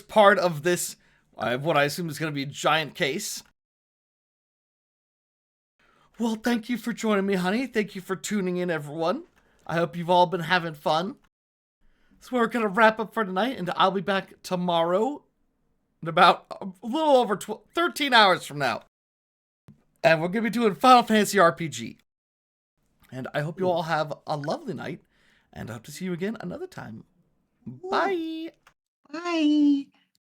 part of this, what I assume is going to be a giant case. Well, thank you for joining me, honey. Thank you for tuning in, everyone. I hope you've all been having fun. So we're going to wrap up for tonight, and I'll be back tomorrow in about a little over 13 hours from now. And we're going to be doing Final Fantasy RPG. And I hope you all have a lovely night, and I hope to see you again another time. Bye! Bye!